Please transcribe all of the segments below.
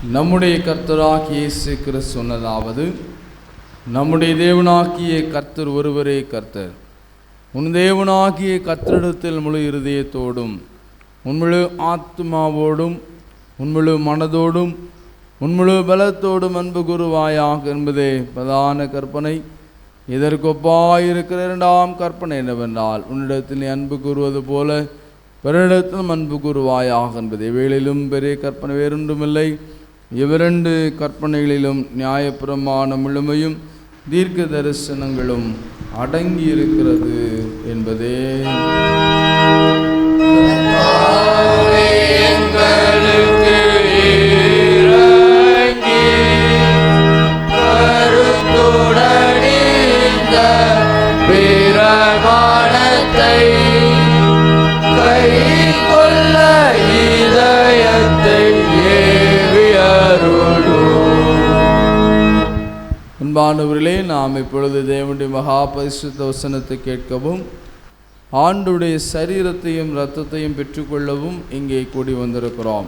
நம்முடைய கர்த்தராகிய இயேசு கிறிஸ்து சொன்னதாவது, நம்முடைய தேவனாகிய கர்த்தர் ஒருவரே கர்த்தர். உன் தேவனாகிய கர்த்தரிடத்தில் முழு இருதயத்தோடும் உன்முழு ஆத்மாவோடும் உன்முழு மனதோடும் உன்முழு பலத்தோடும் அன்பு கூறுவாயாக என்பதே பிரதான கற்பனை. இதற்கொப்பாயிருக்கிற இரண்டாம் கற்பனை என்னவென்றால், உன்னிடத்தில் நீ அன்பு கூறுவது போல பிறரிடத்திலும் அன்பு கூறுவாயாக என்பது. இவைகளிலும் பெரிய கற்பனை வேறொன்றுமில்லை. இவ்விரண்டு கற்பனைகளிலும் நியாயப்பிரமாணம் முழுமையும் தீர்க்க தரிசனங்களும் அடங்கியிருக்கிறது என்பதே. அன்பானவர்களே, நாம் இப்பொழுது தேவனுடைய மகா பரிசுத்த வசனத்தை கேட்கவும் ஆண்டுடைய சரீரத்தையும் இரத்தத்தையும் பெற்றுக்கொள்ளவும் இங்கே கூடி வந்திருக்கிறோம்.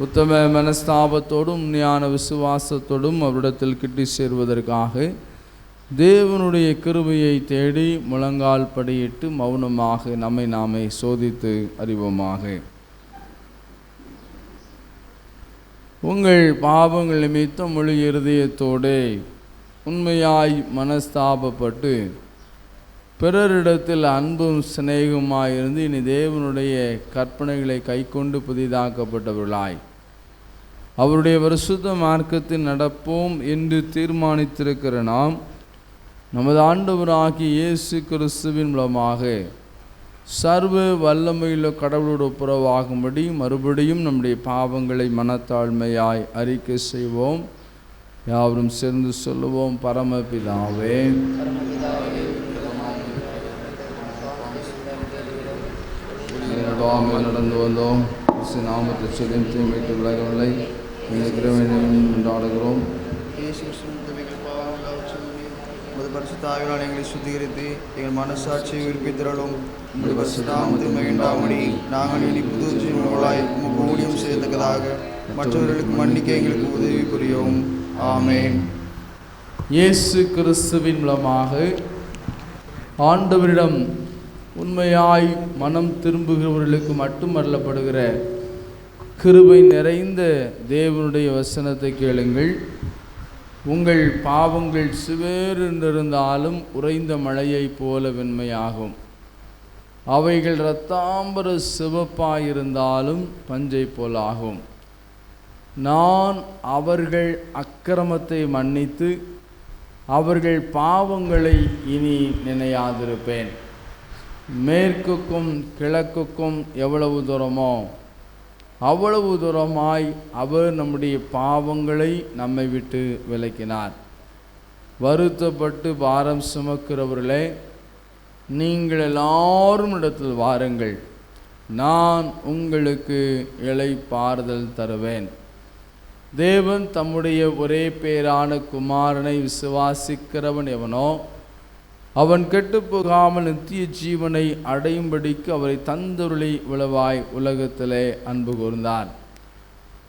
உத்தம மனஸ்தாபத்தோடும் ஞான விசுவாசத்தோடும் அவரிடத்தில் கிட்டி சேர்வதற்காக தேவனுடைய கிருபையை தேடி முழங்கால் படியிட்டு மௌனமாக நம்மை நாமே சோதித்து அறிவோமாக. உங்கள் பாவங்கள் நிமித்தம் முழு இருதயத்தோடு உண்மையாய் மனஸ்தாபப்பட்டு பிறரிடத்தில் அன்பும் சிநேகமாயிருந்து இனி தேவனுடைய கற்பனைகளை கைக்கொண்டு புதிதாக்கப்பட்டவர்களாய் அவருடைய பரிசுத்த மார்க்கத்தில் நடப்போம் என்று தீர்மானித்திருக்கிற நாம், நமது ஆண்டவராகிய இயேசு கிறிஸ்துவின் மூலமாக சர்வ வல்லமையுள்ள கடவுளோடு ஒப்புரவாகும்படி மறுபடியும் நம்முடைய பாவங்களை மனத்தாழ்மையாய் அறிக்கை செய்வோம். யாவரும் சேர்ந்து சொல்லுவோம். பரமபிதாவே, நடந்து வந்தோம். நாமத்தை சொல்லியும் தீமைக்கு விலகவில்லை. கொண்டாடுகிறோம். பரிசுத்தாவினால் எங்களை சுத்திகரித்து எங்கள் மனசாட்சியை விருப்பித்திரளும் பரிசுத்தாமத்தில் மகிழ்ந்தாமணி நாங்கள் இனி புது ஜீவன்களாய் உமக்கு ஊழியம் செய்யத்தக்கதாக மற்றவர்களுக்கு மன்னிக்க எங்களுக்கு உதவி புரியவும். ஆமேன். இயேசு கிறிஸ்துவின் மூலமாக ஆண்டவரிடம் உண்மையாய் மனம் திரும்புகிறவர்களுக்கு மட்டும் அருளப்படுகிற கிருபை நிறைந்த தேவனுடைய வசனத்தை கேளுங்கள். உங்கள் பாவங்கள் சிவேறிருந்தாலும் உறைந்த மழையைப் போல வெண்மையாகும். அவைகள் இரத்தாம்பர சிவப்பாயிருந்தாலும் பஞ்சை போலாகும். நான் அவர்கள் அக்கிரமத்தை மன்னித்து அவர்கள் பாவங்களை இனி நினையாதிருப்பேன். மேற்குக்கும் கிழக்குக்கும் எவ்வளவு தூரமோ அவ்வளவு தூரமாய் அவர் நம்முடைய பாவங்களை நம்மை விட்டு விலக்கினார். வருத்தப்பட்டு பாரம் சுமக்கிறவர்களே, நீங்கள் எல்லாரும் இடத்தில் வாருங்கள், நான் உங்களுக்கு இளைப்பாறுதல் தருவேன். தேவன் தம்முடைய ஒரே பேரான குமாரனை விசுவாசிக்கிறவன் எவனோ அவன் கெட்டுப்போகாமல் நித்திய ஜீவனை அடையும்படிக்கு அவரை தந்தருளி விளவாய் உலகத்திலே அன்பு கூர்ந்தார்.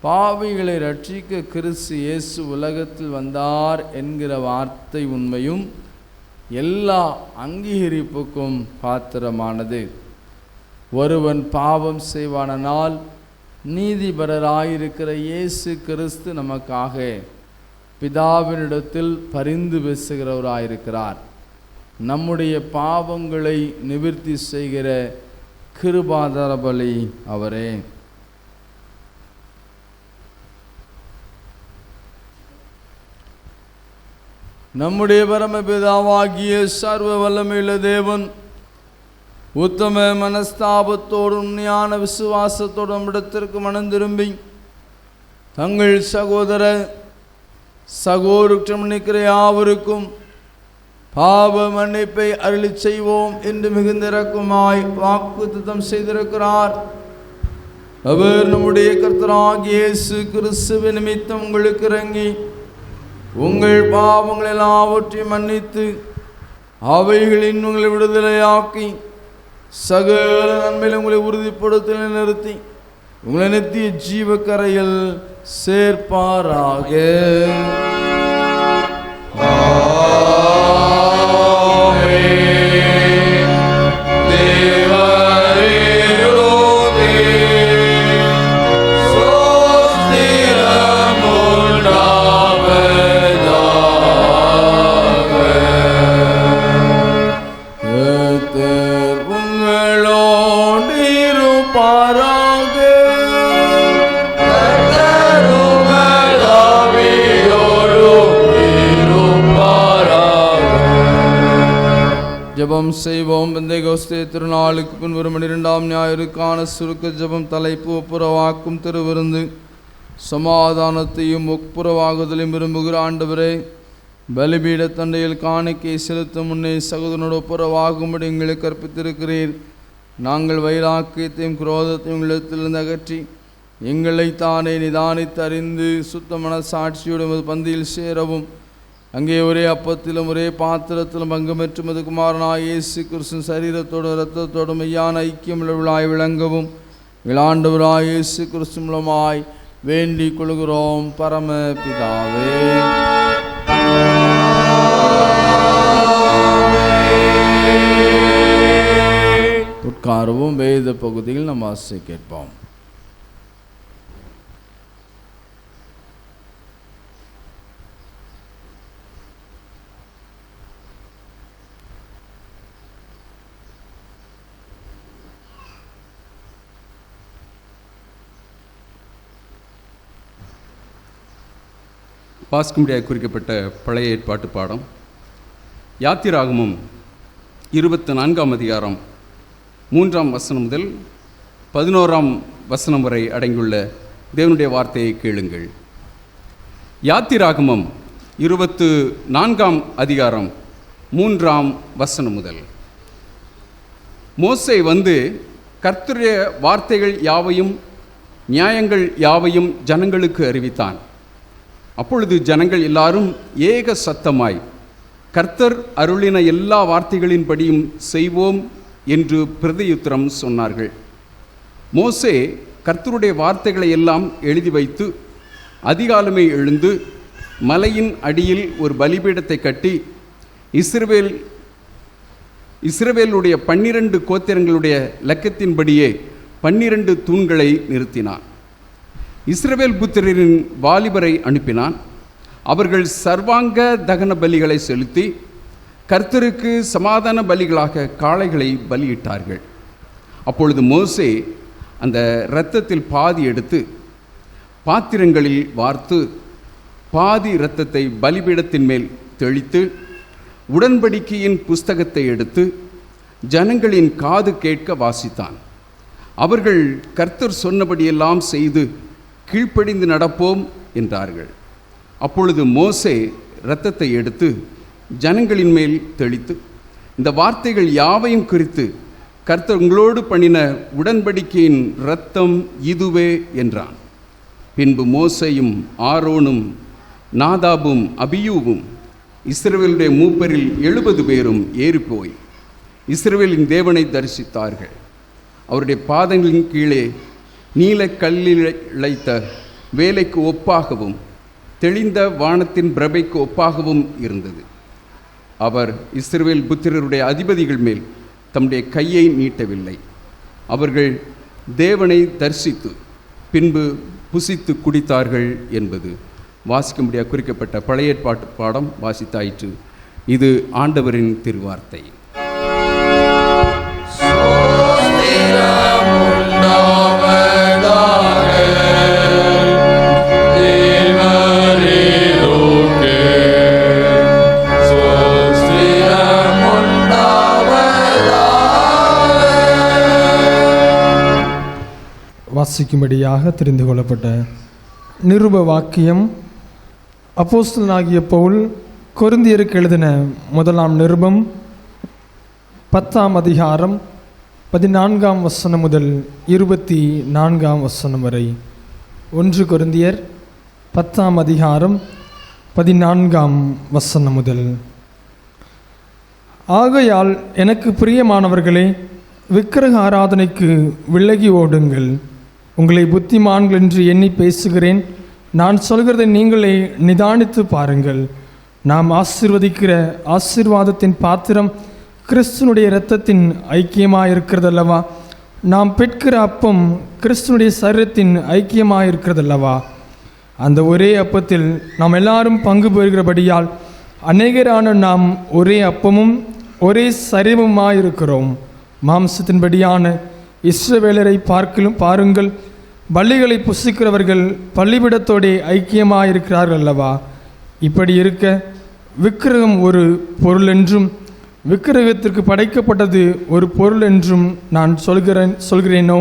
பாவிகளை ரட்சிக்க கிறிஸ்து இயேசு உலகத்தில் வந்தார் என்கிற வார்த்தை உண்மையும் எல்லா அங்கீகரிப்புக்கும் பாத்திரமானது. ஒருவன் பாவம் செய்வானால் நீதிபரராயிருக்கிற இயேசு கிறிஸ்து நமக்காக பிதாவினிடத்தில் பரிந்து பேசுகிறவராயிருக்கிறார். நம்முடைய பாவங்களை நிவர்த்தி செய்கிற கிருபாதார பலி அவரே. நம்முடைய பரமபிதாவாகிய சர்வ வல்லமையுள்ள தேவன் உத்தம மனஸ்தாபத்தோடும் ஞான விசுவாசத்தோடும் இடத்திற்கு மனம் திரும்பி தங்கள் சகோதர சகோதரம் நிற்கிற யாவருக்கும் பாவ மன்னிப்பை அருளி செய்வோம் என்று மிகுந்த இரக்கமாய் வாக்குத்தத்தம் செய்திருக்கிறார். அவர் நம்முடைய கர்த்தராகிய இயேசு கிறிஸ்துவின் நிமித்தம் உங்களுக்கு இறங்கி உங்கள் பாவங்கள் எல்லாவற்றையும் மன்னித்து அவைகளின் உங்களை விடுதலையாக்கி சகல நன்மையில் உங்களை உறுதிப்படுத்த நிறுத்தி உங்களை நித்திய ஜீவக்கரையில் சேர்ப்பாராக. ஜெபம் செய்வோம். பெந்தேகோஸ்தே திருநாளுக்கு பின் வரும் 12ஆம் ஞாயிறுக்கான சுருக்க ஜெபம். தலைப்பு ஒப்புரவாக்கும் திருவிருந்து. சமாதானத்தையும் ஒப்புரவாகுதலையும் விரும்புகிற ஆண்டவரே, பலிபீட தண்டையில் காணிக்கை செலுத்தும் முன்னே சகோதரனோடு ஒப்புரவாகும்படி எங்களுக்கு கற்பித்திருக்கிறீர். நாங்கள் வைராக்கியத்தையும் குரோதத்தையும் உள்ளத்திலிருந்து அகற்றி எங்களை தானே நிதானித்து அறிந்து சுத்த மனசாட்சியுடன் பந்தியில் சேரவும், அங்கே ஒரே அப்பத்திலும் ஒரே பாத்திரத்திலும் பங்குபெற்று மது குமாரனாய் இயேசு கிறிஸ்துவின் சரீரத்தோடும் இரத்தத்தோடும் மெய்யான ஐக்கியம் உள்ளவர்களாய் விளங்கவும் ஆண்டவராய் இயேசு கிறிஸ்து மூலமாய் வேண்டிக் கொள்கிறோம் பரம பிதாவே. உட்காரவும். வேத பகுதியில் நாம் வாசிக்க கேட்போம். வாசிக்கும்படியாக குறிக்கப்பட்ட பழைய ஏற்பாட்டு பாடம் யாத்திராகமம் 24ஆம் அதிகாரம் 3ஆம் வசனம் முதல் 11ஆம் வசனம் வரை அடங்கியுள்ள தேவனுடைய வார்த்தையை கேளுங்கள். யாத்திராகமம் 24ஆம் அதிகாரம் 3ஆம் வசனம் முதல். மோசே வந்து கர்த்தருடைய வார்த்தைகள் யாவையும் நியாயங்கள் யாவையும் ஜனங்களுக்கு அறிவித்தான். அப்பொழுது ஜனங்கள் எல்லாரும் ஏக சத்தமாய் கர்த்தர் அருளின எல்லா வார்த்தைகளின்படியும் செய்வோம் என்று பிரதியுத்தரம் சொன்னார்கள். மோசே கர்த்தருடைய வார்த்தைகளை எல்லாம் எழுதி வைத்து அதிகாலமே எழுந்து மலையின் அடியில் ஒரு பலிபீடத்தை கட்டி இஸ்ரவேலுடைய 12 கோத்திரங்களுடைய இலக்கத்தின்படியே 12 தூண்களை நிறுத்தினான். இஸ்ரவேல் புத்திரரின் வாலிபரை அனுப்பினான். அவர்கள் சர்வாங்க தகன பலிகளை செலுத்தி கர்த்தருக்கு சமாதான பலிகளாக காளைகளை பலியிட்டார்கள். அப்பொழுது மோசே அந்த இரத்தத்தில் பாதி எடுத்து பாத்திரங்களில் வார்த்து பாதி இரத்தத்தை பலிபீடத்தின் மேல் தெளித்து உடன்படிக்கையின் புஸ்தகத்தை எடுத்து ஜனங்களின் காது கேட்க வாசித்தான். அவர்கள் கர்த்தர் சொன்னபடியெல்லாம் செய்து கீழ்ப்படிந்து நடப்போம் என்றார்கள். அப்பொழுது மோசே இரத்தத்தை எடுத்து ஜனங்களின் மேல் தெளித்து, இந்த வார்த்தைகள் யாவையும் குறித்து கர்த்தர் உங்களோடு பண்ணின உடன்படிக்கையின் இரத்தம் இதுவே என்றான். பின்பு மோசேயும் ஆரோனும் நாதாபும் அபியூவும் இஸ்ரவேலுடைய மூப்பரில் 70 பேரும் ஏறிப்போய் இஸ்ரவேலின் தேவனை தரிசித்தார்கள். அவருடைய பாதங்களின் கீழே நீலக்கல்லில் இழைத்த வேலைக்கு ஒப்பாகவும் தெளிந்த வானத்தின் பிரபைக்கு ஒப்பாகவும் இருந்தது. அவர் இஸ்ரவேல் புத்திரருடைய அதிபதிகள் மேல் தம்முடைய கையை நீட்டவில்லை. அவர்கள் தேவனை தரிசித்து பின்பு புசித்து குடித்தார்கள் என்பது வாசிக்கும்படியாக குறிக்கப்பட்ட பழைய ஏற்பாட்டு பாடம் வாசித்தாயிற்று. இது ஆண்டவரின் திருவார்த்தை. வாசிக்கும்படியாக தெரிந்து கொள்ளப்பட்ட நிருப வாக்கியம். அப்போஸ்தலனாகிய பவுல் கொரிந்தியருக்கு எழுதின முதலாம் நிருபம் 10ஆம் அதிகாரம் 14ஆம் வசனம் முதல் 24ஆம் வசனம் வரை. 1 கொரிந்தியர் 10ஆம் அதிகாரம் 14ஆம் வசனம் முதல். ஆகையால் எனக்கு பிரியமானவர்களே, விக்கிரக ஆராதனைக்கு விலகி ஓடுங்கள். உங்களை புத்திமான்கள் என்று எண்ணி பேசுகிறேன். நான் சொல்கிறதை நீங்களே நிதானித்து பாருங்கள். நாம் ஆசீர்வதிக்கிற ஆசீர்வாதத்தின் பாத்திரம் கிறிஸ்துனுடைய இரத்தத்தின் ஐக்கியமாக இருக்கிறதல்லவா? நாம் பெற்கிற அப்பம் கிறிஸ்துனுடைய சரீரத்தின் ஐக்கியமாக இருக்கிறதல்லவா? அந்த ஒரே அப்பத்தில் நாம் எல்லாரும் பங்கு பெறுகிறபடியால் அநேகரான நாம் ஒரே அப்பமும் ஒரே சரீரமுமாக இருக்கிறோம். மாம்சத்தின்படியான இஸ்ரவேலரை பாருங்கள். பலிகளை புசிக்கிறவர்கள் பலிபிடத்தோடே ஐக்கியமாக இருக்கிறார்கள் அல்லவா? இப்படி இருக்க விக்கிரகம் ஒரு பொருள் என்றும் விக்கிரகத்திற்கு படைக்கப்பட்டது ஒரு பொருள் என்றும் நான் சொல்கிறேனோ?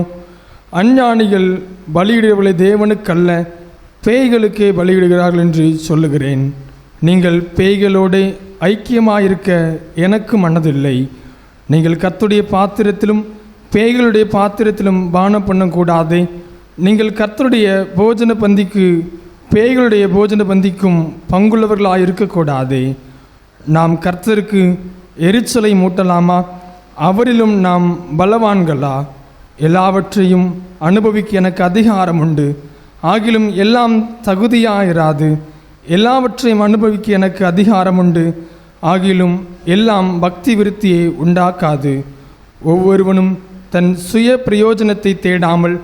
அஞ்ஞானிகள் பலியிடுவதை தேவனுக்கல்ல பேய்களுக்கே பலியிடுகிறார்கள் என்று சொல்லுகிறேன். நீங்கள் பேய்களோடு ஐக்கியமாயிருக்க எனக்கு மனதில்லை. நீங்கள் கர்த்தருடைய பாத்திரத்திலும் பேய்களுடைய பாத்திரத்திலும் பானம் பண்ணக்கூடாதே. நீங்கள் கர்த்தருடைய போஜன பந்திக்கு பேய்களுடைய போஜன பந்திக்கும் பங்குள்ளவர்களாக இருக்கக்கூடாதே. நாம் கர்த்தருக்கு எரிச்சலை மூட்டலாமா? அவரிலும் நாம் பலவான்களா? எல்லாவற்றையும் அனுபவிக்க எனக்கு அதிகாரம் உண்டு. ஆகிலும் எல்லாம் தகுதியாயிராது. எல்லாவற்றையும் அனுபவிக்க எனக்கு அதிகாரம் உண்டு. ஆகிலும் எல்லாம் பக்தி விருத்தியை உண்டாக்காது. ஒவ்வொருவனும் தன் சுய பிரயோஜனத்தை தேடாமல்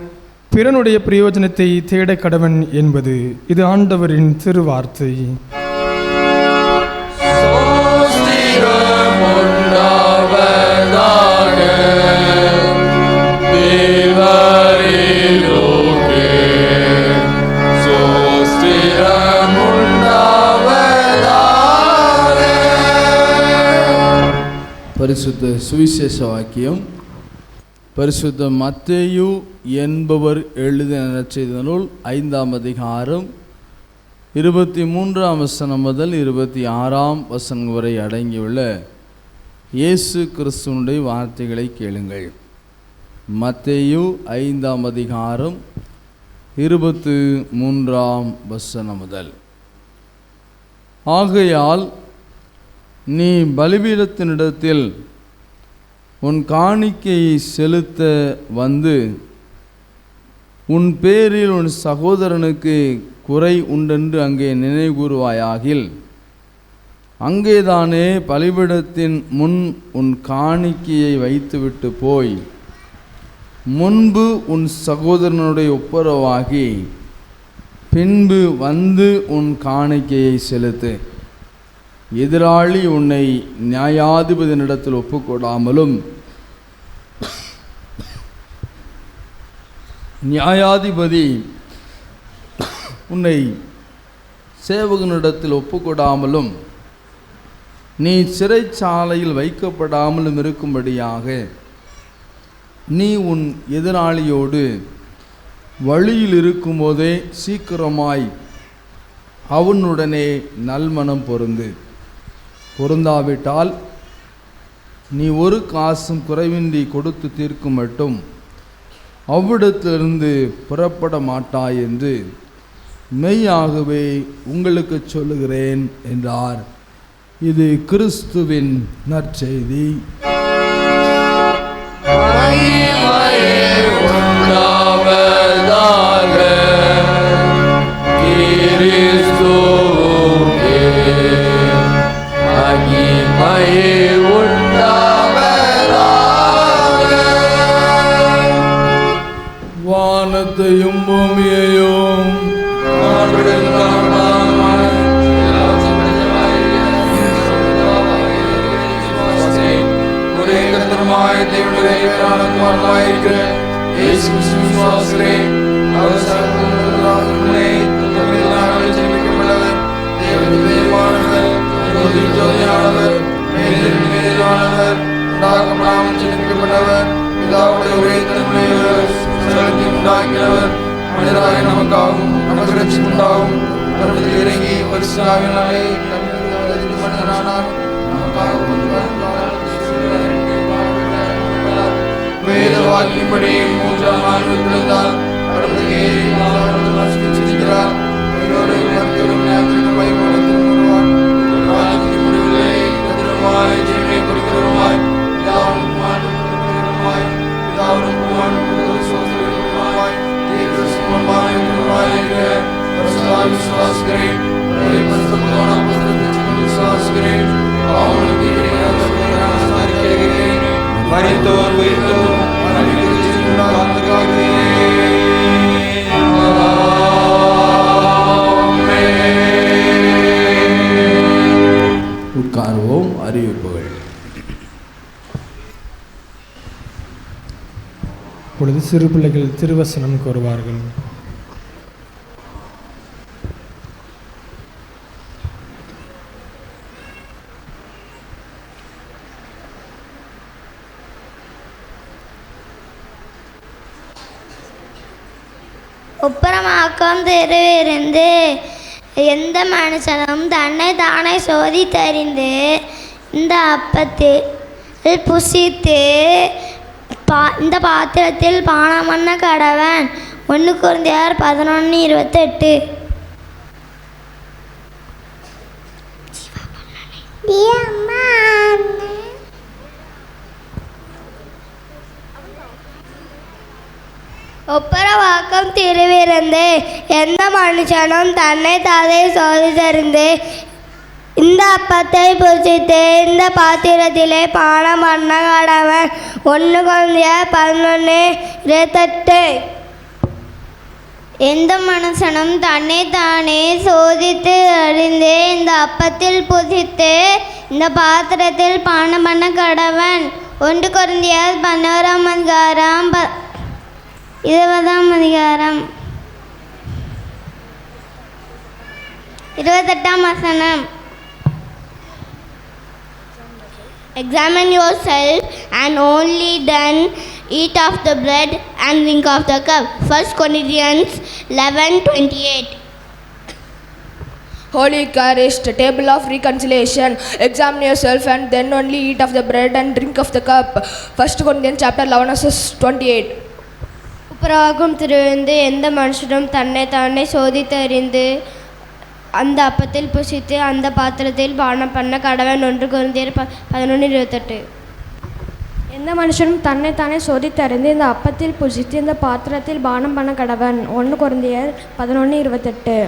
பிறனுடைய பிரயோஜனத்தை தேட கடவன் என்பது இது ஆண்டவரின் திருவார்த்தை. பரிசுத்த சுவிசேஷ வாக்கியம் பரிசுத்த மத்தேயு என்பவர் எழுதின நற்செய்தி நூல் 5ஆம் அதிகாரம் 23ஆம் வசனம் முதல் 26ஆம் வசனம் வரை அடங்கியுள்ள இயேசு கிறிஸ்துவினுடைய வார்த்தைகளை கேளுங்கள். மத்தேயு 5ஆம் அதிகாரம் 23ஆம் வசனம் முதல். ஆகையால் நீ பலிபீடத்தினிடத்தில் உன் காணிக்கையை செலுத்த வந்து உன் பேரில் உன் சகோதரனுக்கு குறை உண்டென்று அங்கே நினைவுகூறுவாயாகில் அங்கேதானே பலிபீடத்தின் முன் உன் காணிக்கையை வைத்துவிட்டு போய் முன்பு உன் சகோதரனுடைய ஒப்புரவாகி பின்பு வந்து உன் காணிக்கையை செலுத்து. எதிராளி உன்னை நியாயாதிபதியினிடத்தில் ஒப்புக்கொடாமலும் நியாயாதிபதி உன்னை சேவகனிடத்தில் ஒப்புக்கொடாமலும் நீ சிறைச்சாலையில் வைக்கப்படாமலும் இருக்கும்படியாக நீ உன் எதிராளியோடு வழியில் இருக்கும்போதே சீக்கிரமாய் அவனுடனே நல்மனம் பொருந்தாவிட்டால் நீ ஒரு காசும் குறைவின்றி கொடுத்து தீர்க்கும் மட்டும் அவ்விடத்திலிருந்து புறப்பட மாட்டாய் என்று மெய்யாகவே உங்களுக்கு சொல்லுகிறேன் என்றார். இது கிறிஸ்துவின் நற்செய்தி. வானத்தையும் பூமியையும் ஒரே கர்த்தருமாய் தேவனுடைய குமாரனாயிருக்கிற இயேசு கிறிஸ்துவிலே அவர் சர்வலோகத்திலே தம்மில் ஜெனிக்கப்பட்டவர், தேவனுடைய தேவனானவர், ஜோதியானவர், மேலானவர், உண்டாக்கப்படாமல் ஜெனிக்கப்பட்டவர், பிதாவுடைய ஒரே தன்மையுள்ளவர், சகலத்தையும் உண்டாக்கினவர், மனிதராக நமக்காகவும் நமக்கு ரட்சிப்பு உண்டாகும் கருத்தில் இறங்கி பரிசுத்த ஆவியினாலே மனிதனானார். வேத வாக்கின்படி 3ஆம் ஆண்டு பிறந்தார். சிந்திக்கிறார். பரிசுத்த விசுவாசிக்கிறேன். பரிசுத்தமான புத்திரத்தை விசுவாசிக்கிறேன். பாவங்களுக்கு இறைவனாக அறிக்கையிடுகிறேன். மரித்தோர் உயிர்த்தோர் உட்கார்வோம். அறிவிப்புகள். இப்பொழுது சிறு பிள்ளைகள் திருவசனம் கூறுவார்கள். ஒப்புரமாக்கம் தெருவிருந்து எந்த மனுஷனும் தன்னை தானே சோதித்தறிந்து இந்த அப்பத்தில் புசித்து இந்த பாத்திரத்தில் பானம் பண்ண கடவன். 1 கொரிந்தியர் 11:28. ஒப்புரவாக்கம் திருவிருந்து எந்த மனுஷனும் தன்னை தானே சோதித்தறிந்து இந்த அப்பத்தை புசித்து இந்த பாத்திரத்திலே பானம் பண்ண கடவன். 1 கொரிந்தியர் 11:28. எந்த மனுஷனும் தன்னை தானே சோதித்து அறிந்து இந்த அப்பத்தில் புசித்து இந்த பாத்திரத்தில் பானம் பண்ண கடவன். 1 கொரிந்தியர் 11:20. Examine yourself and only then eat of the bread and drink of the cup. 1 Corinthians 11:28. Holy Eucharist, table of reconciliation. Examine yourself and then only eat of the bread and drink of the cup. 1 Corinthians chapter 11:28. ஒப்புரவாக்கம் திருவிருந்து எந்த மனுஷனும் தன்னை தானே சோதித்தறிந்து அந்த அப்பத்தில் புசித்து அந்த பாத்திரத்தில் பானம் பண்ண கடவன். 1 கொரிந்தியர் 11:28. எந்த மனுஷனும் தன்னை தானே சோதித்தறிந்து இந்த அப்பத்தில் புசித்து இந்த பாத்திரத்தில் பானம் பண்ண கடவன். 1 கொரிந்தியர் 11:28.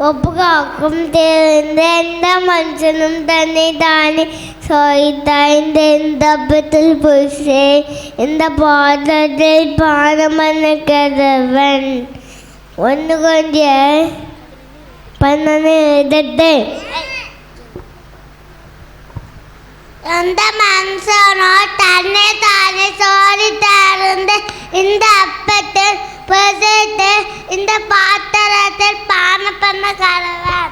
ஒப்புரவாக்கம் திருவிருந்து எந்த மனுஷனும் தன்னை தானே சோதித்தறிந்து இந்த அப்பத்தில் புசித்து இந்த பாத்திரத்தில் பானம் பண்ண கடவன். 1 கொரிந்தியர் 11:28. எந்த மனுஷனோ தன்னை தானே சோதித்தறிந்து இந்த அப்பத்தில் புசித்து இந்த பாத்திரத்தில் பானம் பண்ண கடவன்.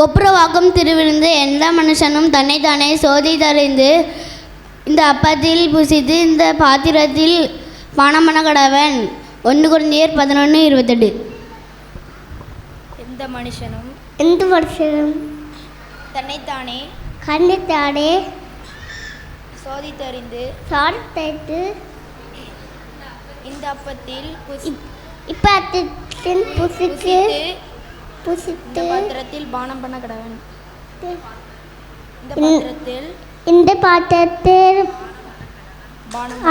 ஒப்புரவாக்கம் திருவிருந்து எந்த மனுஷனும் தன்னை தானே சோதித்தறிந்து இந்த அப்பத்தில் புசித்து இந்த பாத்திரத்தில் பானம் பண்ண கடவன். 1 கொரிந்தியர் 11:28. எந்த மனுஷனும் தன்னைத்தானே சோதித்தறிந்து இந்த அப்பத்தில் புசித்து இந்த பாத்திரத்தில் பானம் பண்ண கடவன். இந்த பாத்திரத்தில் பானம்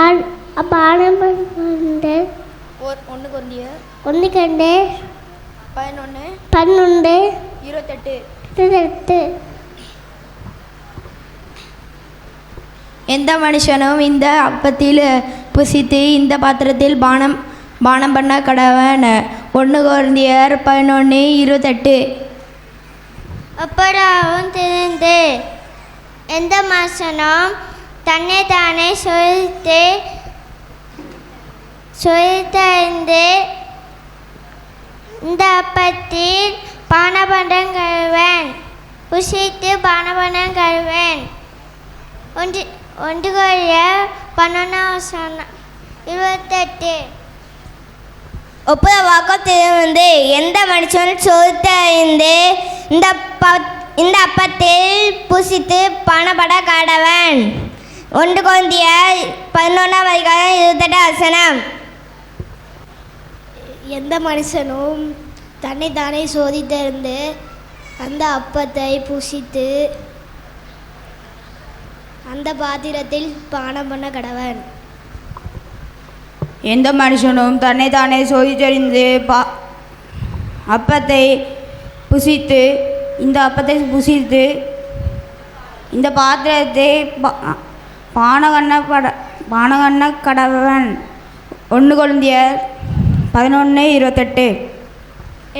1 கொரிந்தியர் 11:28. எந்த மனுஷனும் இந்த அப்பத்தில் புசித்து இந்த பாத்திரத்தில் பானம் பண்ண கடவன். 1 கொரிந்தியர் 11:28. ஒப்புரவாக்கம் திருந்து எந்த மனுஷனும் தன்னை தானே சோதித்தறிந்து இந்த அப்பத்தில் பானம் பண்ண கடவன். புசித்து பானம் பண்ண கடவன். 1 கொரிந்தியர் 11:28. ஒப்புரவாக்கம் திருவிருந்து எந்த மனுஷனும் சோதித்தறிந்து இந்த அப்பத்தில் புசித்து பானம் பண்ண கடவன். 1 கொரிந்தியர் 11:28. எந்த மனுஷனும் தன்னை தானே சோதித்தறிந்து அந்த அப்பத்தை புசித்து அந்த பாத்திரத்தில் பானம் பண்ண கடவன். எந்த மனுஷனும் தன்னைத்தானே சோதித்தறிந்து அப்பத்தை புசித்து இந்த பாத்திரத்தை பானகண்ண கடவன். 1 கொரிந்தியர் 11:28.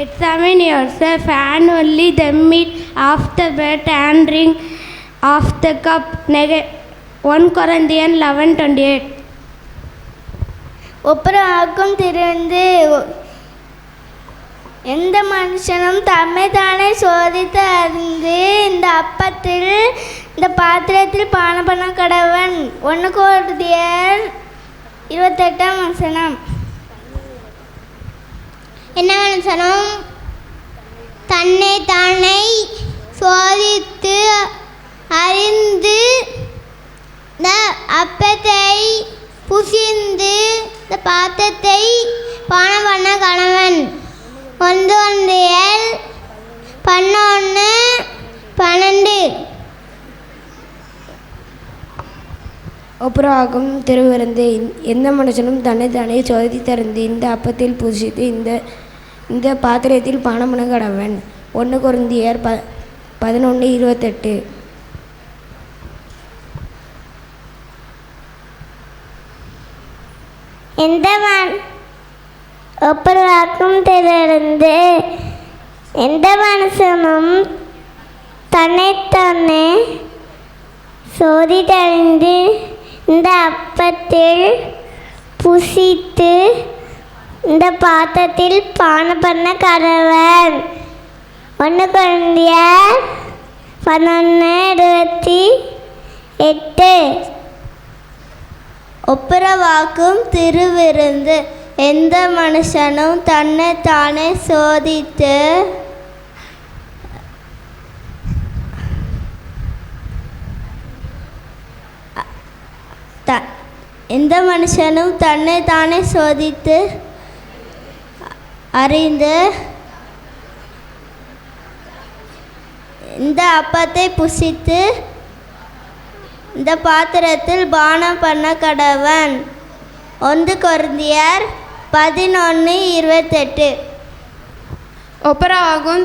Examine yourself and only the meat of the bread and drink of the cup. 1 Corinthians 11:28. ஒப்புரவாக்கும் திருந்து எந்த மனுஷனும் தம்மை தானே சோதித்து அறிந்து இந்த அப்பத்தில் இந்த பாத்திரத்தில் பானம் பண்ண கடவன். 1 கொரிந்தியர் 28. என்ன மனுஷனும் தன்னை தானே சோதித்து அறிந்து இந்த அப்பத்தை புசிந்து இந்த பாத்திரத்தை பானம் பண்ண கணவன். 1 கொரிந்தியர் 11:12. ஒப்புரவாகும் திருவிருந்து எந்த மனுஷனும் தன்னைத்தானே சோதித்தறிந்து இந்த அப்பத்தில் புசித்து இந்த பாத்திரத்தில் பானம் பண்ண கடவன். 1 கொரிந்தியர் 11:28. ஒப்புரவாக்கும் திருவிருந்து எந்த மனுஷனும் தன்னைத்தானே சோதித்தறிந்து இந்த அப்பத்தில் புசித்து இந்த பாத்திரத்தில் பானம் பண்ண கடவன். 1 கொரிந்தியர் 11:28. ஒப்புரவாக்கும் திருவிருந்து எந்த மனுஷனும் தன்னை தானே சோதித்து எந்த மனுஷனும் தன்னை தானே சோதித்து அறிந்து இந்த அப்பத்தை புசித்து இந்த பாத்திரத்தில் பானம் பண்ண கடவன். 1 கொரிந்தியர் 11:28. ஒப்புரவாகும்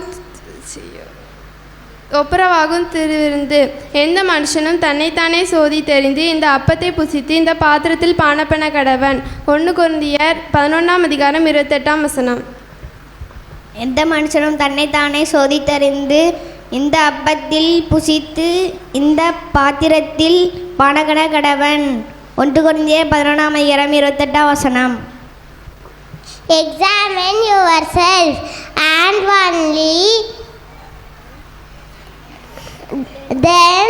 திருவிருந்து எந்த மனுஷனும் தன்னைத்தானே சோதித்தறிந்து இந்த அப்பத்தை புசித்து இந்த பாத்திரத்தில் பானம் பண்ண கடவன். 1 கொரிந்தியர் 11:28. எந்த மனுஷனும் தன்னைத்தானே சோதித்தறிந்து இந்த அப்பத்தில் புசித்து இந்த பாத்திரத்தில் பானம் பண்ண கடவன். 1 கொரிந்தியர் 11:28. Examine yourself and only then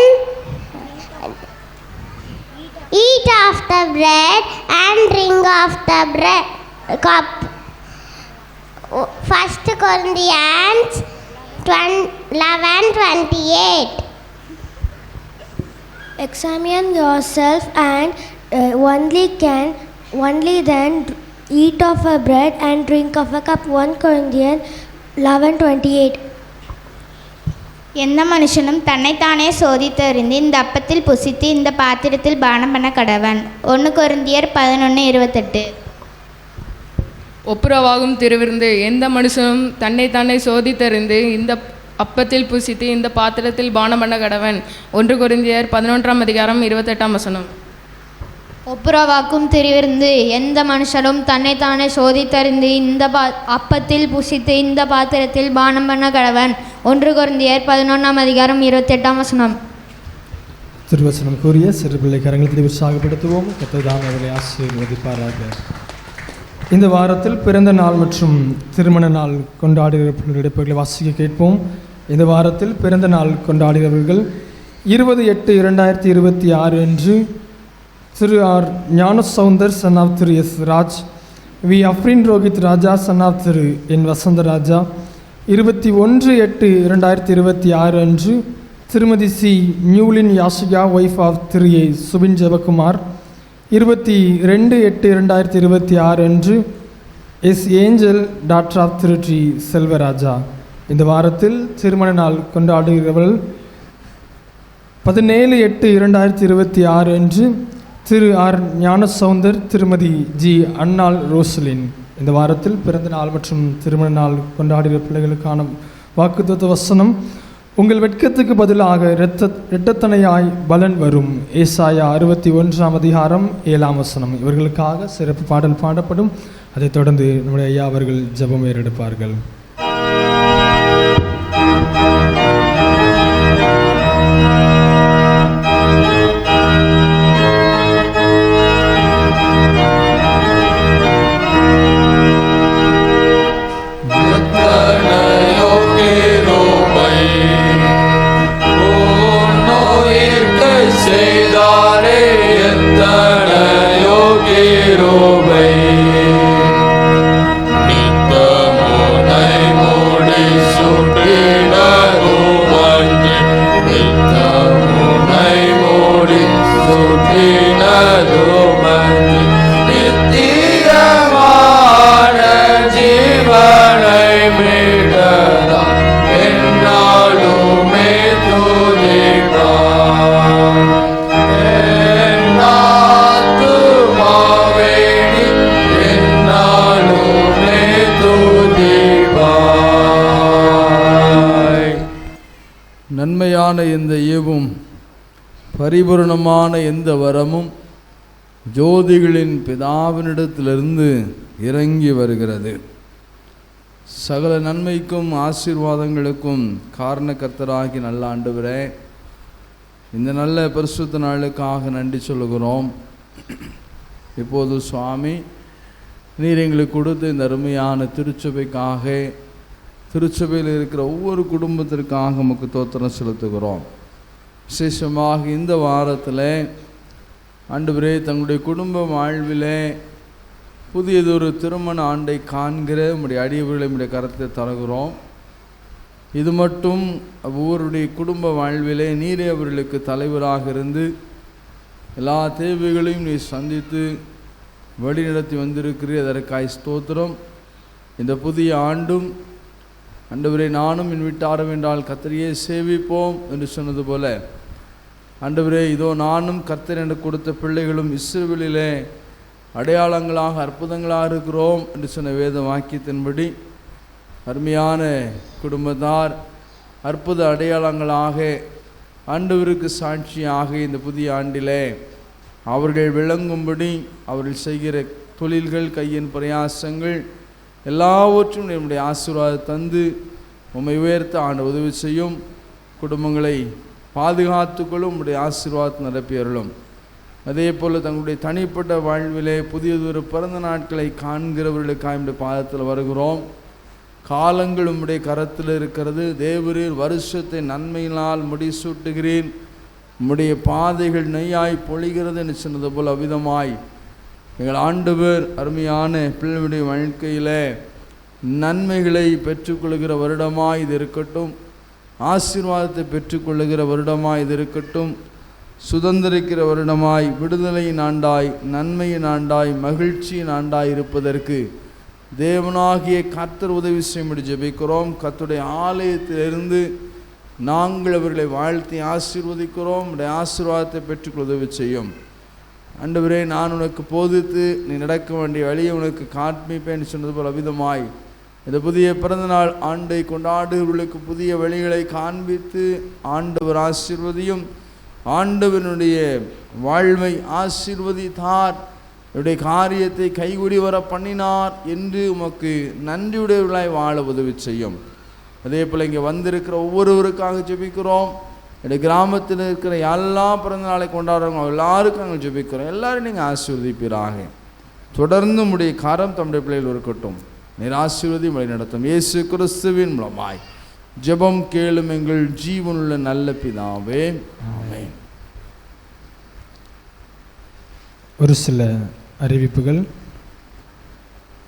eat of the bread and drink of the cup. 1 Corinthians 11:28. Examine yourself and only then eat of a bread and drink of a cup. 1 Corinthians 11:28. எந்த மனுஷனும் தன்னைத்தானே சோதித்தறிந்து இந்த அப்பத்தில் புசித்து இந்த பாத்திரத்தில் பானம் பண்ண கடவன். 1 கொரிந்தியர் 11:28. ஒப்புரவாகும் திருவிருந்து எந்த மனுஷனும் தன்னைத்தானே சோதித்தறிந்து இந்த அப்பத்தில் புசித்து இந்த பாத்திரத்தில் பானம் பண்ண கடவன். 1 கொரிந்தியர் 11:28. ஒப்புரவாக்கும் திருவிருந்து எந்த மனுஷனும் தன்னைத்தானே சோதித்தறிந்து இந்த அப்பத்தில் புசித்து இந்த பாத்திரத்தில் பானம் பண்ண கடவன். 1 கொரிந்தியர் 11:28. திருவசனம் கூறிய சிறு பிள்ளை கரங்களை உற்சாகப்படுத்துவோம். கர்த்தர் அவர்களை ஆசீர்வதிப்பாராக. இந்த வாரத்தில் பிறந்த நாள் மற்றும் திருமண நாள் கொண்டாடுகிறவர்களிடைப்புகளை வாசிக்க கேட்போம். இந்த வாரத்தில் பிறந்த நாள் கொண்டாடுகிறவர்கள் 20/8/2026 அன்று Thiru R Gnanasoundar son of Thiru S Raj, V Afrin Rohith Raja son of Thiru N Vasantharaja. 21/8/2026 அன்று Thirumathi C Newlin Yashika wife of Thiru A Subin Jebakumar. 22/8/2026 அன்று S Angel daughter of Thiru D Selvaraja. இந்த வாரத்தில் திருமண நாள் கொண்டாடுகிறவர்கள் 17/8/2026 அன்று திரு ஆர் ஞானசௌந்தர், திருமதி ஜி அன்னாள் ரோசலின். இந்த வாரத்தில் பிறந்த நாள் மற்றும் திருமண நாள் கொண்டாடுகிற பிள்ளைகளுக்கான வாக்குத்தத்த வசனம்: உங்கள் வெட்கத்துக்கு பதிலாக இரட்டத்தனையாய் பலன் வரும். ஏசாயா 61:7 இவர்களுக்காக சிறப்பு பாடல் பாடப்படும். அதைத் தொடர்ந்து நம்முடைய ஐயா அவர்கள் ஜெபம் ஏறெடுப்பார்கள். நன்மையான எந்த ஈவும் பரிபூரணமான எந்த வரமும் ஜோதிகளின் பிதாவினிடத்திலிருந்து இறங்கி வருகிறது. சகல நன்மைக்கும் ஆசீர்வாதங்களுக்கும் காரணக்கர்த்தராகி நல்ல ஆண்டவரே, இந்த நல்ல பரிசுத்த நாளுக்காக நன்றி சொல்லுகிறோம். இப்போது சுவாமி, நீர் எங்களுக்கு கொடுத்த இந்த அருமையான திருச்சபைக்காக, திருச்சபையில் இருக்கிற ஒவ்வொரு குடும்பத்திற்காக நமக்கு தோத்திரம் செலுத்துகிறோம். விசேஷமாக இந்த வாரத்தில் ஆண்டவரே, தங்களுடைய குடும்ப வாழ்விலே புதியதொரு திருமண ஆண்டை காண்கிற உம்முடைய அடியவர்களை உம்முடைய கரத்தை தருகிறோம். இது மட்டும் ஒவ்வொருடைய குடும்ப வாழ்விலே நீரே அவர்களுக்கு தலைவராக இருந்து எல்லா தேவைகளையும் நீ சந்தித்து வழிநடத்தி வந்திருக்கிறீர். அதற்காய் ஸ்தோத்திரம். இந்த புதிய ஆண்டும் ஆண்டவரே, நானும் என் வீட்டாரம் என்றால் கர்த்தரையே சேவிப்போம் என்று சொன்னது போல, ஆண்டவரே, இதோ நானும் கர்த்தர் என்று கொடுத்த பிள்ளைகளும் இஸ்ரவேலிலே அடையாளங்களாக அற்புதங்களாக இருக்கிறோம் என்று சொன்ன வேத வாக்கியத்தின்படி அருமையான குடும்பத்தார் அற்புத அடையாளங்களாக ஆண்டவருக்கு சாட்சியாக இந்த புதிய ஆண்டிலே அவர்கள் விளங்கும்படி அவர்கள் செய்கிற தொழில்கள், கையின் பிரயாசங்கள் எல்லாவற்றும் நம்முடைய ஆசீர்வாதம் தந்து உம்மை உயர்த்த ஆண்டு உதவி செய்யும். குடும்பங்களை பாதுகாத்துக்கொள்ளும் உம்முடைய ஆசீர்வாதம் நிரப்பியருளும். அதே போல் தங்களுடைய தனிப்பட்ட வாழ்விலே புதியதொரு பிறந்த நாட்களை காண்கிறவர்களுக்காக நம்முடைய பாதத்தில் வருகிறோம். காலங்கள் உம்முடைய கரத்தில் இருக்கிறது. தேவரீர் வருஷத்தை நன்மையினால் முடிசூட்டுகிறேன். உம்முடைய பாதைகள் நெய்யாய் பொழிகிறது என்று சொன்னது போல் அவ்விதமாய் எங்கள் ஆண்டவர் அருமையான பிள்ளைகளுடைய வாழ்க்கையில் நன்மைகளை பெற்றுக்கொள்கிற வருடமாய் இது இருக்கட்டும். ஆசீர்வாதத்தை பெற்றுக்கொள்ளுகிற வருடமாய் இது இருக்கட்டும். சுதந்திரிக்கிற வருடமாய், விடுதலையின் ஆண்டாய், நன்மையின் ஆண்டாய், மகிழ்ச்சியின் ஆண்டாய் இருப்பதற்கு தேவனாகிய கர்த்தர் உதவி செய்யும்படி ஜெபிக்கிறோம். கர்த்தருடைய ஆலயத்திலிருந்து நாங்கள் அவர்களை வாழ்த்தி ஆசீர்வதிக்கிறோம். உடைய ஆசீர்வாதத்தை பெற்றுக்கொள்ள உதவி செய்யும். ஆண்டவரே, நான் உனக்கு போதித்து நீ நடக்க வேண்டிய வழியை உனக்கு காண்பிப்பேன் சொன்னது போல் அவிதமாய் இந்த புதிய பிறந்தநாள் ஆண்டை கொண்டாடுகிறவர்களுக்கு புதிய வழிகளை காண்பித்து ஆண்டவர் ஆசீர்வதியும். ஆண்டவனுடைய வாழ்வை ஆசீர்வதித்தார், என்னுடைய காரியத்தை கைகூடி வர பண்ணினார் என்று உமக்கு நன்றியுடையவர்களாய் வாழ உதவி செய்யும். அதே போல் இங்கே வந்திருக்கிற ஒவ்வொருவருக்காக ஜெபிக்கிறோம். என்னுடைய கிராமத்தில் இருக்கிற எல்லா பிறந்த நாளை கொண்டாடுறவங்க எல்லாருக்கும் நாங்கள் ஜெபிக்கிறோம். எல்லாரும் நீங்கள் ஆசீர்வதிப்பீராக. தொடர்ந்து உம்முடைய கரம் தம்முடைய பிள்ளைகள் இருக்கட்டும். நீர் ஆசீர்வதி வழி நடத்தும். இயேசு கிறிஸ்துவின் மூலமாய் ஜெபம் கேளும் எங்கள் ஜீவனுள்ள நல்ல பிதாவே, ஆமென். ஒரு சில அறிவிப்புகள்.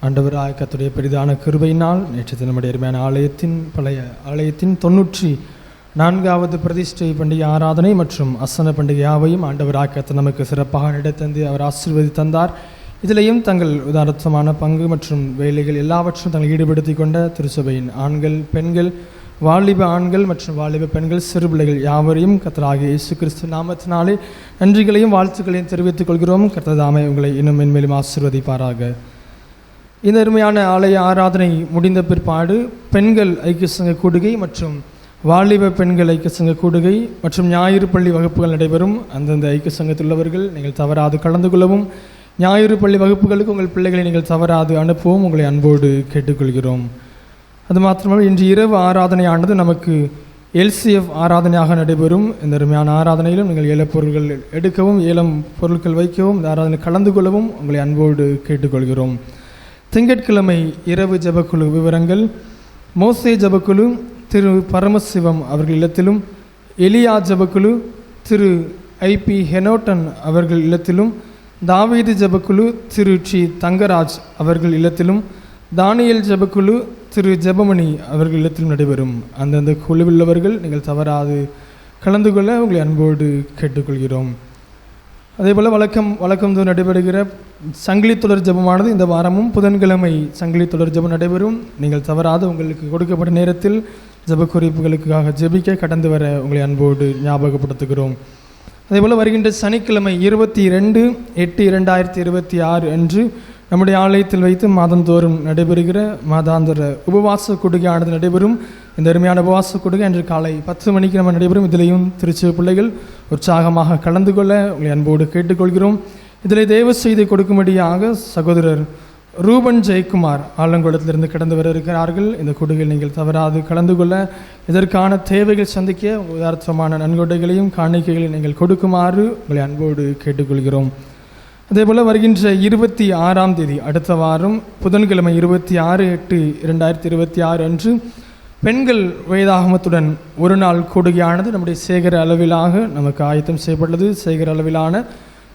ஆண்டவராய கர்த்தருடைய பெரிதான கிருபையினால் நேற்று நம்முடைய அருமையான பழைய ஆலயத்தின் 94வது பிரதிஷ்டை பண்டிகை ஆராதனை மற்றும் அசன பண்டிகை யாவையும் ஆண்டவராய கர்த்தர் நமக்கு சிறப்பாக நடத்தந்து அவர் ஆசீர்வதி தந்தார். இதிலையும் தங்கள் உதாரணமான பங்கு மற்றும் வேலைகள் எல்லாவற்றும் தங்கள் ஈடுபடுத்தி கொண்ட திருச்சபையின் ஆண்கள், பெண்கள் வாலிப ஆண்கள் மற்றும் வாலிப பெண்கள், சிறு பிள்ளைகள் யாவரையும் கர்த்தராகிய இயேசு கிறிஸ்து நாமத்தினாலே நன்றிகளையும் வாழ்த்துக்களையும் தெரிவித்துக் கொள்கிறோம். கர்த்தர் தாமே உங்களை இன்னும் மென்மேலும் ஆசீர்வதிப்பாராக. இந்த அருமையான ஆலய ஆராதனை முடிந்த பிற்பாடு பெண்கள் ஐக்கிய சங்க கூடுகை மற்றும் வாலிப பெண்கள் ஐக்கிய சங்க கூடுகை மற்றும் ஞாயிறு பள்ளி வகுப்புகள் நடைபெறும். அந்தந்த ஐக்கிய சங்கத்தில் உள்ளவர்கள் நீங்கள் தவறாது கலந்து கொள்ளவும், ஞாயிறு பள்ளி வகுப்புகளுக்கு உங்கள் பிள்ளைகளை நீங்கள் தவறாது அனுப்பவும் உங்களை அன்போடு கேட்டுக்கொள்கிறோம். அது மாத்திரமல்ல, இன்று இரவு ஆராதனையானது நமக்கு எல்சிஎஃப் ஆராதனையாக நடைபெறும். இந்த அருமையான ஆராதனையிலும் நீங்கள் ஏல பொருட்கள் எடுக்கவும், ஏலம் பொருட்கள் வைக்கவும், இந்த ஆராதனை கலந்து கொள்ளவும் உங்களை அன்போடு கேட்டுக்கொள்கிறோம். திங்கட்கிழமை இரவு ஜபக்குழு விவரங்கள்: மோசே ஜபக்குழு திரு பரமசிவம் அவர்கள் இல்லத்திலும், எலியா ஜபக்குழு திரு ஐபி ஹெனோட்டன் அவர்கள் இல்லத்திலும், தாவீது ஜபக்குழு திரு டி தங்கராஜ் அவர்கள் இல்லத்திலும், தானியல் ஜபக்குழு திரு ஜெபமணி அவர்கள் இல்லத்திலும் நடைபெறும். அந்தந்த குழுவிலுள்ளவர்கள் நீங்கள் தவறாது கலந்து கொள்ள உங்களை அன்போடு கேட்டுக்கொள்கிறோம். அதேபோல் வழக்கம் நடைபெறுகிற சங்கிலி தொடர் ஜெபமானது இந்த வாரமும் புதன்கிழமை சங்கிலி தொடர் ஜெபம் நடைபெறும். நீங்கள் தவறாது உங்களுக்கு கொடுக்கப்பட்ட நேரத்தில் ஜெப குறிப்புகளுக்காக ஜெபிக்க கடந்து வர உங்களை அன்போடு ஞாபகப்படுத்துகிறோம். அதேபோல் வருகின்ற சனிக்கிழமை 22/8/2026 அன்று நம்முடைய ஆலயத்தில் வைத்து மாதந்தோறும் நடைபெறுகிற மாதாந்திர உபவாச கொடுகையானது நடைபெறும். இந்த அருமையான உபவாச கொடுகை அன்று காலை 10 மணிக்கு நம்ம நடைபெறும். இதிலையும் திருச்சி பிள்ளைகள் உற்சாகமாக கலந்து கொள்ள உங்களை அன்போடு கேட்டுக்கொள்கிறோம். இதில் தேவ செய்தி கொடுக்கும்படியாக சகோதரர் ரூபன் ஜெயக்குமார் ஆலங்குளத்திலிருந்து கடந்து வர இருக்கிறார்கள். இந்த கொடுகையில் நீங்கள் தவறாது கலந்து கொள்ள, இதற்கான தேவைகள் சந்திக்க உதாரணமான நன்கொடைகளையும் காணிக்கைகளையும் நீங்கள் கொடுக்குமாறு உங்களை அன்போடு கேட்டுக்கொள்கிறோம். அதேபோல் வருகின்ற 26ஆம் தேதி அடுத்த வாரம் புதன்கிழமை 26/8/2026 அன்று பெண்கள் வேதாகமத்துடன் ஒரு நாள் கொடுகையானது நம்முடைய சேகர அளவிலாக நமக்கு ஆயத்தம் செய்யப்பட்டது. சேகர அளவிலான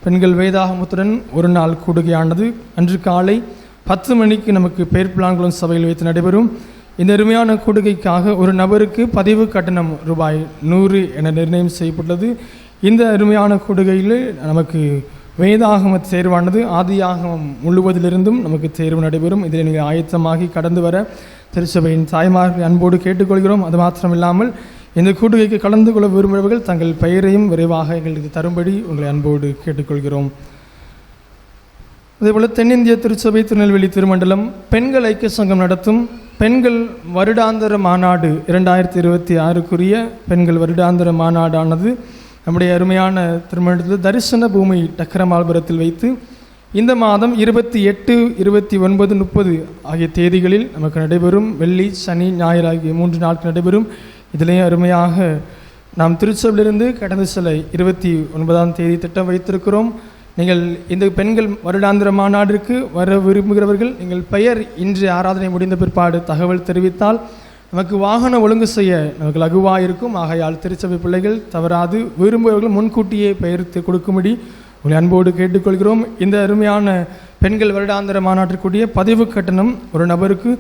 பெண்கள் வேதாகமத்துடன் ஒரு நாள் கொடுகையானது அன்று காலை 10 மணிக்கு நமக்கு பேர்பிளாங்குளம் சபையில் வைத்து நடைபெறும். இந்த அருமையான கொடுகைக்காக ஒரு நபருக்கு பதிவு கட்டணம் ரூபாய் 100 என நிர்ணயம் செய்யப்பட்டது. இந்த அருமையான கொடுகையில் நமக்கு வேதாகம தேர்வானது ஆதியாகமம் முழுவதிலிருந்தும் நமக்கு தேர்வு நடைபெறும். இதில் நீங்கள் ஆயத்தமாகி கடந்து வர திருச்சபையின் தாய்மார்கள் அன்போடு கேட்டுக்கொள்கிறோம். அது மாத்திரமில்லாமல் இந்த கூடுகைக்கு கலந்து கொள்ள விரும்புபவர்கள் தங்கள் பெயரையும் விரைவாக எங்களுக்கு தரும்படி உங்களை அன்போடு கேட்டுக்கொள்கிறோம். அதேபோல் தென்னிந்திய திருச்சபை திருநெல்வேலி திருமண்டலம் பெண்கள் ஐக்கிய சங்கம் நடத்தும் பெண்கள் வருடாந்திர மாநாடு 2026க்குரிய பெண்கள் வருடாந்திர மாநாடானது நம்முடைய அருமையான திருமணத்தில் தரிசன பூமி டக்கரமால்புரத்தில் வைத்து இந்த மாதம் 28, 29, 30 ஆகிய தேதிகளில் நமக்கு நடைபெறும். வெள்ளி, சனி, ஞாயிறு ஆகிய 3 நாட்கள் நடைபெறும். இதிலேயே அருமையாக நாம் திருச்சபையிலிருந்து கடந்த சில 29ஆம் தேதி திட்டம் வைத்திருக்கிறோம். நீங்கள் இந்த பெண்கள் வருடாந்திர மாநாட்டிற்கு வர விரும்புகிறவர்கள் நீங்கள் பெயர் இன்று ஆராதனை முடிந்த பிற்பாடு தகவல் தெரிவித்தால் நமக்கு வாகன ஒழுங்கு செய்ய நமக்கு லகுவாக இருக்கும். ஆகையால் திருச்சபை பிள்ளைகள் தவறாது விரும்புபவர்கள் முன்கூட்டியே பெயர் கொடுக்கும்படி உங்களை அன்போடு கேட்டுக்கொள்கிறோம். இந்த அருமையான பெண்கள் வருடாந்திர மாநாட்டிற்குரிய பதிவு கட்டணம் ஒரு நபருக்கு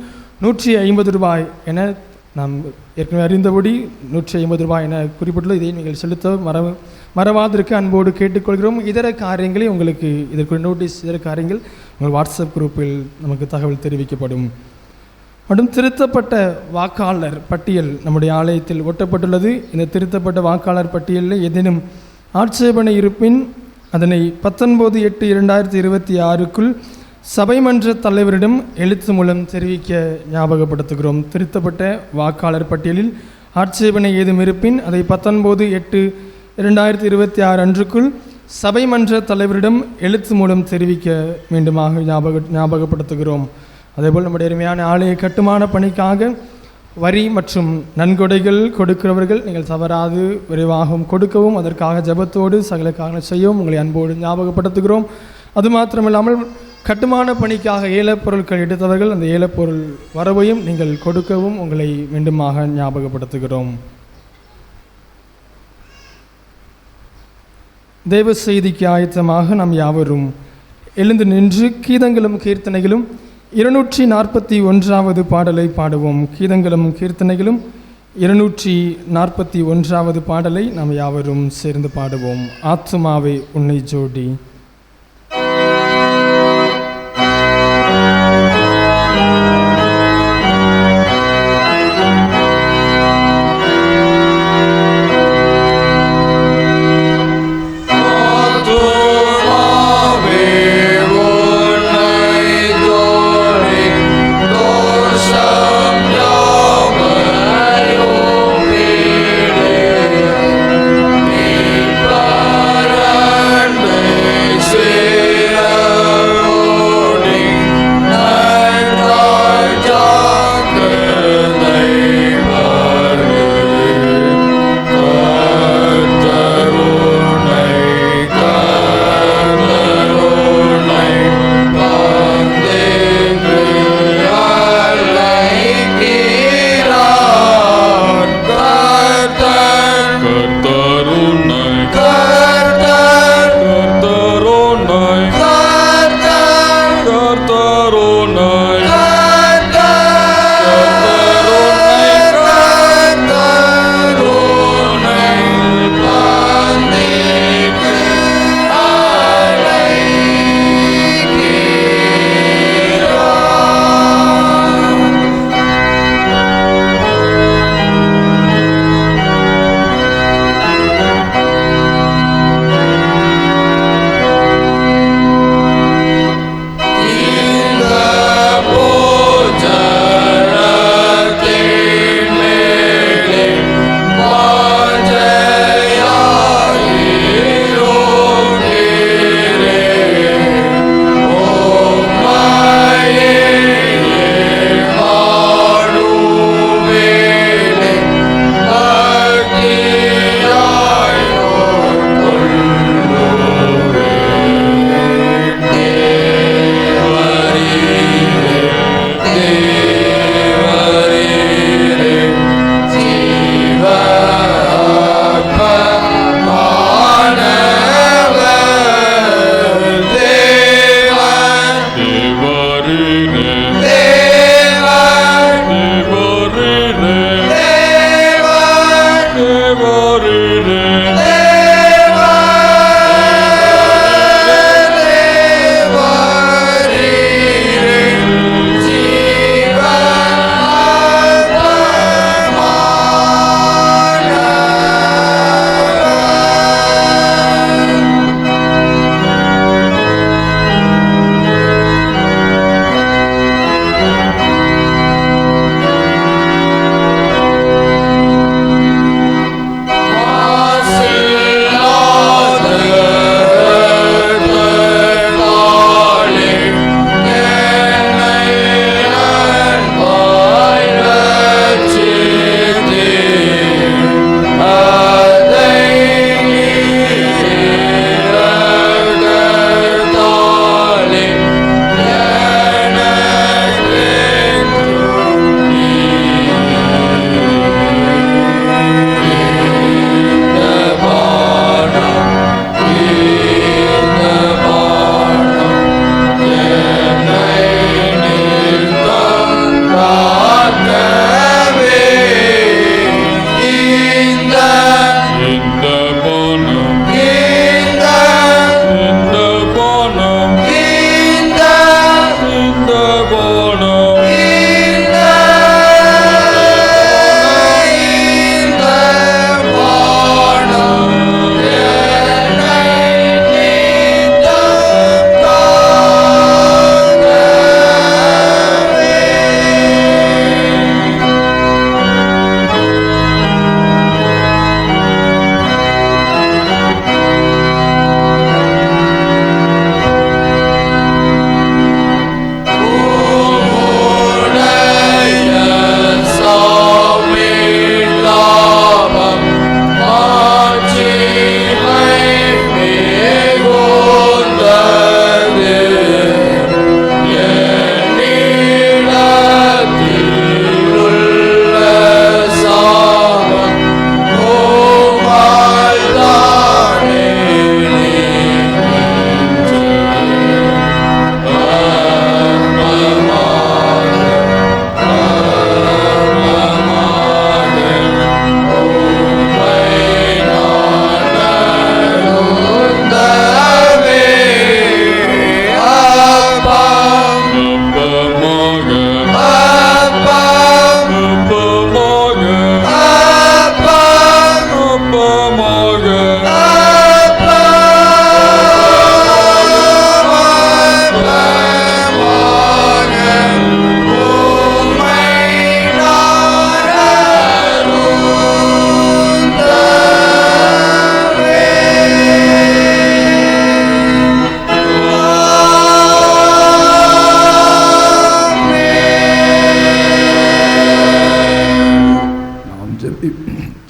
150 ரூபாய் என நாம் ஏற்கனவே அறிந்தபடி 150 ரூபாய் என குறிப்பிட்டுள்ளது. இதை நீங்கள் செலுத்த மறவாதிற்கு அன்போடு கேட்டுக்கொள்கிறோம். இதர காரியங்களை உங்களுக்கு இதற்கு நோட்டீஸ், இதர காரியங்கள் உங்கள் வாட்ஸ்அப் குரூப்பில் நமக்கு தகவல் தெரிவிக்கப்படும். மற்றும் திருத்தப்பட்ட வாக்காளர் பட்டியல் நம்முடைய ஆலயத்தில் ஒட்டப்பட்டுள்ளது. இந்த திருத்தப்பட்ட வாக்காளர் பட்டியலில் ஏதேனும் ஆட்சேபனை இருப்பின் அதனை 19/8/2026க்குள் சபை மன்ற தலைவரிடம் எழுத்து மூலம் தெரிவிக்க ஞாபகப்படுத்துகிறோம். திருத்தப்பட்ட வாக்காளர் பட்டியலில் ஆட்சேபனை ஏதும் இருப்பின் அதை 19/8/2026 அன்றுக்குள் சபை மன்ற தலைவரிடம் எழுத்து மூலம் தெரிவிக்க மீண்டுமாக ஞாபகப்படுத்துகிறோம். அதேபோல் நம்முடைய அருமையான ஆலய கட்டுமான பணிக்காக வரி மற்றும் நன்கொடைகள் கொடுக்கிறவர்கள் நீங்கள் தவறாது விரைவாகவும் கொடுக்கவும், அதற்காக ஜபத்தோடு சகல காரணம் செய்யவும் உங்களை அன்போடு ஞாபகப்படுத்துகிறோம். அது மாத்திரமில்லாமல் கட்டுமான பணிக்காக ஏலப்பொருட்கள் எடுத்தவர்கள் அந்த ஏலப்பொருள் வரவையும் நீங்கள் கொடுக்கவும் உங்களை மீண்டுமாக ஞாபகப்படுத்துகிறோம். தேவ செய்திக்கு ஆயத்தமாக நாம் யாவரும் எழுந்து நின்று கீதங்களும் கீர்த்தனைகளும் 241வது பாடலை பாடுவோம். கீதங்களும் கீர்த்தனைகளும் 241வது பாடலை நாம் யாவரும் சேர்ந்து பாடுவோம். ஆத்துமாவே உன்னை ஜோடி.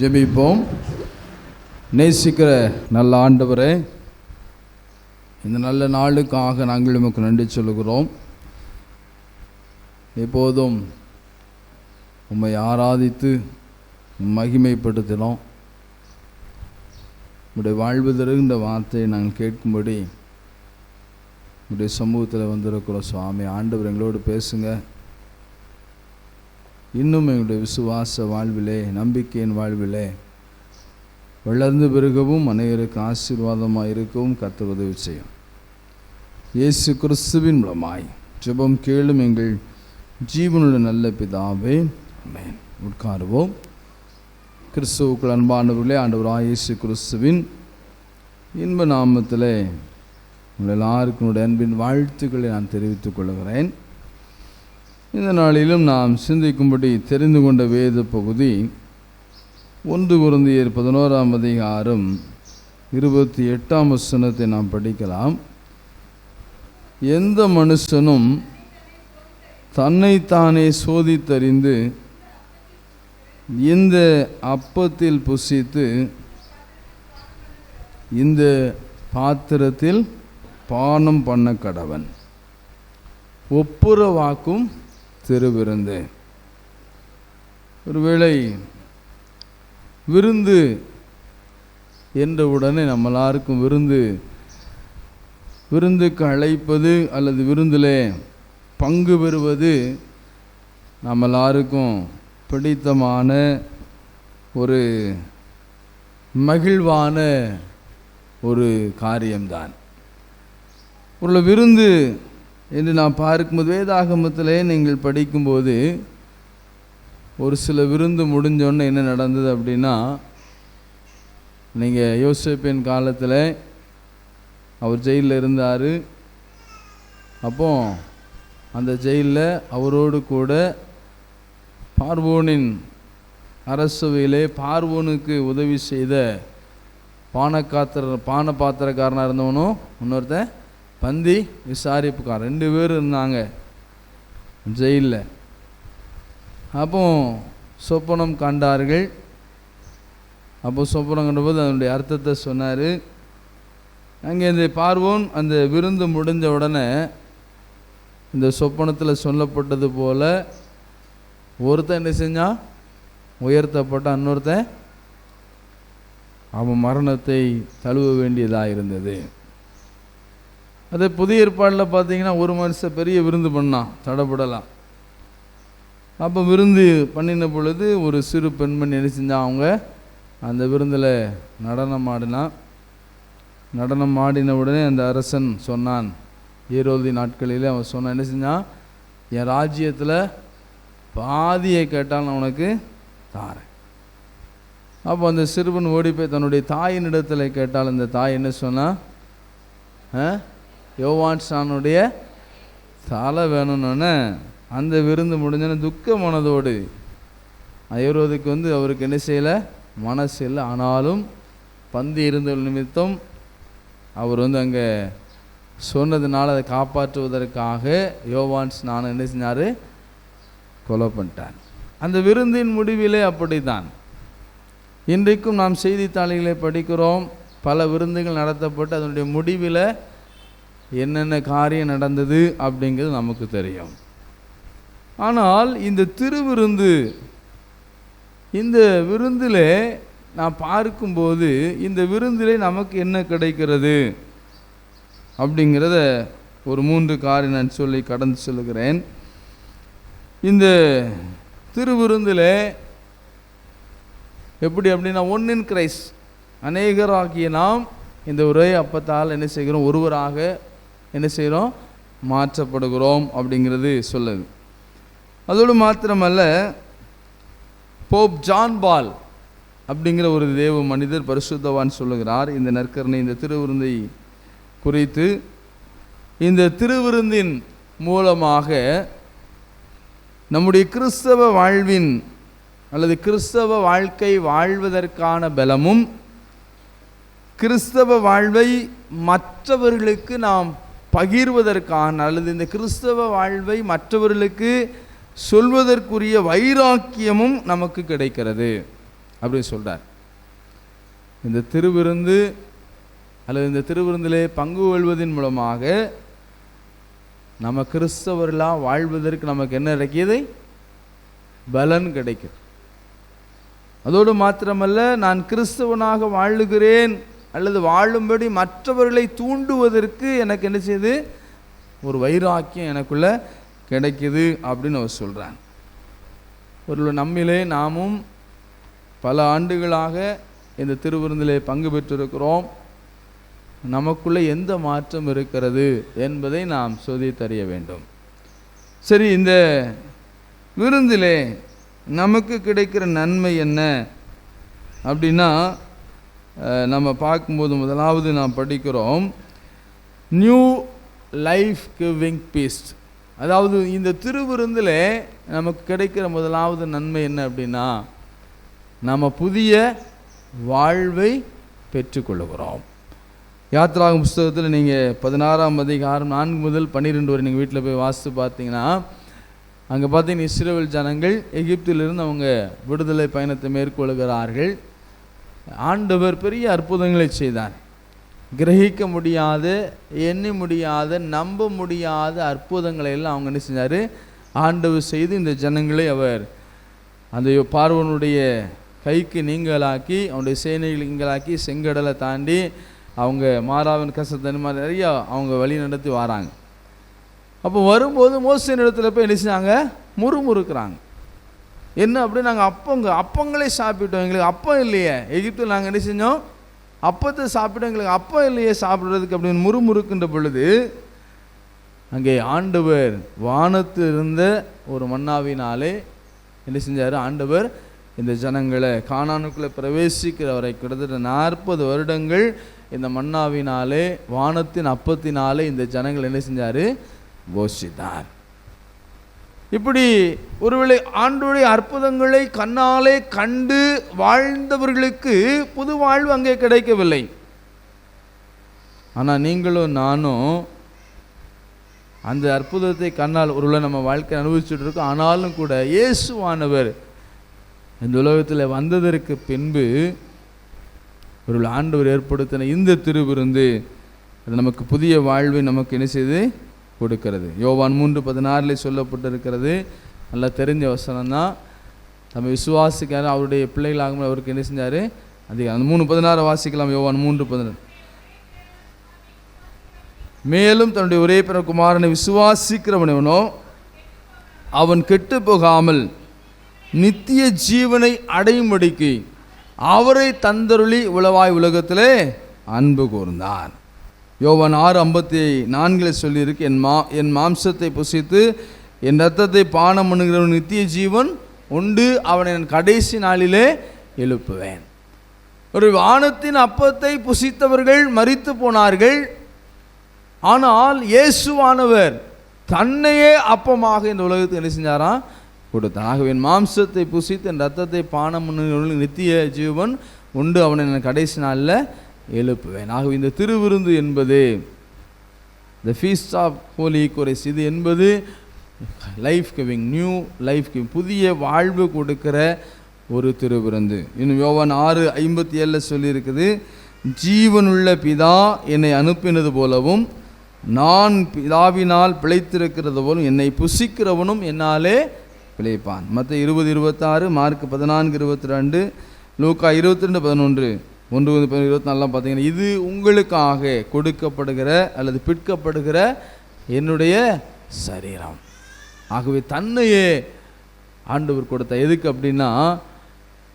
ஜெபிப்போம். நேசிக்கிற நல்ல ஆண்டவரே, இந்த நல்ல நாளுக்காக நாங்கள் உமக்கு நன்றி சொல்கிறோம். எப்போதும் உம்மை ஆராதித்து மகிமைப்படுத்தினோம். உடைய வாழ்வு தருகின்ற வார்த்தையை நாங்கள் கேட்கும்படி உடைய சமூகத்தில் வந்திருக்கிறோம். சுவாமி ஆண்டவர் எங்களோடு பேசுங்க. இன்னும் எங்களுடைய விசுவாச வாழ்விலே, நம்பிக்கையின் வாழ்விலே வளர்ந்து பெருகவும் அநேகருக்கு ஆசீர்வாதமாக இருக்கவும் கர்த்தர் உதவி செய்யும். இயேசு கிறிஸ்துவின் மூலமாய் ஜெபம் கேளும் எங்கள் ஜீவனுள்ள நல்ல பிதாவே, ஆமென். உட்காருவோம். கிறிஸ்துவுக்குள் அன்பானவர்களே, ஆண்டவராகிய இயேசு கிறிஸ்துவின் இன்ப நாமத்திலே உங்கள் எல்லாருக்கும் என்னுடைய அன்பின் வாழ்த்துக்களை நான் தெரிவித்துக் கொள்கிறேன். இந்த நாளிலும் நாம் சிந்திக்கும்படி தெரிந்து கொண்ட வேத பகுதி 1 கொரிந்தியர் 11ஆம் அதிகாரம் 28ஆம் வசனத்தை நாம் படிக்கலாம். எந்த மனுஷனும் தன்னைத்தானே சோதித்தறிந்து இந்த அப்பத்தில் புசித்து இந்த பாத்திரத்தில் பானம் பண்ண கடவன். ஒப்புரவாக்கும் திருவிருந்து. ஒருவேளை விருந்து என்ற உடனே நம்ம எல்லாருக்கும் விருந்துக்கு அழைப்பது அல்லது விருந்திலே பங்கு பெறுவது நம்ம எல்லாருக்கும் பிடித்தமான ஒரு மகிழ்வான ஒரு காரியம்தான். ஒரு விருந்து என்று நான் பார்க்கும்போது வேதாகமத்திலே நீங்கள் படிக்கும்போது ஒரு சில விருந்து முடிஞ்சோன்னு என்ன நடந்தது அப்படின்னா, நீங்கள் யோசேப்பின் காலத்தில் அவர் ஜெயிலில் இருந்தார். அப்போ அந்த ஜெயிலில் அவரோடு கூட பார்வோனின் அரசவையிலே பார்வோனுக்கு உதவி செய்த பானபாத்திரக்காரனாக இருந்தவனும் இன்னொருத்தன் பந்தி விசாரிப்புக்காரன் 2 பேர் இருந்தாங்க ஜெயிலில். அப்போ சொப்பனம் கண்டார்கள். அப்போ சொப்பனம் கண்டபோது அதனுடைய அர்த்தத்தை சொன்னார். அங்கே இந்த பார்வோன் அந்த விருந்து முடிஞ்ச உடனே இந்த சொப்பனத்தில் சொல்லப்பட்டது போல் ஒருத்தன் என்ன செஞ்சான், உயர்த்தப்பட்ட இன்னொருத்தன் அவன் மரணத்தை தழுவ வேண்டியதாக இருந்தது. அதே புதிய ஏற்பாடில் பார்த்தீங்கன்னா ஒரு மனுஷன் பெரிய விருந்து பண்ணான், தடப்படலாம். அப்போ விருந்து பண்ணின பொழுது ஒரு சிறு பெண்மணி என்ன செஞ்சான், அவங்க அந்த விருந்தில் நடனம் ஆடின உடனே அந்த அரசன் சொன்னான், ஏரோதி நாட்களில் அவன் சொன்னான், என்ன செஞ்சான், என் ராஜ்யத்தில் பாதியை கேட்டால் நான் உனக்கு தாரேன். அப்போ அந்த சிறுவன் ஓடி போய் தன்னுடைய தாயின் இடத்துல கேட்டால் அந்த தாய் என்ன சொன்னான், யோவான்ஸ்நானுடைய தலை வேணும்னு. அந்த விருந்து முடிஞ்சோன்னு துக்க மனதோடு ஏரோதுக்கு அவருக்கு என்ன செய்யலை, மனசு இல்லை. ஆனாலும் பந்தி இருந்த நிமித்தம் அவர் அங்கே சொன்னதுனால அதை காப்பாற்றுவதற்காக யோவான்ஸ்நான் என்ன செஞ்சார், கொலை பண்ணிட்டார். அந்த விருந்தின் முடிவிலே அப்படி தான் இன்றைக்கும் நாம் செய்தித்தாளிகளை படிக்கிறோம். பல விருந்துகள் நடத்தப்பட்டு அதனுடைய முடிவில் என்னென்ன காரியம் நடந்தது அப்படிங்கிறது நமக்கு தெரியும். ஆனால் இந்த திருவிருந்து, இந்த விருந்தில் நான் பார்க்கும்போது இந்த விருந்திலே நமக்கு என்ன கிடைக்கிறது அப்படிங்கிறத ஒரு 3 காரியம் நான் சொல்லி கடந்து சொல்லுகிறேன். இந்த திருவிருந்தில் எப்படி அப்படின்னா, ஒன்னின் கிரைஸ்ட், அநேகராகிய நாம் இந்த ஒரே அப்பத்தால் என்ன செய்கிறோம், ஒருவராக என்ன செய்கிறோம், மாற்றப்படுகிறோம் அப்படிங்கிறது சொல்லுது. அதோடு மாத்திரமல்ல, போப் ஜான் பால் அப்படிங்கிற ஒரு தேவ மனிதர், பரிசுத்தவான் சொல்லுகிறார் இந்த நற்கருணை, இந்த திருவிருந்தை குறித்து. இந்த திருவிருந்தின் மூலமாக நம்முடைய கிறிஸ்தவ வாழ்வின் அல்லது கிறிஸ்தவ வாழ்க்கை வாழ்வதற்கான பலமும், கிறிஸ்தவ வாழ்வை மற்றவர்களுக்கு நாம் பகிர்வதற்கான அல்லது இந்த கிறிஸ்தவ வாழ்வை மற்றவர்களுக்கு சொல்வதற்குரிய வைராக்கியமும் நமக்கு கிடைக்கிறது. அப்படின்னு சொல்கிறார். இந்த திருவிருந்து அல்லது இந்த திருவிருந்திலே பங்கு கொள்வதன் மூலமாக நம்ம கிறிஸ்தவர்களாக வாழ்வதற்கு நமக்கு என்ன கிடைக்கிது? பலன் கிடைக்குது. அதோடு மாத்திரமல்ல, நான் கிறிஸ்தவனாக வாழுகிறேன் அல்லது வாழும்படி மற்றவர்களை தூண்டுவதற்கு எனக்கு என்ன செய்யுது? ஒரு வைராக்கியம் எனக்குள்ள கிடைக்குது அப்படின்னு அவர் சொல்கிறான். ஒரு நம்மிலே நாமும் பல ஆண்டுகளாக இந்த திருவிருந்திலே பங்கு பெற்றிருக்கிறோம். நமக்குள்ளே எந்த மாற்றம் இருக்கிறது என்பதை நாம் சோதித்தறிய வேண்டும். சரி, இந்த விருந்திலே நமக்கு கிடைக்கிற நன்மை என்ன அப்படின்னா, நம்ம பார்க்கும்போது முதலாவது நாம் படிக்கிறோம் நியூ லைஃப் கிவிங் பீஸ்ட். அதாவது இந்த திருவிருந்தில் நமக்கு கிடைக்கிற முதலாவது நன்மை என்ன அப்படின்னா, நம்ம புதிய வாழ்வை பெற்றுக்கொள்கிறோம். யாத்திராகும் புஸ்தகத்தில் நீங்கள் 16ஆம் அதிகாரம் 4 முதல் 12 வரை நீங்கள் வீட்டில் போய் வாசித்து பார்த்தீங்கன்னா, அங்கே பார்த்தீங்கன்னா இஸ்ரவேல் ஜனங்கள் எகிப்திலிருந்து அவங்க விடுதலை பயணத்தை மேற்கொள்கிறார்கள். ஆண்டவர் பெரிய அற்புதங்களை செய்தார். கிரகிக்க முடியாத, எண்ணி முடியாத, நம்ப முடியாத அற்புதங்களை எல்லாம் அவங்க என்ன செஞ்சார்? ஆண்டவர் செய்து இந்த ஜனங்களை அவர் அந்த பார்வோனுடைய கைக்கு நீங்களாக்கி, அவனுடைய சேனைகள் நீங்களாக்கி, செங்கடலை தாண்டி அவங்க மாறாவின் கசத்தனி மாதிரி நிறையா அவங்க வழி நடத்தி வராங்க. அப்போ வரும்போது மோசேயின் இடத்துல போய் என்ன செஞ்சாங்க? முறுமுறுக்கிறாங்க. என்ன அப்படி? நாங்கள் அப்பங்களே சாப்பிட்டோம், எங்களுக்கு அப்பம் இல்லையே. எகிப்தில் நாங்கள் என்ன செஞ்சோம்? அப்பத்தை சாப்பிட்டோம், எங்களுக்கு அப்பம் இல்லையே சாப்பிட்றதுக்கு அப்படின்னு முறுமுறுக்கின்ற பொழுது, அங்கே ஆண்டவர் வானத்தில் இருந்த ஒரு மன்னாவினாலே என்ன செஞ்சார்? ஆண்டவர் இந்த ஜனங்களை கானானுக்குள்ளே பிரவேசிக்கிற வரை கிட்டத்தட்ட 40 வருடங்கள் இந்த மன்னாவினாலே, வானத்தின் அப்பத்தினாலே இந்த ஜனங்கள் என்ன செஞ்சார்? போஷித்தார். இப்படி ஒருவேளை ஆண்டவருடைய அற்புதங்களை கண்ணாலே கண்டு வாழ்ந்தவர்களுக்கு புது வாழ்வு அங்கே கிடைக்கவில்லை. ஆனால் நீங்களும் நானும் அந்த அற்புதத்தை கண்ணால் ஒருவேளை நம்ம வாழ்க்கை அனுபவிச்சுட்டு இருக்கோம். ஆனாலும் கூட இயேசுவானவர் இந்த உலகத்தில் வந்ததற்கு பின்பு ஒரு ஆண்டவர் ஏற்படுத்தின இந்த திருவிருந்து அது நமக்கு புதிய வாழ்வை நமக்கு என்ன செய்து கொடுக்கிறது. யோவான் 3:16 சொல்லப்பட்டிருக்கிறது. நல்லா தெரிஞ்ச வசனம் தான். நம்ம விசுவாசிக்கார அவருடைய பிள்ளைகளாகும் அவருக்கு என்ன செஞ்சார்? அதிகம். அந்த 3:16 வாசிக்கலாம். யோவான் 3:16. மேலும் தன்னுடைய ஒரே பிற குமாரனை விசுவாசிக்கிறவனோ அவன் கெட்டு போகாமல் நித்திய ஜீவனை அடையும்படிக்கு அவரை தந்தருளி உளவாய் உலகத்திலே அன்பு கூர்ந்தார். யோவான் 6:54 சொல்லியிருக்கு, என் மாம்சத்தை புசித்து என் இரத்தத்தை பானம் பண்ணுகிறவன் நித்திய ஜீவன் உண்டு, அவனை நான் கடைசி நாளிலே எழுப்புவேன். ஒரு வானத்தின் அப்பத்தை புசித்தவர்கள் மரித்து போனார்கள். ஆனால் இயேசுவானவர் தன்னையே அப்பமாக இந்த உலகத்துக்கு என்ன செஞ்சாராம்? கொடுத்தான். ஆகவே என் மாம்சத்தை புசித்து என் ரத்தத்தை பானம் பண்ணுகிறவர்களுக்கு நித்திய ஜீவன் உண்டு, அவனை நான் கடைசி நாளில் எழுப்புவேன். ஆகவே இந்த திருவிருந்து என்பது த ஃபீஸ்ட் ஆஃப் ஹோலி ஈக்குவரைஸ், இது என்பது life giving, new life giving, புதிய வாழ்வு கொடுக்கிற ஒரு திருவிருந்து. இன்னும் யோவான் 6:57 சொல்லியிருக்குது, ஜீவனுள்ள பிதா என்னை அனுப்பினது போலவும் நான் பிதாவினால் பிழைத்திருக்கிறது போலும் என்னை புசிக்கிறவனும் என்னாலே பிழைப்பான். மத்தேயு 20:26, மார்க் 14:22, லூக்கா 22:11, 1:24 பார்த்தீங்கன்னா இது உங்களுக்காக கொடுக்கப்படுகிற அல்லது பிற்கப்படுகிற என்னுடைய சரீரம். ஆகவே தன்னையே ஆண்டவர் கொடுத்த எதுக்கு அப்படின்னா,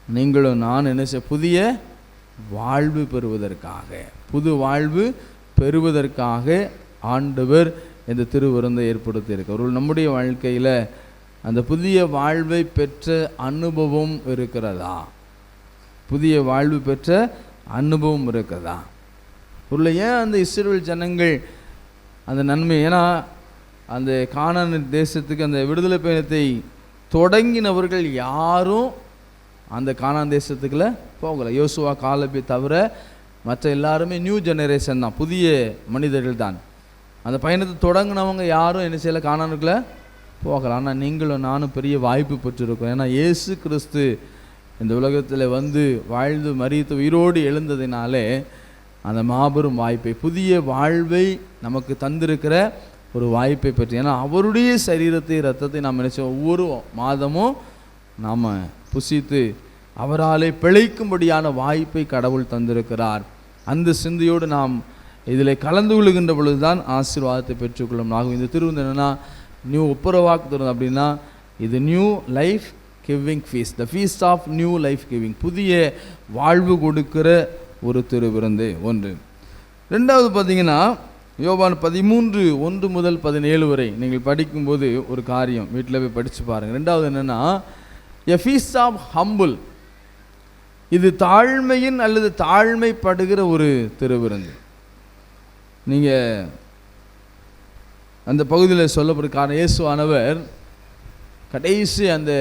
நீங்களும் நான் என்ன செய்ய புதிய வாழ்வு பெறுவதற்காக, புது வாழ்வு பெறுவதற்காக ஆண்டவர் இந்த திருவிருந்தை ஏற்படுத்தி இருக்க. நம்முடைய வாழ்க்கையில் அந்த புதிய வாழ்வை பெற்ற அனுபவம் இருக்கிறதா? புதிய வாழ்வு பெற்ற அனுபவம் இருக்கிறதா? உள்ள ஏன் அந்த இஸ்ரவேல் ஜனங்கள் அந்த நன்மை, ஏன்னா அந்த கானான் தேசத்துக்கு அந்த விடுதலை பயணத்தை தொடங்கினவர்கள் யாரும் அந்த கானான் தேசத்துக்குள்ள போகலை. யோசுவா காலபை தவிர மற்ற எல்லாருமே நியூ ஜெனரேஷன் தான், புதிய மனிதர்கள் தான். அந்த பயணத்தை தொடங்கினவங்க யாரும் என்ன செய்யலை, கானானுக்குள்ளே போகலை. ஆனால் நீங்களும் நானும் பெரிய வாய்ப்பு பெற்றிருக்கோம். ஏன்னா இயேசு கிறிஸ்து இந்த உலகத்தில் வந்து வாழ்ந்து மரித்து உயிரோடு எழுந்ததினாலே அந்த மாபெரும் வாய்ப்பை, புதிய வாழ்வை நமக்கு தந்திருக்கிற ஒரு வாய்ப்பை பற்றி, ஏன்னா அவருடைய சரீரத்தை இரத்தத்தை நாம் நினைச்சோம் ஒவ்வொரு மாதமும் நாம் புசித்து அவராலே பிழைக்கும்படியான வாய்ப்பை கடவுள் தந்திருக்கிறார். அந்த சிந்தையோடு நாம் இதில் கலந்து கொள்கின்ற பொழுது தான் ஆசீர்வாதத்தை பெற்றுக்கொள்ளும். ஆகும் இந்த திருவிருந்து என்னென்னா நியூ ஒப்புரவாக்கு திருவிருந்து. அப்படின்னா இது new life giving feast, the feast of new life giving, புதிய வாழ்வு கொடுக்கிற ஒரு திருவிருந்து ஒன்று. ரெண்டாவது பார்த்தீங்கன்னா யோவான் 13:1 முதல் 17 வரை நீங்கள் படிக்கும்போது ஒரு காரியம் வீட்டில் போய் படித்து பாருங்கள். ரெண்டாவது என்னென்னா எ ஃபீஸ்ட் ஆஃப் ஹம்பிள், இது தாழ்மையின் அல்லது தாழ்மைப்படுகிற ஒரு திருவிருந்து. நீங்கள் அந்த பகுதியில் சொல்லப்படும் காரணம், இயேசுவானவர் கடைசி அந்த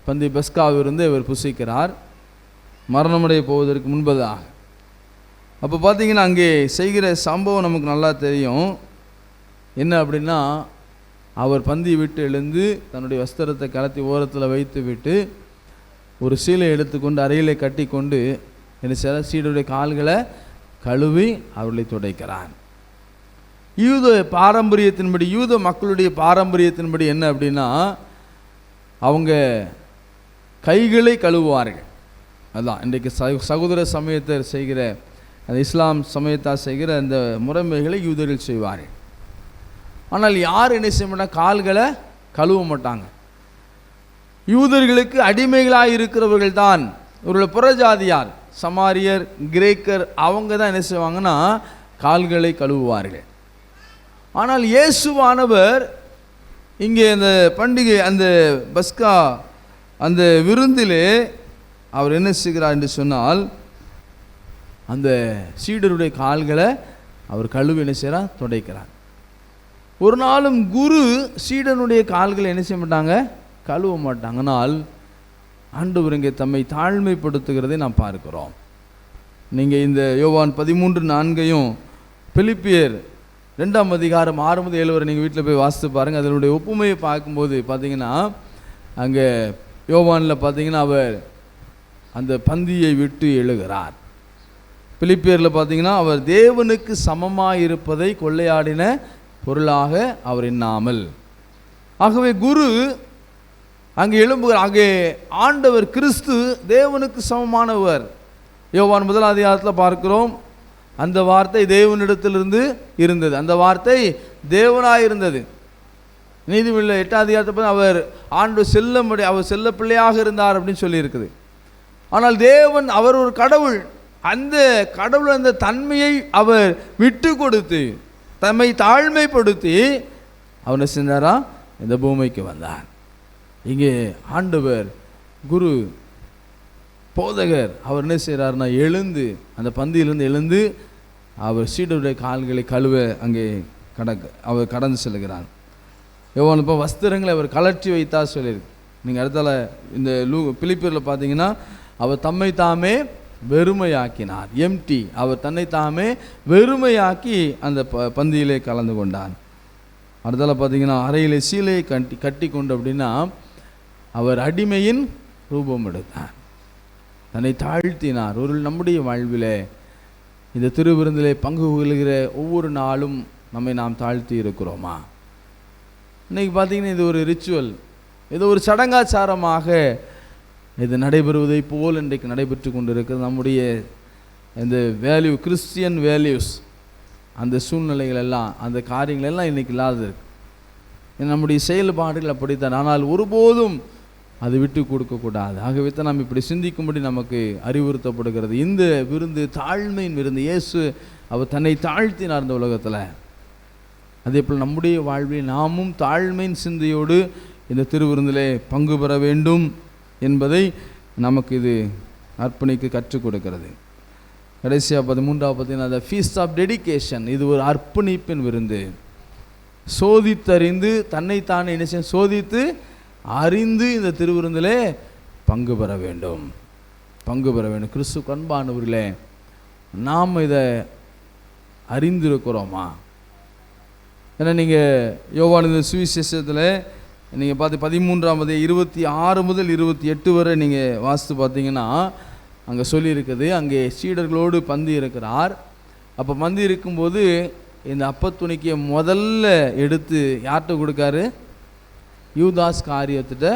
பந்தி பஸ்காவிலிருந்து அவர் புசிக்கிறார் மரணமடைய போவதற்கு முன்பதாக. அப்போ பார்த்தீங்கன்னா அங்கே செய்கிற சம்பவம் நமக்கு நல்லா தெரியும். என்ன அப்படின்னா, அவர் பந்தி விட்டு எழுந்து தன்னுடைய வஸ்திரத்தை கலத்தி ஓரத்தில் வைத்து விட்டு ஒரு சீலை எடுத்துக்கொண்டு அறையிலே கட்டி கொண்டு என்ன செய்ய சீடருடைய கால்களை கழுவி அவர்களை துடைக்கிறார். யூத பாரம்பரியத்தின்படி, யூத மக்களுடைய பாரம்பரியத்தின்படி என்ன அப்படின்னா, அவங்க கைகளை கழுவுவார்கள். அதுதான் இன்றைக்கு சகோதர சமயத்தை செய்கிற, அந்த இஸ்லாம் சமயத்தால் செய்கிற அந்த முறைமைகளை யூதர்கள் செய்வார்கள். ஆனால் யார் என்ன செய்ய மாட்டாங்க, கால்களை கழுவ மாட்டாங்க. யூதர்களுக்கு அடிமைகளாக இருக்கிறவர்கள் தான் இவர்கள் புறஜாதியார், சமாரியர், கிரேக்கர், அவங்க தான் என்ன செய்வாங்கன்னா கால்களை கழுவுவார்கள். ஆனால் இயேசுவானவர் இங்கே அந்த பண்டிகை, அந்த பஸ்கா அந்த விருந்திலே அவர் என்ன செய்கிறார் என்று சொன்னால், அந்த சீடருடைய கால்களை அவர் கழுவி என்ன செய்கிறார், துடைக்கிறார். ஒரு நாளும் குரு சீடனுடைய கால்களை என்ன செய்ய மாட்டாங்க, கழுவ மாட்டாங்க. ஆனால் ஆண்டவர் இங்கே தம்மை தாழ்மைப்படுத்துகிறதை நாம் பார்க்கிறோம். நீங்கள் இந்த யோவான் 13:4 பிலிப்பியர் 2ஆம் அதிகாரம் 6 முதல் 7 வரை நீங்கள் வீட்டில் போய் வாசித்து பாருங்கள். அதனுடைய ஒப்புமையை பார்க்கும்போது பார்த்தீங்கன்னா, அங்கே யோவானில் பார்த்தீங்கன்னா அவர் அந்த பந்தியை விட்டு எழுகிறார். பிலிப்பியரில் பார்த்தீங்கன்னா அவர் தேவனுக்கு சமமாக இருப்பதை கொள்ளையாடின பொருளாக அவர் எண்ணாமல். ஆகவே குரு அங்கே எழும்புகிறார். அங்கே ஆண்டவர் கிறிஸ்து தேவனுக்கு சமமானவர். யோவான் 1ஆம் அதிகாரத்தில் பார்க்கிறோம், அந்த வார்த்தை தேவனிடத்திலிருந்து இருந்தது, அந்த வார்த்தை தேவனாக இருந்தது. நீதிமொழியில் 8ஆம் அதிகாரத்தை அவர் ஆண்டு அவர் செல்ல பிள்ளையாக இருந்தார் அப்படின்னு சொல்லியிருக்குது. ஆனால் தேவன் அவர் ஒரு கடவுள். அந்த கடவுள் அந்த தன்மையை அவர் விட்டு கொடுத்து தம்மை தாழ்மைப்படுத்தி அவர் என்ன செஞ்சாரா, இந்த பூமிக்கு வந்தார். இங்கே ஆண்டவர் குரு போதகர் அவர் என்ன செய்கிறார்னா, எழுந்து அந்த பந்தியிலிருந்து எழுந்து அவர் சீடருடைய கால்களை கழுவ அங்கே அவர் கடந்து செல்கிறார். எவ்வளோ இப்போ வஸ்திரங்களை அவர் கலற்றி வைத்தா சொல்லியிருக்கு. நீங்கள் அடுத்தால இந்த பிலிப்பியரில் பார்த்தீங்கன்னா அவர் தம்மை தாமே வெறுமையாக்கினார், எம்டி, அவர் தன்னை தாமே வெறுமையாக்கி அந்த பந்தியிலே கலந்து கொண்டார். அடுத்தால பார்த்தீங்கன்னா அறையிலே சீலையை கட்டி கொண்டு அப்படின்னா அவர் அடிமையின் ரூபம் எடுத்தார், தன்னை தாழ்த்தினார். ஒரு நம்முடைய வாழ்வில் இந்த திருவிருந்திலே பங்கு கொள்கிற ஒவ்வொரு நாளும் நம்மை நாம் தாழ்த்தி இருக்கிறோமா? இன்றைக்கி பார்த்தீங்கன்னா இது ஒரு ரிச்சுவல், இது ஒரு சடங்காச்சாரமாக இது நடைபெறுவதை போல் இன்றைக்கு நடைபெற்று கொண்டு இருக்கிறது. நம்முடைய இந்த வேல்யூ, கிறிஸ்டியன் வேல்யூஸ், அந்த சூழ்நிலைகள் எல்லாம், அந்த காரியங்கள் எல்லாம் இன்றைக்கி இல்லாத இருக்கு. நம்முடைய செயல்பாடுகள் அப்படித்தான். ஆனால் ஒருபோதும் அது விட்டு கொடுக்கக்கூடாது. ஆகவே தான் நாம் இப்படி சிந்திக்கும்படி நமக்கு அறிவுறுத்தப்படுகிறது. இந்த விருந்து தாழ்மையின் விருந்து. இயேசு அவர் தன்னை தாழ்த்தினார் இந்த உலகத்தில். அதே போல் நம்முடைய வாழ்வில் நாமும் தாழ்மையின் சிந்தையோடு இந்த திருவிருந்திலே பங்கு பெற வேண்டும் என்பதை நமக்கு இது அர்ப்பணிக்க கற்றுக் கொடுக்கிறது. கடைசியாக 13ஆவது பார்த்தீங்கன்னா அந்த ஃபீஸ்ட் ஆஃப் டெடிகேஷன். இது ஒரு அர்ப்பணிப்பின் விருந்து. சோதித்தறிந்து தன்னைத்தானே என்ன செய்ய, சோதித்து அறிந்து இந்த திருவிருந்திலே பங்கு பெற வேண்டும், பங்கு பெற வேண்டும். கிறிஸ்து அன்பானவர்களே, நாம் இதை அறிந்திருக்கிறோமா? ஏன்னா நீங்கள் யோவான் சுவிசேஷத்தில் நீங்கள் பார்த்து 13ஆம் 26 முதல் 28 வரை நீங்கள் வாசித்து பார்த்தீங்கன்னா அங்கே சொல்லியிருக்குது. அங்கே சீடர்களோடு பந்தி இருக்கிறார். அப்போ பந்தி இருக்கும்போது இந்த அப்பத்துணிக்கையை முதல்ல எடுத்து யார்கிட்ட கொடுக்காரு? யூதாஸ் காரியத்திட்ட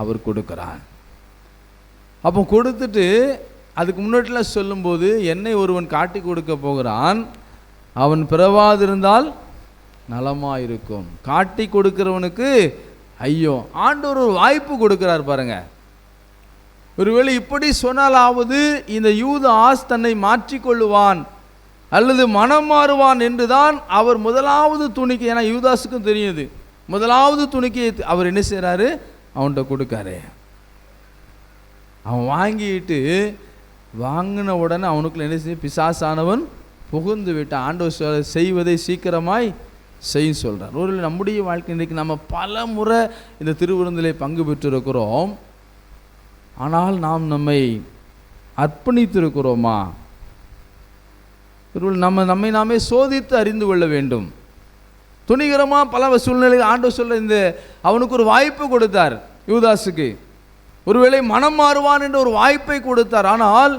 அவர் கொடுக்குறார். அப்போ கொடுத்துட்டு அதுக்கு முன்னாடிலாம் சொல்லும்போது என்னை ஒருவன் காட்டி கொடுக்க போகிறான், அவன் பிறவாதிருந்தால் நலமாக இருக்கும். காட்டி கொடுக்கிறவனுக்கு ஐயோ. ஆண்டவர் ஒரு வாய்ப்பு கொடுக்கிறார் பாருங்க. ஒருவேளை இப்படி சொன்னாலாவது இந்த யூதாஸ் தன்னை மாற்றிக்கொள்ளுவான் அல்லது மனம் மாறுவான் என்றுதான் அவர் முதலாவது துணிக்கை, ஏன்னா யூதாஸுக்கும் தெரியுது, முதலாவது துணிக்கையை அவர் என்ன செய்கிறாரு? அவன்கிட்ட கொடுக்காரு. அவன் வாங்கிட்டு வாங்கின உடனே அவனுக்குள்ள என்ன செய்ய? பிசாசானவன் புகுந்து விட்டான். ஆண்டவர் செய்வதை சீக்கிரமாய் செய்ய சொல்கிறார். ஒரு நம்முடைய வாழ்க்கை இன்றைக்கு நம்ம பல முறை இந்த திருவிருந்திலே பங்கு பெற்றிருக்கிறோம். ஆனால் நாம் நம்மை அர்ப்பணித்திருக்கிறோமா? நம்மை நாமே சோதித்து அறிந்து கொள்ள வேண்டும். துணிகரமாக பல சூழ்நிலையில் ஆண்டவர் சொல்ல இந்த அவனுக்கு ஒரு வாய்ப்பு கொடுத்தார் யூதாஸுக்கு. ஒருவேளை மனம் மாறுவான் என்ற ஒரு வாய்ப்பை கொடுத்தார். ஆனால்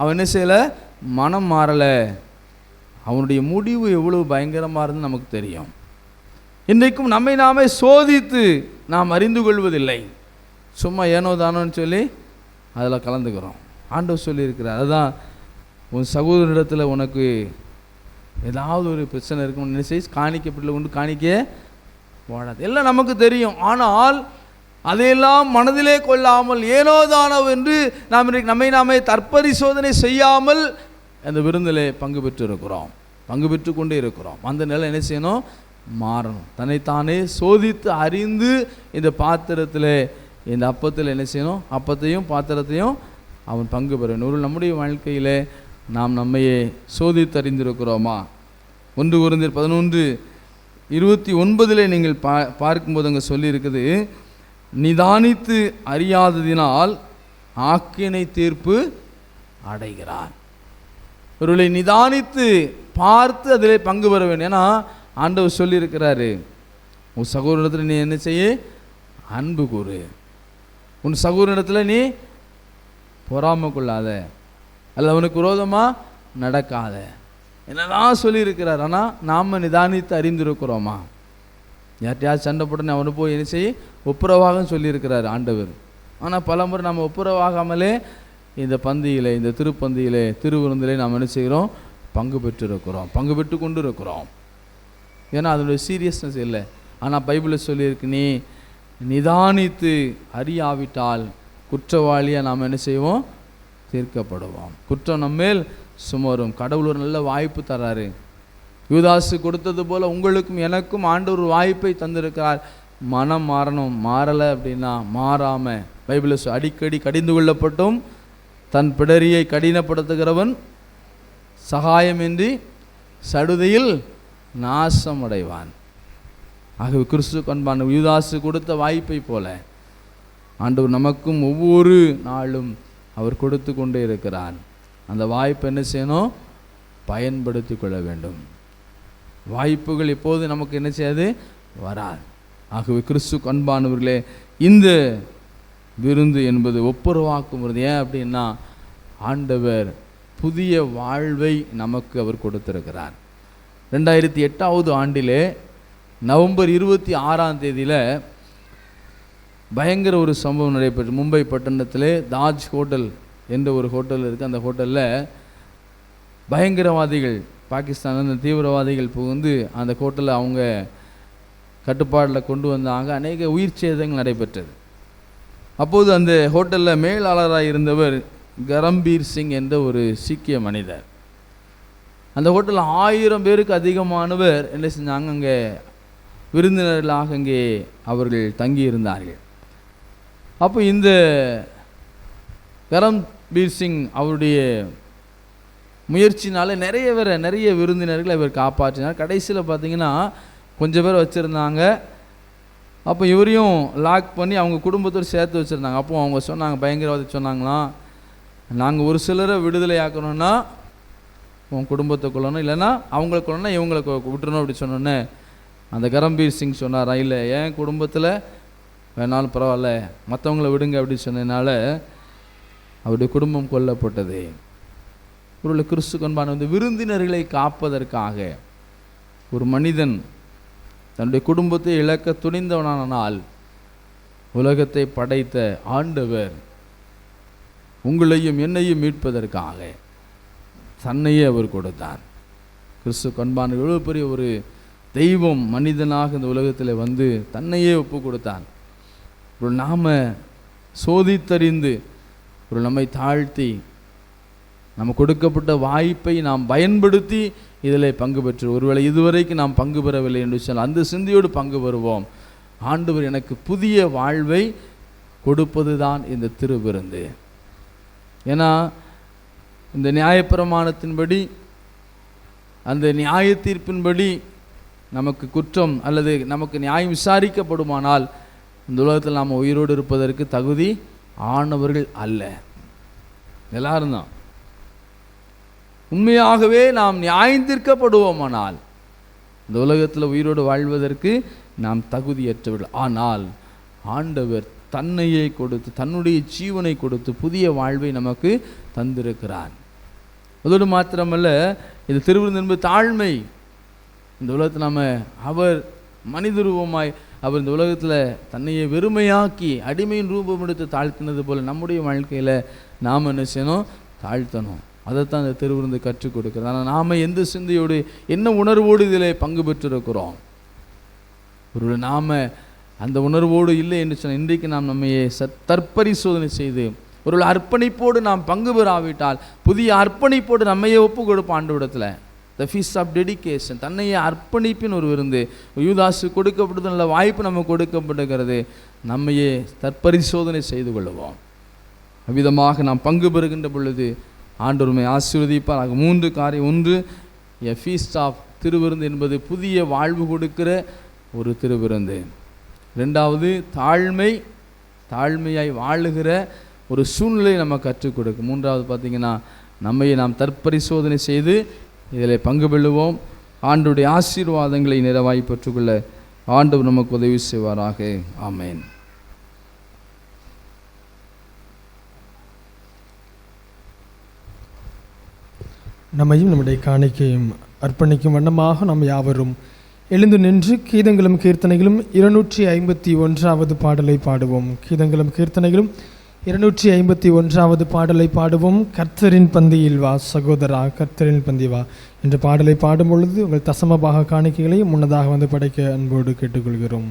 அவன் என்ன செய்யலை? மனம் மாறலை. அவனுடைய முடிவு எவ்வளவு பயங்கரமாக இருந்து நமக்கு தெரியும். இன்றைக்கும் நம்மை நாமே சோதித்து நாம் அறிந்து கொள்வதில்லை. சும்மா ஏனோ தானோன்னு சொல்லி அதில் கலந்துக்கிறோம். ஆண்டவர் சொல்லியிருக்கிறார், அதுதான் உன் சகோதரிடத்தில் உனக்கு ஏதாவது ஒரு பிரச்சனை இருக்கும், என்ன செய்ய? காணிக்கப்படல உண்டு காணிக்க வாழாது. எல்லாம் நமக்கு தெரியும். ஆனால் அதையெல்லாம் மனதிலே கொள்ளாமல் ஏனோ தானோ என்று நாம் இன்றைக்கு நம்மை நாமே தற்பரிசோதனை செய்யாமல் அந்த விருந்திலே பங்கு பெற்று இருக்கிறோம், பங்கு பெற்று கொண்டே இருக்கிறோம். அந்த நிலை என்ன செய்யணும்? மாறணும். தன்னைத்தானே சோதித்து அறிந்து இந்த பாத்திரத்தில், இந்த அப்பத்தில் என்ன செய்யணும்? அப்பத்தையும் பாத்திரத்தையும் அவன் பங்கு பெற வேண்டும். ஒரு நம்முடைய வாழ்க்கையில் நாம் நம்மையே சோதித்து அறிந்திருக்கிறோமா? 1 கொரிந்தியர் 11:29 நீங்கள் பார்க்கும்போது அங்கே சொல்லியிருக்குது, நிதானித்து அறியாததினால் ஆக்கினை தீர்ப்பு அடைகிறான். ஒருவரை நிதானித்து பார்த்து அதிலே பங்கு பெற வேண்டும். ஏன்னா ஆண்டவர் சொல்லியிருக்கிறாரு, உன் சகோதரத்தில் நீ என்ன செய்ய? அன்பு கூறு. உன் சகோதரத்தில் நீ பொறாமை கொள்ளாத, அல்ல அவனுக்கு விரோதமாக நடக்காத, என்னதான் சொல்லியிருக்கிறார். ஆனால் நாம் நிதானித்து அறிந்திருக்கிறோமா? யார்ட்டையாவது சண்டை போட்டு அவனு போய் என்ன செய்ய? ஒப்புரவாக சொல்லியிருக்கிறார் ஆண்டவர். ஆனால் பல முறை நம்ம ஒப்புரவாகாமலே இந்த பந்தியிலே, இந்த திருப்பந்தியிலே, திருவிருந்திலே நாம் என்ன செய்கிறோம்? பங்கு பெற்றிருக்கிறோம், பங்கு பெற்று கொண்டு இருக்கிறோம். ஏன்னா அதனுடைய சீரியஸ்னஸ் இல்லை. ஆனால் பைபிளில் சொல்லியிருக்கு, நீ நிதானித்து அறியாவிட்டால் குற்றவாளியாக நாம் என்ன செய்வோம்? தீர்க்கப்படுவோம். குற்றம் நம்மேல் சுமரும். கடவுள் ஒரு நல்ல வாய்ப்பு தர்றாரு. யூதாசு கொடுத்தது போல் உங்களுக்கும் எனக்கும் ஆண்டவர் ஒரு வாய்ப்பை தந்திருக்கிறார். மனம் மாறணும். மாறலை அப்படின்னா மாறாமல் பைபிளில் அடிக்கடி கடிந்து கொள்ளப்பட்டும் தன் பிடரியை கடினப்படுத்துகிறவன் சகாயமின்றி சடுதியில் நாசமடைவான். ஆகவே கிறிஸ்து அன்பான யூதாசு கொடுத்த வாய்ப்பை போல ஆண்டவர் நமக்கும் ஒவ்வொரு நாளும் அவர் கொடுத்து கொண்டே இருக்கிறார். அந்த வாய்ப்பை என்ன செய்யணும்? பயன்படுத்தி கொள்ள வேண்டும். வாய்ப்புகள் எப்போது நமக்கு என்ன செய்யாது? வராது. ஆகவே கிறிஸ்து அன்பானவர்களே, இந்த விருந்து என்பது ஒப்புரவாக்கும் விருந்து. ஏன் அப்படின்னா ஆண்டவர் புதிய வாழ்வை நமக்கு அவர் கொடுத்திருக்கிறார். 2008ஆவது ஆண்டிலே நவம்பர் 26ஆம் தேதியில் பயங்கர ஒரு சம்பவம் நடைபெற்று மும்பை பட்டணத்திலே தாஜ் ஹோட்டல் என்ற ஒரு ஹோட்டல் இருக்குது. அந்த ஹோட்டலில் பயங்கரவாதிகள், பாகிஸ்தான் தீவிரவாதிகள் புகுந்து அந்த ஹோட்டலை அவங்க கட்டுப்பாடில் கொண்டு வந்தாங்க. அநேக உயிர் சேதங்கள் நடைபெற்றது. அப்போது அந்த ஹோட்டலில் மேலாளராக இருந்தவர் கரம்பீர் சிங் என்ற ஒரு சீக்கிய மனிதர். அந்த ஹோட்டலில் 1000 பேருக்கு அதிகமானவர் என்ன செஞ்சாங்க? அங்கே விருந்தினர்களாக அங்கே அவர்கள் தங்கியிருந்தார்கள். அப்போ இந்த கரம்பீர் சிங் அவருடைய முயற்சினால நிறைய விருந்தினர்களை அவர் காப்பாற்றினார். கடைசியில் பார்த்தீங்கன்னா கொஞ்சம் பேர் வச்சுருந்தாங்க. அப்போ இவரையும் லாக் பண்ணி அவங்க குடும்பத்தோடு சேர்த்து வச்சுருந்தாங்க. அப்போ அவங்க சொன்னாங்க, பயங்கரவாதி சொன்னாங்களாம், நாங்கள் ஒரு சிலரை விடுதலை ஆக்கணும்னா உன் குடும்பத்தை கொள்ளணும், இல்லைன்னா அவங்கள கொள்ளணும், இவங்களை விட்டுறணும் அப்படி சொன்னோன்னே அந்த கரம்பீர் சிங் சொன்னாரா, இல்லை என் குடும்பத்தில் வேணாலும் பரவாயில்ல, மற்றவங்கள விடுங்க அப்படின்னு சொன்னதுனால அவருடைய குடும்பம் கொல்லப்பட்டது. ஒரு கிறிஸ்து அன்பான விருந்தினர்களை காப்பதற்காக ஒரு மனிதன் தன்னுடைய குடும்பத்தை இழக்க துணிந்தவனானால் உலகத்தை படைத்த ஆண்டவர் உங்களையும் என்னையும் மீட்பதற்காக தன்னையே அவர் கொடுத்தார். கிறிஸ்து அன்பான எவ்வளோ பெரிய ஒரு தெய்வம் மனிதனாக இந்த உலகத்தில் வந்து தன்னையே ஒப்பு கொடுத்தார். ஒரு நாம சோதித்தறிந்து ஒரு நம்மை தாழ்த்தி நம்ம கொடுக்கப்பட்ட வாய்ப்பை நாம் பயன்படுத்தி இதில் பங்கு பெற்று, ஒருவேளை இதுவரைக்கும் நாம் பங்கு பெறவில்லை என்று சொன்னால் அந்த சிந்தையோடு பங்கு பெறுவோம். ஆண்டவர் எனக்கு புதிய வாழ்வை கொடுப்பது தான் இந்த திருவிருந்து. ஏன்னா இந்த நியாயப்பிரமாணத்தின்படி, அந்த நியாய தீர்ப்பின்படி நமக்கு குற்றம் அல்லது நமக்கு நியாயம் விசாரிக்கப்படுமானால் இந்த உலகத்தில் நாம் உயிரோடு இருப்பதற்கு தகுதி ஆனவர்கள் அல்ல, எல்லாரும் தான். உண்மையாகவே நாம் நியாயம் தீர்க்கப்படுவோமானால் இந்த உலகத்தில் உயிரோடு வாழ்வதற்கு நாம் தகுதியற்றவர்கள். ஆனால் ஆண்டவர் தன்னையே கொடுத்து, தன்னுடைய ஜீவனை கொடுத்து புதிய வாழ்வை நமக்கு தந்திருக்கிறார். அதோடு மாத்திரமல்ல, இது திருவிருந்து என்பது தாழ்மை. இந்த உலகத்தில் நாம் அவர் மனித ரூபமாய் அவர் இந்த உலகத்தில் தன்னையே வெறுமையாக்கி அடிமையின் ரூபம் எடுத்து தாழ்த்தினது போல் நம்முடைய வாழ்க்கையில் நாம் என்ன செய்யணும்? தாழ்த்தணும். அதைத்தான் இந்த திருவிருந்து கற்றுக் கொடுக்குறது. ஆனால் நாம் எந்த சிந்தையோடு என்ன உணர்வோடு இதில் பங்கு பெற்றிருக்கிறோம்? ஒரு நாம் அந்த உணர்வோடு இல்லை என்று சொன்னால் இன்றைக்கு நாம் நம்மையே தற்பரிசோதனை செய்து ஒரு அர்ப்பணிப்போடு நாம் பங்கு பெறாவிட்டால் புதிய அர்ப்பணிப்போடு நம்மையே ஒப்பு கொடுப்போம் ஆண்டவரிடத்தில். த ஃபீஸ்ட் ஆஃப் டெடிகேஷன், தன்னையே அர்ப்பணிப்பின் ஒரு விருந்து. யூதாசு கொடுக்கப்பட்டது நல்ல வாய்ப்பு நமக்கு கொடுக்கப்படுகிறது. நம்மையே தற்பரிசோதனை செய்து கொள்வோம். அவ்விதமாக நாம் பங்கு பெறுகின்ற பொழுது ஆண்டவருமை ஆசீர்வதிப்பார். 3 காரியம். 1, எ ஃபீஸ்ட் ஆஃப் திருவிருந்து என்பது புதிய வாழ்வு கொடுக்கிற ஒரு திருவிருந்து. 2வது தாழ்மையாய் வாழுகிற ஒரு சூழ்நிலை நம்ம கற்றுக் கொடுக்கும். 3வது பார்த்திங்கன்னா நம்மையை நாம் தற்பரிசோதனை செய்து இதில் பங்கு பெறுவோம். ஆண்டவருடைய ஆசீர்வாதங்களை நிறைவாய் பெற்றுக்கொள்ள ஆண்டவர் நமக்கு உதவி செய்வாராக. ஆமென். நம்மையும் நம்முடைய காணிக்கையும் அர்ப்பணிக்கும் வண்ணமாக நாம் யாவரும் எழுந்து நின்று கீதங்களும் கீர்த்தனைகளும் 251வது பாடலை பாடுவோம். கீதங்களும் கீர்த்தனைகளும் 251வது பாடலை பாடுவோம். கர்த்தரின் பந்தியில் வா சகோதரா, கர்த்தரின் பந்தி வா என்ற பாடலை பாடும் பொழுது உங்கள் தசமபாக காணிக்கைகளையும் முன்னதாக வந்து படைக்க அன்போடு கேட்டுக்கொள்கிறோம்.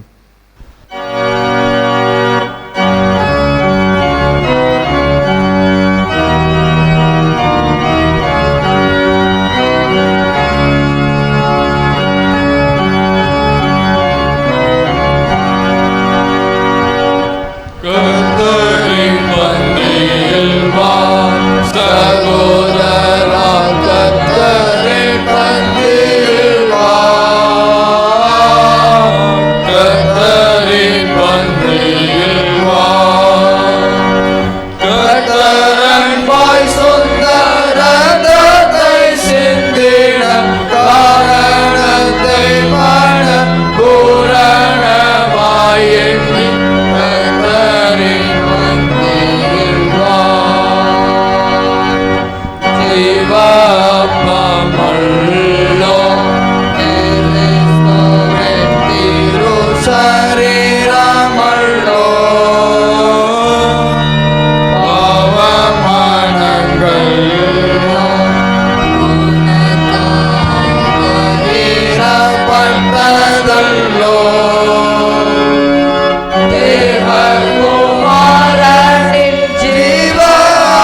ஜீவ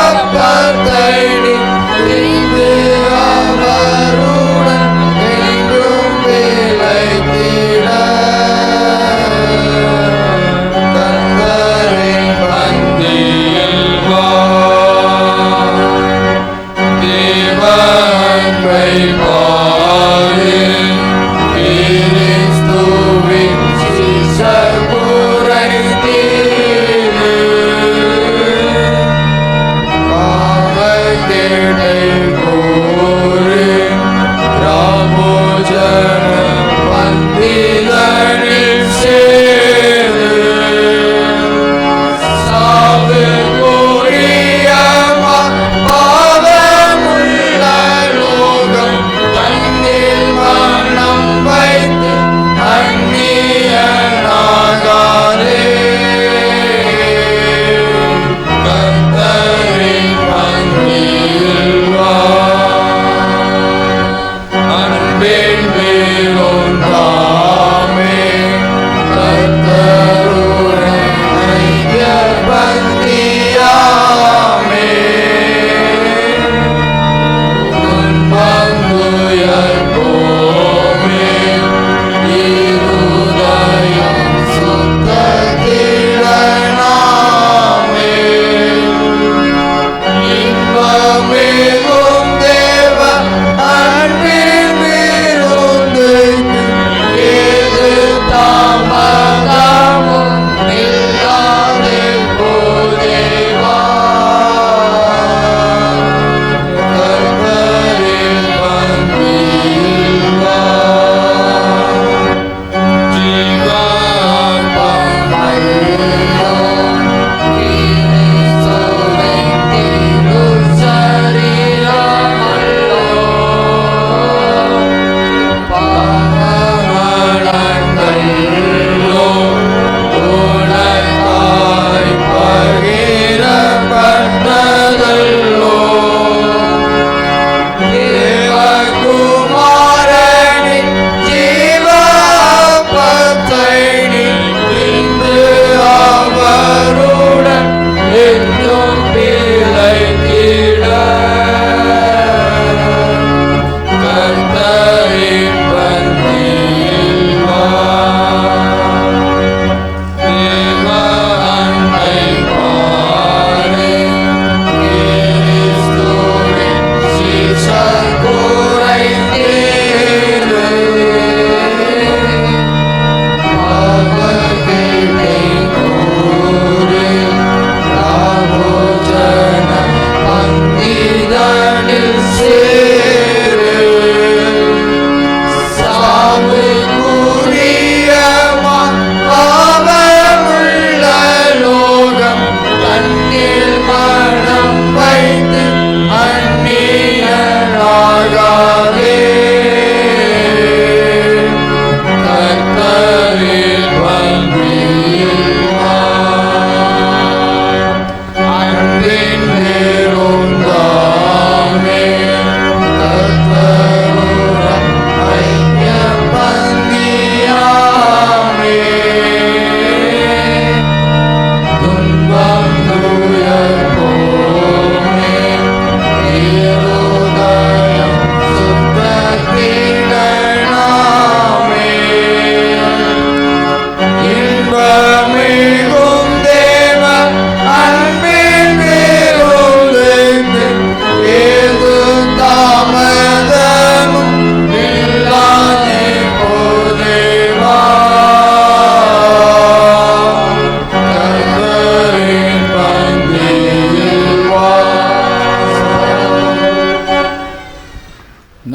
அப்பத்தை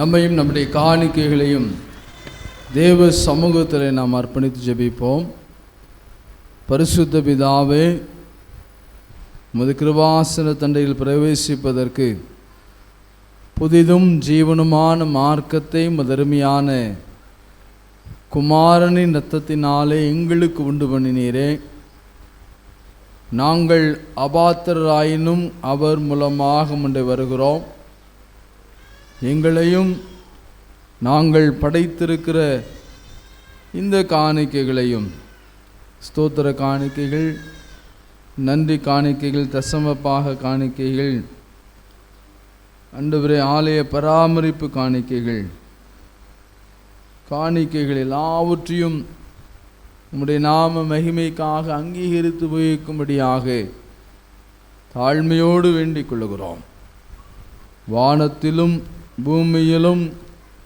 நம்மையும் நம்முடைய காணிக்கைகளையும் தேவ சமூகத்தில் நாம் அர்ப்பணித்து ஜெபிப்போம். பரிசுத்த பிதாவே, உமது கிருபாசன தண்டையில் பிரவேசிப்பதற்கு புதிதும் ஜீவனுமான மார்க்கத்தை மதருமையான குமாரனின் இரத்தத்தினாலே எங்களுக்கு உண்டு பண்ணினீரே. நாங்கள் அபாத்திரராயினும் அவர் மூலமாக முன்னே வருகிறோம். எங்களையும் நாங்கள் படைத்திருக்கிற இந்த காணிக்கைகளையும், ஸ்தோத்திர காணிக்கைகள், நன்றி காணிக்கைகள், தசமபாக காணிக்கைகள், ஆண்டவரே ஆலய பராமரிப்பு காணிக்கைகள் எல்லாவற்றையும் உம்முடைய நாம மகிமைக்காக அங்கீகரித்து உபயோகிக்கும்படியாக தாழ்மையோடு வேண்டிக் கொள்ளுகிறோம். வானத்திலும் பூமியிலும்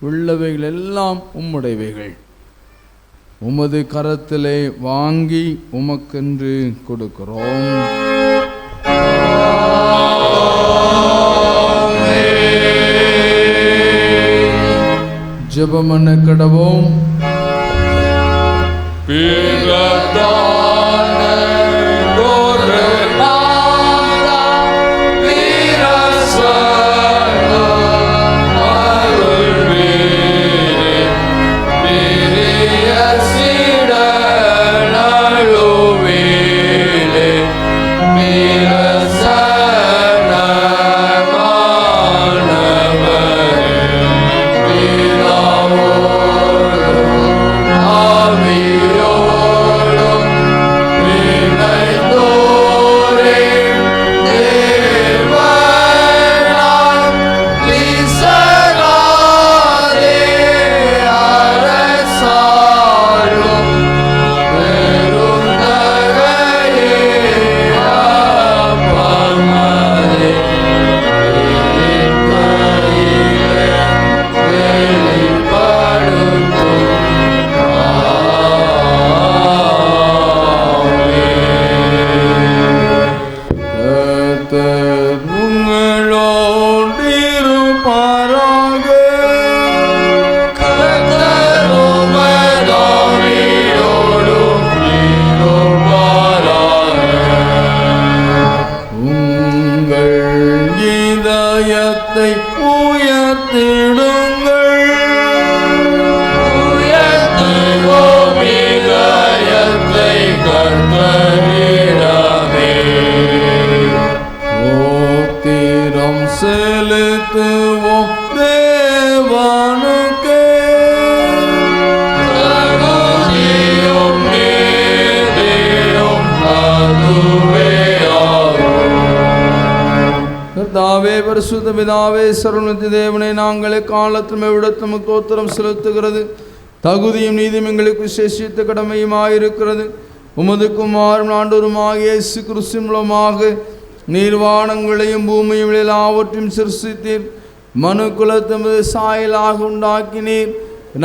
உள்ளவைகள் எல்லாம் உம்முடையவைகள். உமது கரத்திலே வாங்கி உமக்கென்று கொடுக்கிறோம். ஜெபம் பண்ண கடவோம். பரிசுத்த பிதாவே, சர்வநிதி தேவனே, நாங்கள் காலத்தும் எவ்விடத்தும் கோத்திரம் செலுத்துகிறது தகுதியும் நீதியும் எங்களுக்கு விசேஷித்த கடமையுமாயிருக்கிறது. உமது குமாரன் ஆண்டவருமாக இயேசு கிறிஸ்து மூலமாக நீர்வானங்களையும் பூமியும் எல்லாவற்றையும் சிருஷ்டித்தீர். மனு குலத்தமது சாயலாக உண்டாக்கினீர்.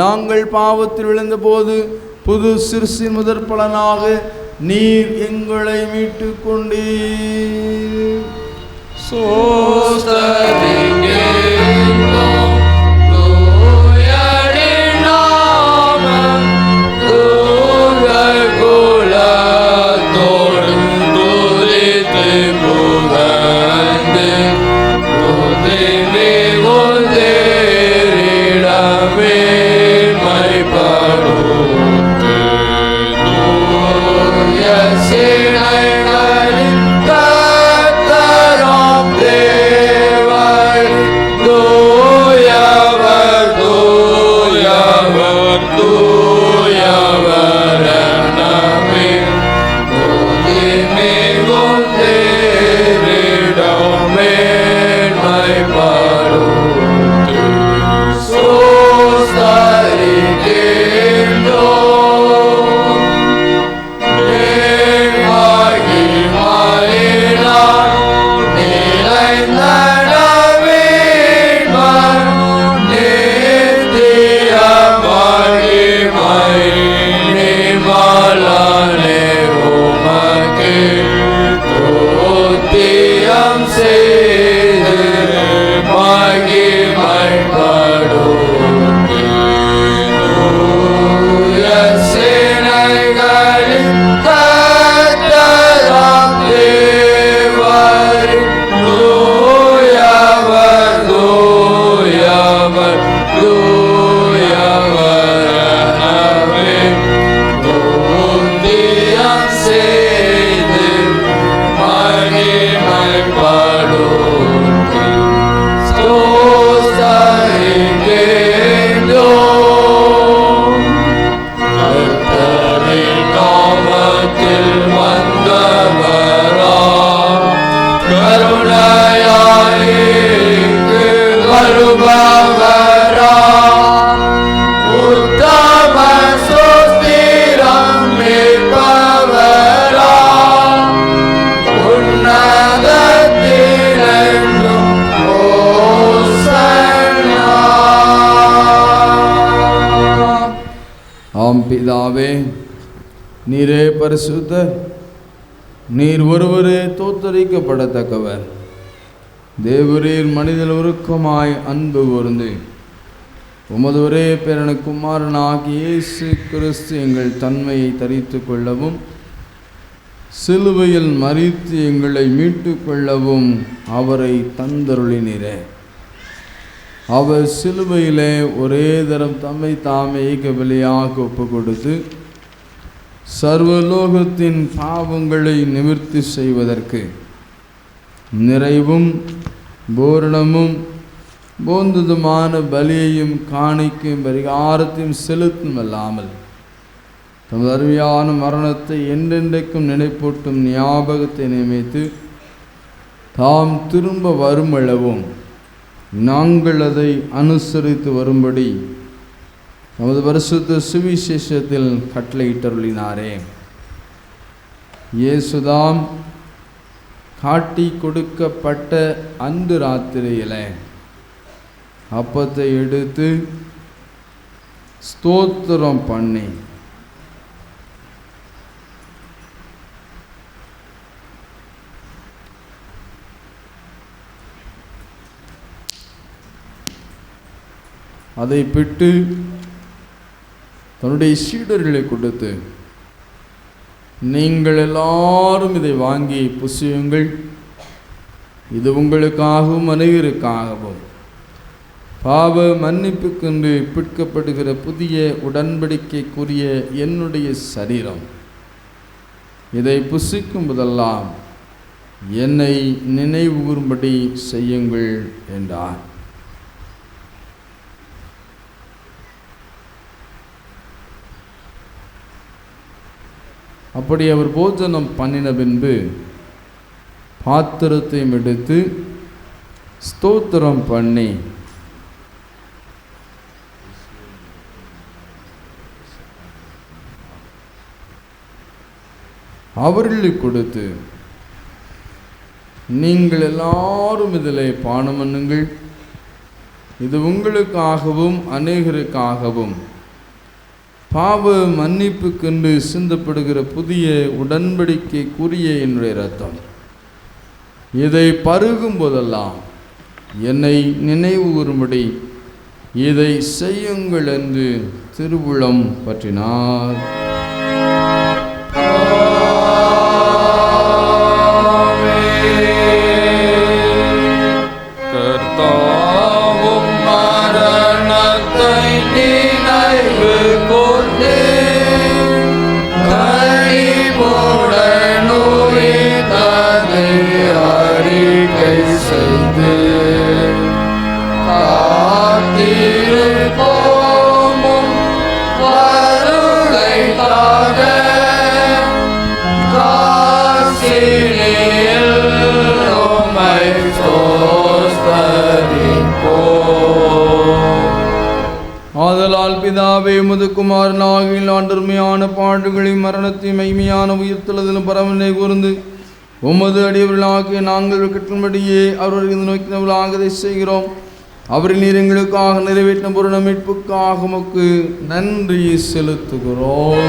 நாங்கள் பாவத்தில் விழுந்த போது புது சிருஷ்டி முதற் பலனாக நீர் எங்களை மீட்டு கொண்டீர். There பிதாவே, நீரே பரிசுத்தர், நீர் ஒருவரே தோத்தரிக்கப்படத்தக்கவர். தேவரீர் மனிதன் உருக்கமாய் அன்பு கூர்ந்து உமது ஒரே பேரன குமாரனாகிய இயேசு கிறிஸ்து எங்கள் தன்மையை தரித்து கொள்ளவும் சிலுவையில் மரித்து எங்களை மீட்டு கொள்ளவும் அவரை தந்தருளினீரே. அவர் சிலுவையிலே ஒரே தரம் தம்மை தாமே ஏக பலியாக ஒப்பு கொடுத்து சர்வலோகத்தின் பாவங்களை நிவர்த்தி செய்வதற்கு நிறைவும் பூரணமும் போந்ததுமான பலியையும் காணிக்கும் பரிகாரத்தையும் செலுத்தும் அல்லாமல் தமது அருமையான மரணத்தை என்றென்றைக்கும் நினைப்பூட்டும் ஞாபகத்தை நியமித்து தாம் திரும்ப வருமளவும் நாங்கள் அதை அனுசரித்து வரும்படி நமது பரிசுத்த சுவிசேஷத்தில் கட்டளையிட்டருளினாரே. இயேசுதாம் காட்டி கொடுக்கப்பட்ட அன்று ராத்திரியில அப்பத்தை எடுத்து ஸ்தோத்திரம் பண்ணி அதை பிட்டு தன்னுடைய சீடர்களை கொடுத்து, நீங்கள் எல்லாரும் இதை வாங்கி புசியுங்கள், இது உங்களுக்காகவும் அனைவருக்காகவும் பாவ மன்னிப்புக்கென்று பிற்கப்படுகிற புதிய உடன்படிக்கைக்குரிய என்னுடைய சரீரம். இதை புசிக்கும் போதெல்லாம் என்னை நினைவுகூரும்படி செய்யுங்கள் என்றார். அப்படி அவர் போஜனம் பண்ணின பின்பு பாத்திரத்தையும் எடுத்து ஸ்தோத்திரம் பண்ணி அவர்களுக்கு கொடுத்து, நீங்கள் எல்லாரும் இதிலே பானம் பண்ணுங்கள், இது உங்களுக்காகவும் அநேகருக்காகவும் பாவ மன்னிப்புக்கென்று சிந்தப்படுகிற புதிய உடன்படிக்கைக்குரிய என்னுடைய இரத்தம். இதை பருகும் போதெல்லாம் என்னை நினைவு கூறும்படி இதை செய்யுங்கள் என்று திருவுளம் பற்றினார். ஆதலால் பிதாவே, உமது குமாரனாகிய ஆண்டருமையான பாடுகளையும் மரணத்தையும் மைமையான உயிர்த்தெழுதலும் பரவனை கூர்ந்து உமது அடியவர்களாகிய நாங்கள் கட்டும்படியே அவர்கள் நோக்கினவர்களாக இதை செய்கிறோம். அவரில் நீர் எங்களுக்காக நிறைவேற்ற பூரண மீட்புக்காக உமக்கு நன்றி செலுத்துகிறோம்.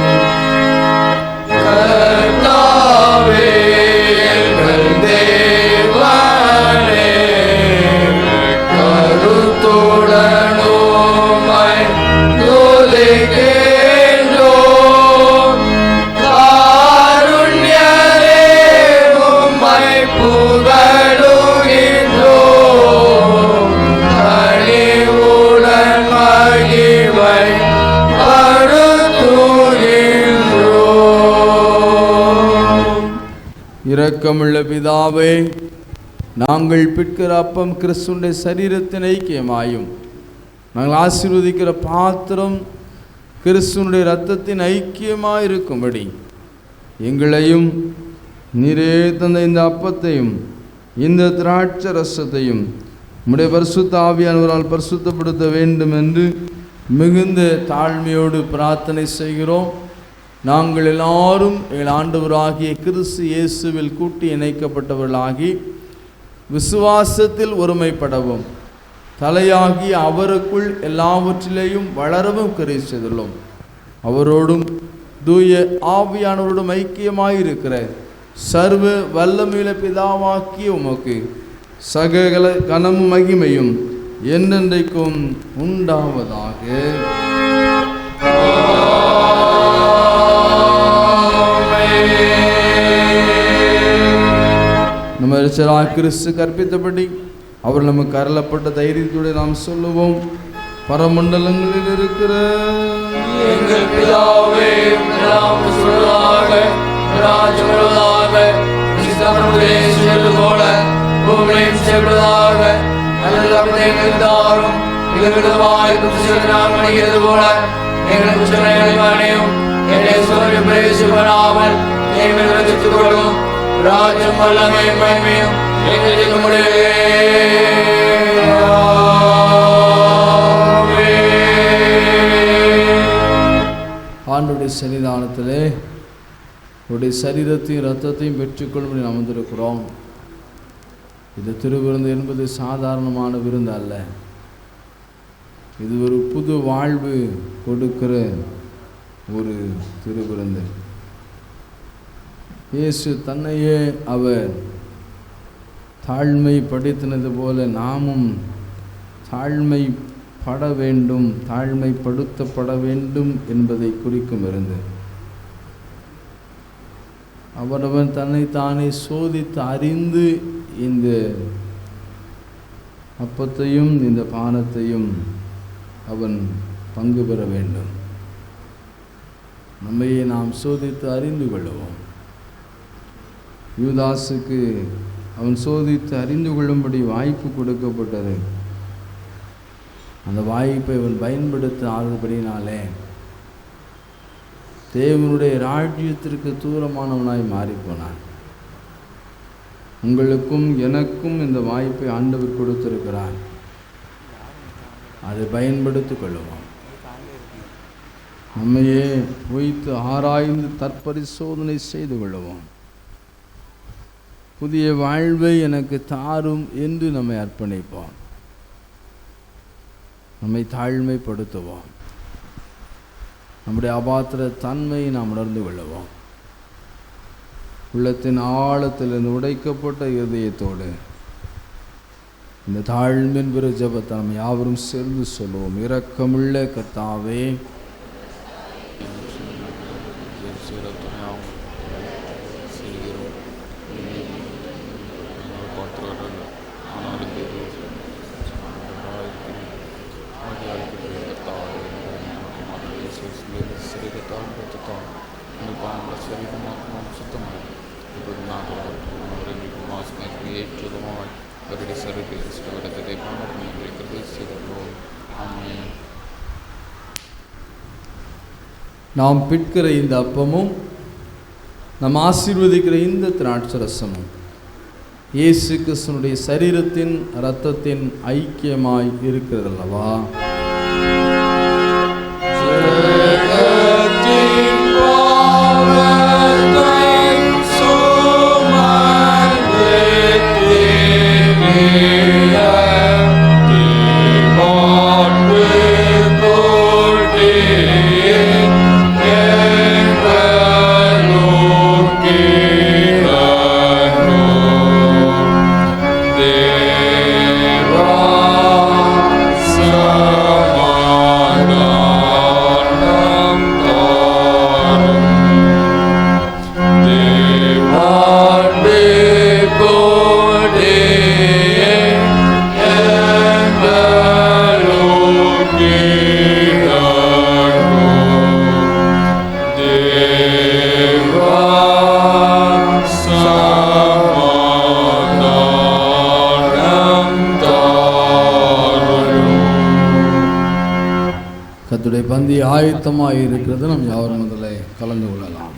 இரக்கமுள்ள பிதாவே, நாங்கள் பிற்கிற அப்பம் கிறிஸ்துடைய சரீரத்தின் ஐக்கியமாயும் நாங்கள் ஆசீர்வதிக்கிற பாத்திரம் கிறிஸ்துடைய இரத்தத்தின் ஐக்கியமாயிருக்கும்படி எங்களையும் நீரே தந்த இந்த அப்பத்தையும் இந்த திராட்சை ரசத்தையும் உம்முடைய பரிசுத்த ஆவியானவரால் பரிசுத்தப்படுத்த வேண்டும் என்று மிகுந்த தாழ்மையோடு பிரார்த்தனை செய்கிறோம். நாங்கள் எல்லாரும் எங்கள் ஆண்டவராகிய கிறிஸ்து இயேசுவில் கூட்டி இணைக்கப்பட்டவர்களாகி விசுவாசத்தில் ஒருமைப்படவும் தலையாகி அவருக்குள் எல்லாவற்றிலேயும் வளரவும் கிறிஸ்துள்ளோம். அவரோடும் தூய ஆவியானவரோடும் ஐக்கியமாயிருக்கிற சர்வ வல்லமையுள்ள பிதாவாக்கிய உமக்கு சகல கனமும் மகிமையும் என்றென்றைக்கும் உண்டாவதாக. நம்ம கிறிஸ்து கற்பித்தபடி அவர் நமக்கு அருளப்பட்ட தைரியத்துடன் நாம் சொல்லுவோம். பரமண்டலங்களில் இருக்கிற எங்கள் பிதாவே, ராஜ்யம் வல்லமை மகிமையும் எங்களுக்கு ஆண்டுடைய சன்னிதானத்திலே உடைய சரீரத்தையும் இரத்தத்தையும் பெற்றுக்கொள்ளும்படி நாம் வந்திருக்கிறோம். இது திருவிருந்து என்பது சாதாரணமான விருந்து அல்ல. இது ஒரு புது வாழ்வு கொடுக்கிற ஒரு திருவிருந்து. இயேசு தன்னையே அவர் தாழ்மைப்படுத்தினது போல நாமும் தாழ்மைப்பட வேண்டும், தாழ்மைப்படுத்தப்பட வேண்டும் என்பதை குறிக்கும் இருந்து அவனவன் தன்னைத்தானே சோதித்து அறிந்து இந்த அப்பத்தையும் இந்த பானத்தையும் அவன் பங்கு பெற வேண்டும். நம்மையே நாம் சோதித்து அறிந்து கொள்ளுவோம். யூதாசுக்கு அவன் சோதித்து அறிந்து கொள்ளும்படி வாய்ப்பு கொடுக்கப்பட்டது. அந்த வாய்ப்பை அவன் பயன்படுத்தாதபடினாலே தேவனுடைய ராஜ்யத்திற்கு தூரமானவனாய் மாறிப்போனான். உங்களுக்கும் எனக்கும் இந்த வாய்ப்பை ஆண்டவர் கொடுத்திருக்கிறார். அதை பயன்படுத்திக் கொள்ளுவோம். நம்மையே வைத்து ஆராய்ந்து தற்பரிசோதனை செய்து கொள்ளுவோம். புதிய வாழ்வை எனக்கு தாரும் என்று நம்மை அர்ப்பணிப்போம். நம்மை தாழ்மைப்படுத்துவோம். நம்முடைய அபாத்திர தன்மையை நாம் உணர்ந்து கொள்ளுவோம். உள்ளத்தின் ஆழத்திலிருந்து உடைக்கப்பட்ட இருதயத்தோடு இந்த தாழ்மையின் பெரு ஜெபத்தை நாம் யாவரும் சேர்ந்து சொல்லுவோம். இரக்கமுள்ள கர்த்தாவே, நாம் பிற்கிற இந்த அப்பமும் நாம் ஆசீர்வதிக்கிற இந்த திராட்சரசமும் இயேசு கிறிஸ்துவினுடைய சரீரத்தின் இரத்தத்தின் ஐக்கியமாய் இருக்கிறதல்லவா? கர்த்தருடைய பந்தி ஆயத்தமாக இருக்கிறது. நாம் யாரும் முதல்ல கலந்து கொள்ளலாம்.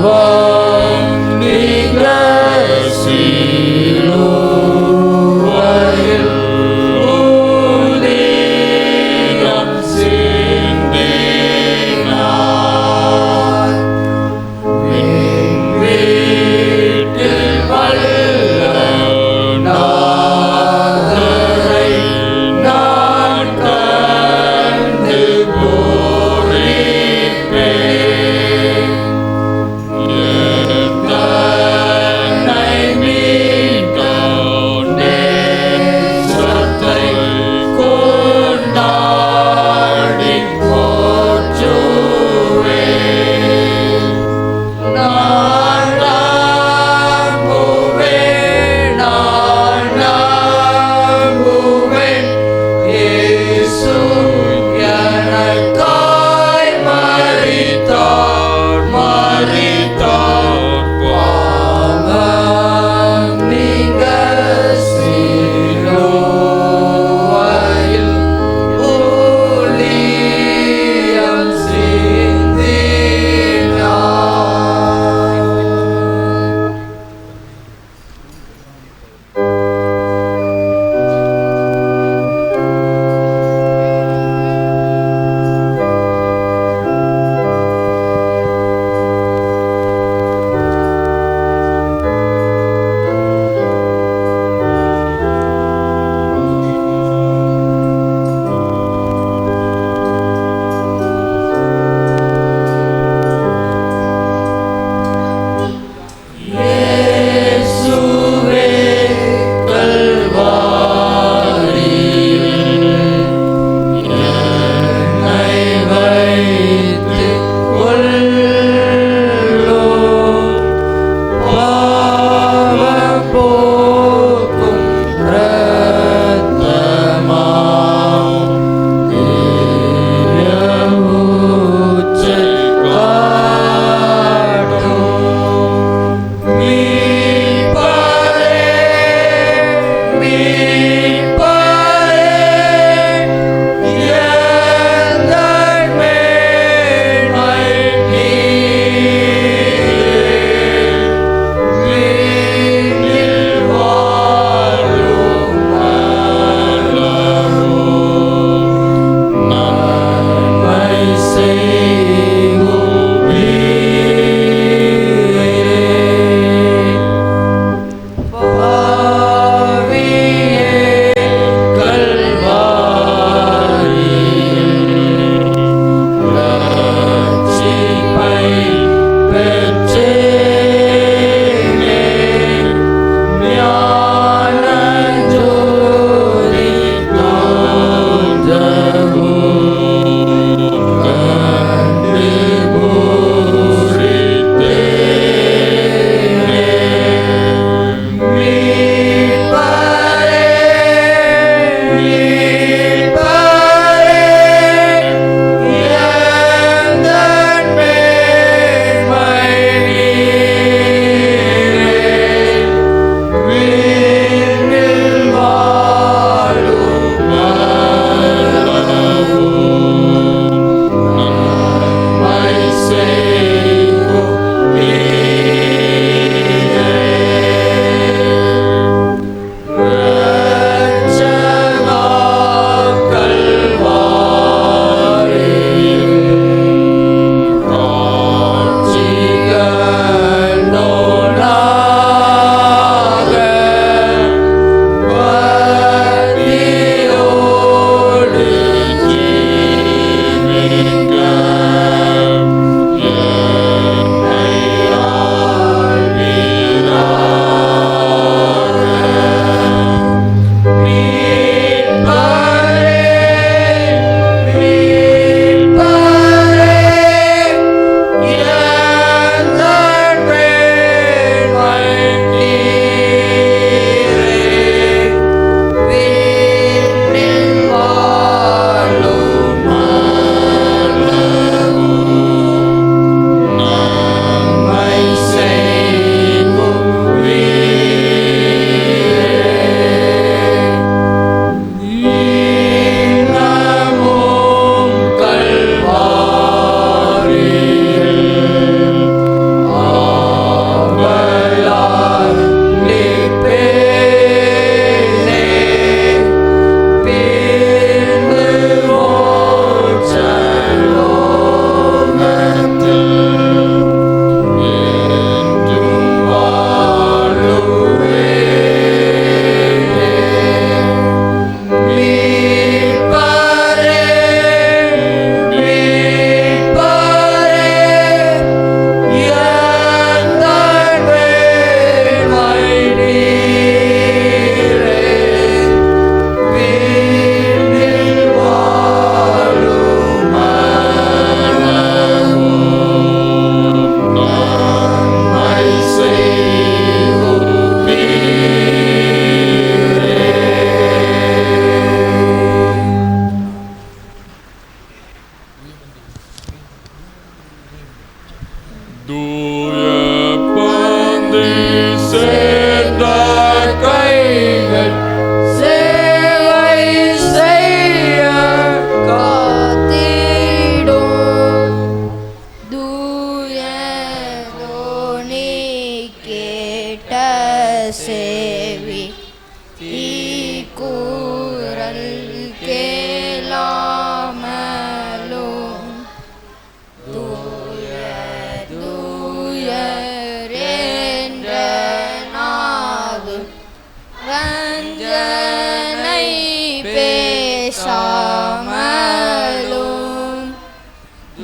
பாவம் நீங்க சிலுவையில் உதிரம் சிந்தினார். வீட்டில் வல்ல நாதரை நான் கண்டு பூரிப்பேன். சேவி தீக்கூரல் கேளாமலும் தூய தூயரென்ற நாவு வஞ்சனை பேசாமலும்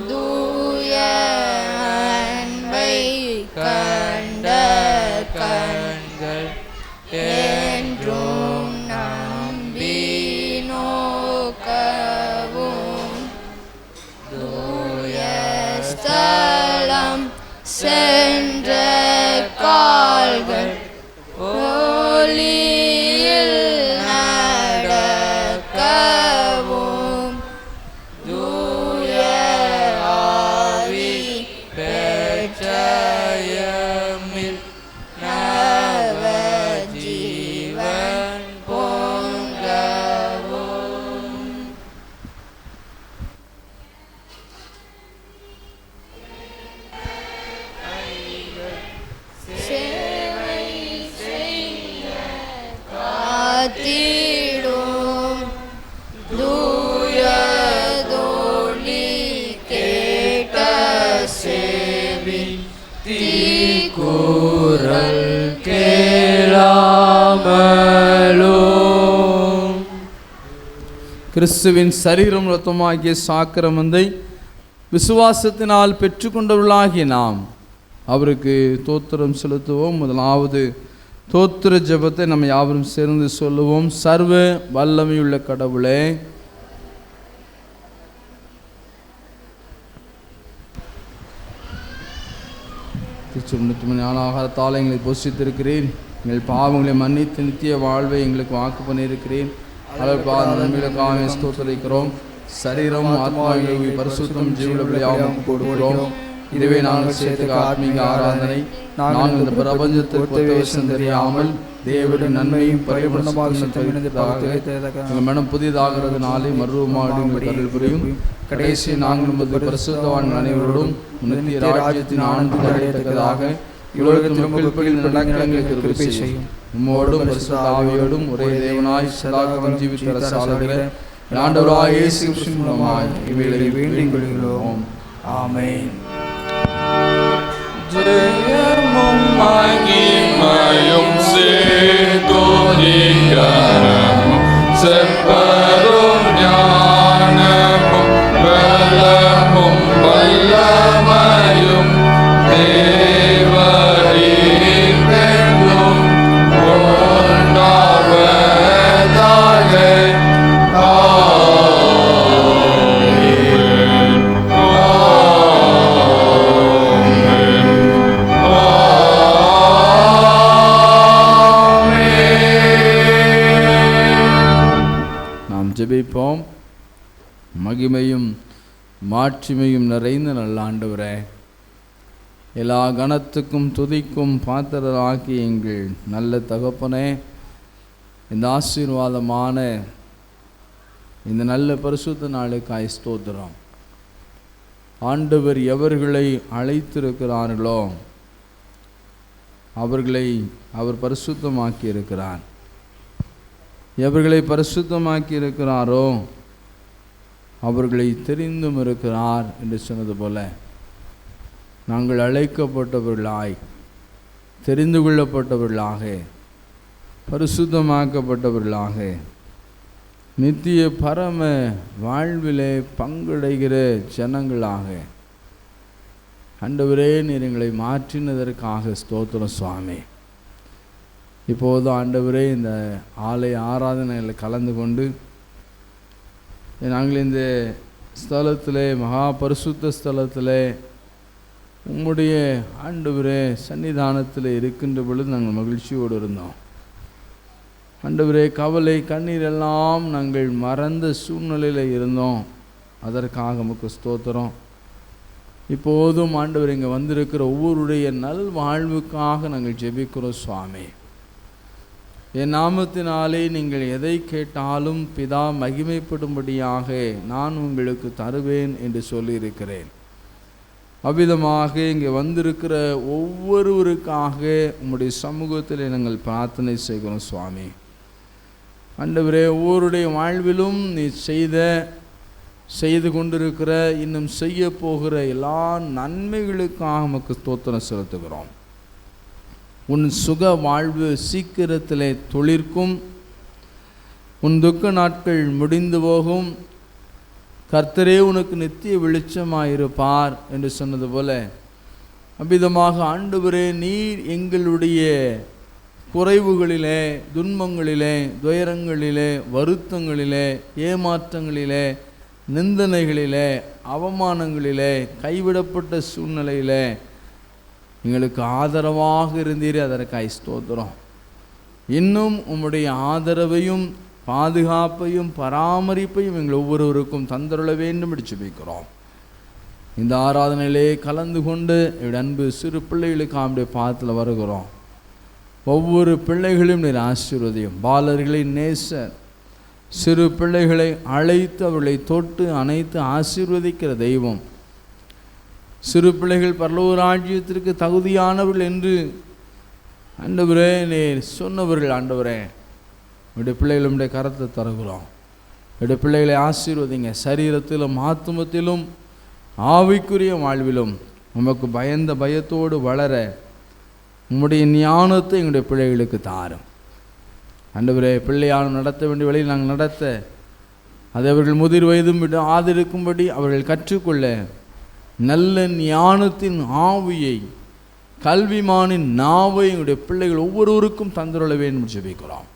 தூய அன்பை கண்ட கண்கள் என்றும் நம்பி நோக்கவும் தூய ஸ்தலம் சென்ற கால்கள் ஒளியில் நடக்கவும் தூய ஆவி பெற்றயமில் நவ ஜீவன் பொங்கவும். சேவை செய்ய காத்திடும் தூயதொளி கேட்ட சேவி தீக்கூரல் கேளாமலும் கிறிஸ்துவின் சரீரம் ரத்தமாகிய சாக்கிரமந்தை விசுவாசத்தினால் பெற்றுக்கொண்டவர்களாகிய நாம் அவருக்கு தோத்திரம் செலுத்துவோம். முதலாவது தோத்திர ஜெபத்தை நம்ம யாவரும் சேர்ந்து சொல்லுவோம். சர்வ வல்லமையுள்ள கடவுளே, திருச்சுமணி ஆகாரத்தால் எங்களை போஷித்திருக்கிறேன். எங்கள் பாவங்களை மன்னித்து நித்திய வாழ்வை எங்களுக்கு வாக்கு பண்ணியிருக்கிறேன். அளவுக்காக ஸ்தோத்திரிக்கிறோம். சரீரம் ஆத்மாவை பரிசுத்தம் ஜீவனபலியாகவும் கொடுக்கிறோம். இதுவே நாங்கள் சேர்த்துக்க ஆத்மீக ஆராதனை. நாங்கள் இந்த பிரபஞ்சத்திற்கு ஒத்தவேசம் தெரியாமல் தேவனுடைய நன்மையும் பரிபூர்ணமாக எங்கள் மனம் புதிதாகிறதுனாலே மறுரூபமாக கருள் புரியும். கடைசி நாங்கள் நமது பரிசுத்தவான் அனைவரோடும் நித்திய ராஜ்யத்தின் ஆனந்தத்தை அடையத்தக்கதாக இவ்வுலகத்தின் மக்கள் நடக்கங்களுக்கு கிருபை செய்யும். உம்மோடும் பரிசுத்த ஆவியோடும் ஒரே தேவனாய் சதாகாலம் ஜீவித்து அரசாளுகிற ஆண்டவராகிய இயேசு கிறிஸ்துவின் மூலமாய் இவைகளை வேண்டிக் கொள்கிறோம். ஆமென். ஜெயமும் மகிமையும் சேதோதிகரமும் செப்பரும் ஞானமும் பலமும் வல்லமையும் தேவரீர்க்கென்றும் உண்டாவதாக. ஜெபிப்போம். மகிமையும் மாட்சிமையும் நிறைந்த நல்ல ஆண்டவரே, எல்லா கணத்துக்கும் துதிக்கும் பாத்திரராகி எங்கள் நல்ல தகப்பனே, இந்த ஆசீர்வாதமான இந்த நல்ல பரிசுத்த நாளுக்காய் ஸ்தோத்திரம். ஆண்டவர் எவர்களை அழைத்திருக்கிறார்களோ அவர்களை அவர் பரிசுத்தமாக்கி இருக்கிறார். எவர்களை பரிசுத்தமாக்கி இருக்கிறாரோ அவர்களை தெரிந்தும் இருக்கிறார் என்று சொன்னது போல நாங்கள் அழைக்கப்பட்டவர்களாய், தெரிந்து கொள்ளப்பட்டவர்களாக, பரிசுத்தமாக்கப்பட்டவர்களாக நித்திய பரம வாழ்விலே பங்கடைகிற ஜனங்களாக ஆண்டவரே நீர் எங்களை மாற்றினதற்காக ஸ்தோத்திரம் சுவாமி. இப்போது ஆண்டவரே இந்த ஆலய ஆராதனையில் கலந்து கொண்டு நாங்கள் இந்த ஸ்தலத்தில் மகா பரிசுத்த ஸ்தலத்தில் உம்முடைய ஆண்டவரே சன்னிதானத்தில் இருக்கின்ற பொழுது நாங்கள் மகிழ்ச்சியோடு இருந்தோம். ஆண்டவரே கவலை கண்ணீரெல்லாம் நாங்கள் மறந்த சூழ்நிலையில் இருந்தோம். அதற்காக நமக்கு ஸ்தோத்திரம். இப்போதும் ஆண்டவர் இங்கே வந்திருக்கிற ஒவ்வொருடைய நல் வாழ்வுக்காக நாங்கள் ஜெபிக்கிறோம் சுவாமி. என் நாமத்தினாலே நீங்கள் எதை கேட்டாலும் பிதா மகிமைப்படும்படியாக நான் உங்களுக்கு தருவேன் என்று சொல்லியிருக்கிறேன். அவ்விதமாக இங்கே வந்திருக்கிற ஒவ்வொருவருக்காக உம்முடைய சமூகத்தில் நாங்கள் பிரார்த்தனை செய்கிறோம் சுவாமி. ஆண்டவரே, ஒவ்வொருடைய வாழ்விலும் நீ செய்து கொண்டிருக்கிற இன்னும் செய்ய போகிற எல்லா நன்மைகளுக்காக நமக்கு ஸ்தோத்திரம் செலுத்துகிறோம். உன் சுக வாழ்வு சீக்கிரத்திலே தொழிற்கும், உன் துக்க நாட்கள் முடிந்து போகும், கர்த்தரே உனக்கு நித்திய வெளிச்சமாயிருப்பார் என்று சொன்னது போல அவ்விதமாக ஆண்டவரே, நீர் எங்களுடைய குறைவுகளிலே, துன்பங்களிலே, துயரங்களிலே, வருத்தங்களிலே, ஏமாற்றங்களிலே, நிந்தனைகளிலே, அவமானங்களிலே, கைவிடப்பட்ட சூழ்நிலையிலே எங்களுக்கு ஆதரவாக இருந்தீரே, அதற்காய் ஸ்தோத்திரம். இன்னும் உம்முடைய ஆதரவையும் பாதுகாப்பையும் பராமரிப்பையும் எங்கள் ஒவ்வொருவருக்கும் தந்தருள வேண்டும் என்று ஜெபிக்கிறோம். இந்த ஆராதனையிலே கலந்து கொண்டு என்னுடைய அன்பு சிறு பிள்ளைகளுக்கு அவனுடைய பாதத்தில் வருகிறோம். ஒவ்வொரு பிள்ளைகளையும் நீர் ஆசீர்வதியும். பாலர்களை நேசர், சிறு பிள்ளைகளை அழைத்து அவர்களை தொட்டு அணைத்து ஆசீர்வதிக்கிற தெய்வம். சிறு பிள்ளைகள் பரலோக ராஜ்யத்திற்கு தகுதியானவர்கள் என்று ஆண்டவரே நீர் சொன்னவர்கள். ஆண்டவரே, என்னுடைய பிள்ளைகளுடைய கரத்தை தருகிறோம். என்னுடைய பிள்ளைகளை ஆசீர்வதிங்க. சரீரத்திலும் ஆத்துமத்திலும் ஆவிக்குரிய வாழ்விலும் உமக்கு பயத்தோடு வளர உம்முடைய ஞானத்தை எங்களுடைய பிள்ளைகளுக்கு தாரும். ஆண்டவரே, பிள்ளையாலும் நடத்த வேண்டிய வழியில் நாங்கள் நடத்த, அதை அவர்கள் முதிர் வயதும் விட்டு ஆதரிக்கும்படி அவர்கள் கற்றுக்கொள்ள நல்ல ஞானத்தின் ஆவியை, கல்விமானின் நாவை எங்களுடைய பிள்ளைகள் ஒவ்வொருவருக்கும் தந்துள்ள வேண்டும் ஜெபிக்கிறோம்.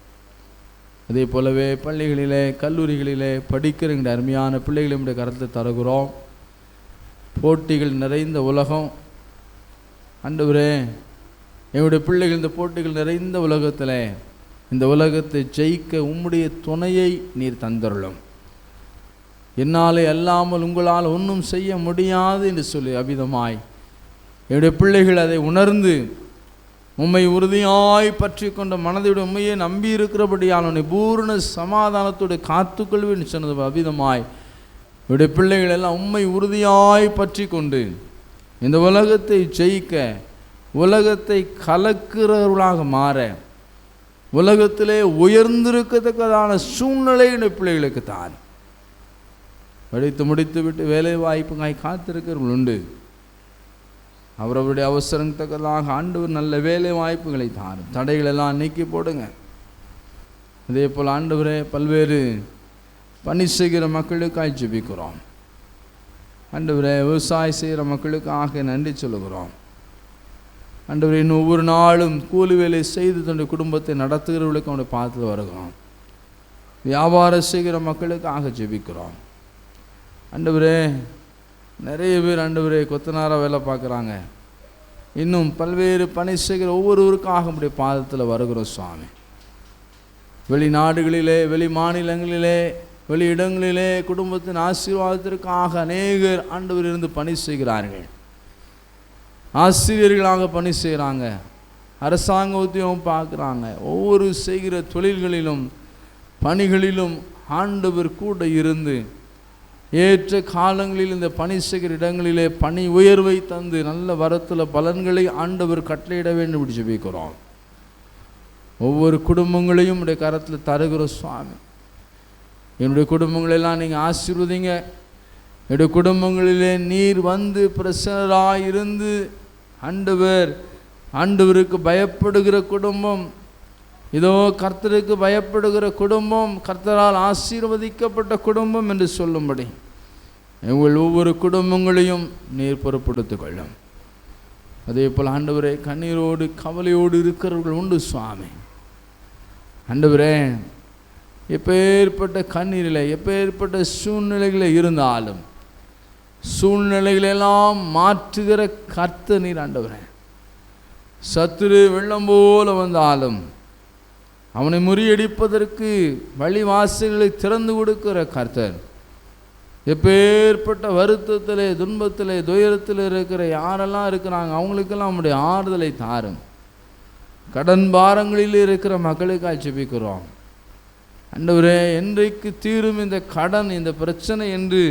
அதே போலவே பள்ளிகளிலே கல்லூரிகளிலே படிக்கிற எங்களுடைய அருமையான பிள்ளைகளுடைய கருத்தை தருகிறோம். போட்டிகள் நிறைந்த உலகம். ஆண்டவரே, எங்களுடைய பிள்ளைகள் இந்த போட்டிகள் நிறைந்த உலகத்தில் இந்த உலகத்தை ஜெயிக்க உம்முடைய துணையை நீர் தந்தருளும். என்னாலே அல்லாமல் உங்களால் ஒன்றும் செய்ய முடியாது என்று சொல்லி அபிதமாய் என்னுடைய பிள்ளைகள் அதை உணர்ந்து உம்மை உறுதியாய் பற்றி கொண்ட மனதையுடைய உண்மையை நம்பி இருக்கிறபடியால் உன்னை பூர்ண சமாதானத்தோடு காத்துக்கொள்வேன் சொன்னது அபிதமாய் என்னுடைய பிள்ளைகள் எல்லாம் உம்மை உறுதியாய் பற்றி கொண்டு இந்த உலகத்தை ஜெயிக்க, உலகத்தை கலக்கிறவர்களாக மாற, உலகத்திலே உயர்ந்திருக்கத்தக்கதான சூழ்நிலை என்னுடைய பிள்ளைகளுக்கு தான். படித்து முடித்து விட்டு வேலை வாய்ப்புக்காய் காத்திருக்கிறவர்கள் உண்டு. அவரவருடைய அவசரத்தக்கதாக ஆண்டவர் நல்ல வேலை வாய்ப்புகளை தாரும். தடைகளெல்லாம் நீக்கி போடுங்க. அதே போல் ஆண்டவரே, பல்வேறு பணி செய்கிற மக்களுக்காக ஜெபிக்கிறோம். ஆண்டவரே, விவசாயம் செய்கிற மக்களுக்காக நன்றி சொல்லுகிறோம். ஆண்டவரே, இன்னும் ஒவ்வொரு நாளும் கூலி வேலை செய்து தன்னுடைய குடும்பத்தை நடத்துகிறவர்களுக்கு அவனை பார்த்து வருகிறோம். வியாபாரம் செய்கிற மக்களுக்காக ஜெபிக்கிறோம். ஆண்டவரே, நிறைய பேர் ஆண்டவரே கொத்தனாராக வேலை பார்க்குறாங்க. இன்னும் பல்வேறு பணி செய்கிற ஒவ்வொருவருக்காக நம்முடைய பாதத்தில் வருகிறோம் சுவாமி. வெளிநாடுகளிலே, வெளி மாநிலங்களிலே, வெளி இடங்களிலே குடும்பத்தின் ஆசீர்வாதத்திற்காக அநேகர் ஆண்டவர் இருந்து பணி செய்கிறார்கள். ஆசிரியர்களாக பணி செய்கிறாங்க, அரசாங்க உத்தியோகம் பார்க்குறாங்க. ஒவ்வொரு செய்கிற தொழில்களிலும் பணிகளிலும் ஆண்டவர் கூட இருந்து ஏற்ற காலங்களில் இந்த பணி செய்கிற இடங்களிலே பணி உயர்வை தந்து நல்ல வரத்தில் பலன்களை ஆண்டவர் கட்டளையிட வேண்டும் என்று ஜெபிக்கிறோம். ஒவ்வொரு குடும்பங்களையும் உடைய கரத்தில் தருகிற சுவாமி. என்னுடைய குடும்பங்களெல்லாம் நீங்கள் ஆசீர்வதிங்க. என்னுடைய குடும்பங்களிலே நீர் வந்து பிரசன்னராயிருந்து ஆண்டவருக்கு பயப்படுகிற குடும்பம், இதோ கர்த்தருக்கு பயப்படுகிற குடும்பம், கர்த்தரால் ஆசீர்வதிக்கப்பட்ட குடும்பம் என்று சொல்லும்படி உங்கள் ஒவ்வொரு குடும்பங்களையும் நீர் பொறுப்படுத்திக் கொள்ளும். அதே போல் ஆண்டவரே, கண்ணீரோடு கவலையோடு இருக்கிறவர்கள் உண்டு சுவாமி. ஆண்டவரே, எப்பேற்பட்ட கண்ணீரில் எப்பேற்பட்ட சூழ்நிலைகளில் இருந்தாலும் சூழ்நிலைகளெல்லாம் மாற்றுகிற கர்த்தர் நீர். ஆண்டவரே, சத்துரு வெள்ளம் போல வந்தாலும் அவனை முறியடிப்பதற்கு வழிவாசல்களை திறந்து கொடுக்கிற கர்த்தர். எப்பேற்பட்ட வருத்தத்திலே, துன்பத்திலே, துயரத்தில் இருக்கிற யாரெல்லாம் இருக்கிறாங்க அவங்களுக்கெல்லாம் நம்முடைய ஆறுதலை தாரும். கடன் பாரங்களில் இருக்கிற மக்களுக்காக ஜெபிக்கிறோம். ஆண்டவரே, என்றைக்கு தீரும் இந்த கடன், இந்த பிரச்சனை என்று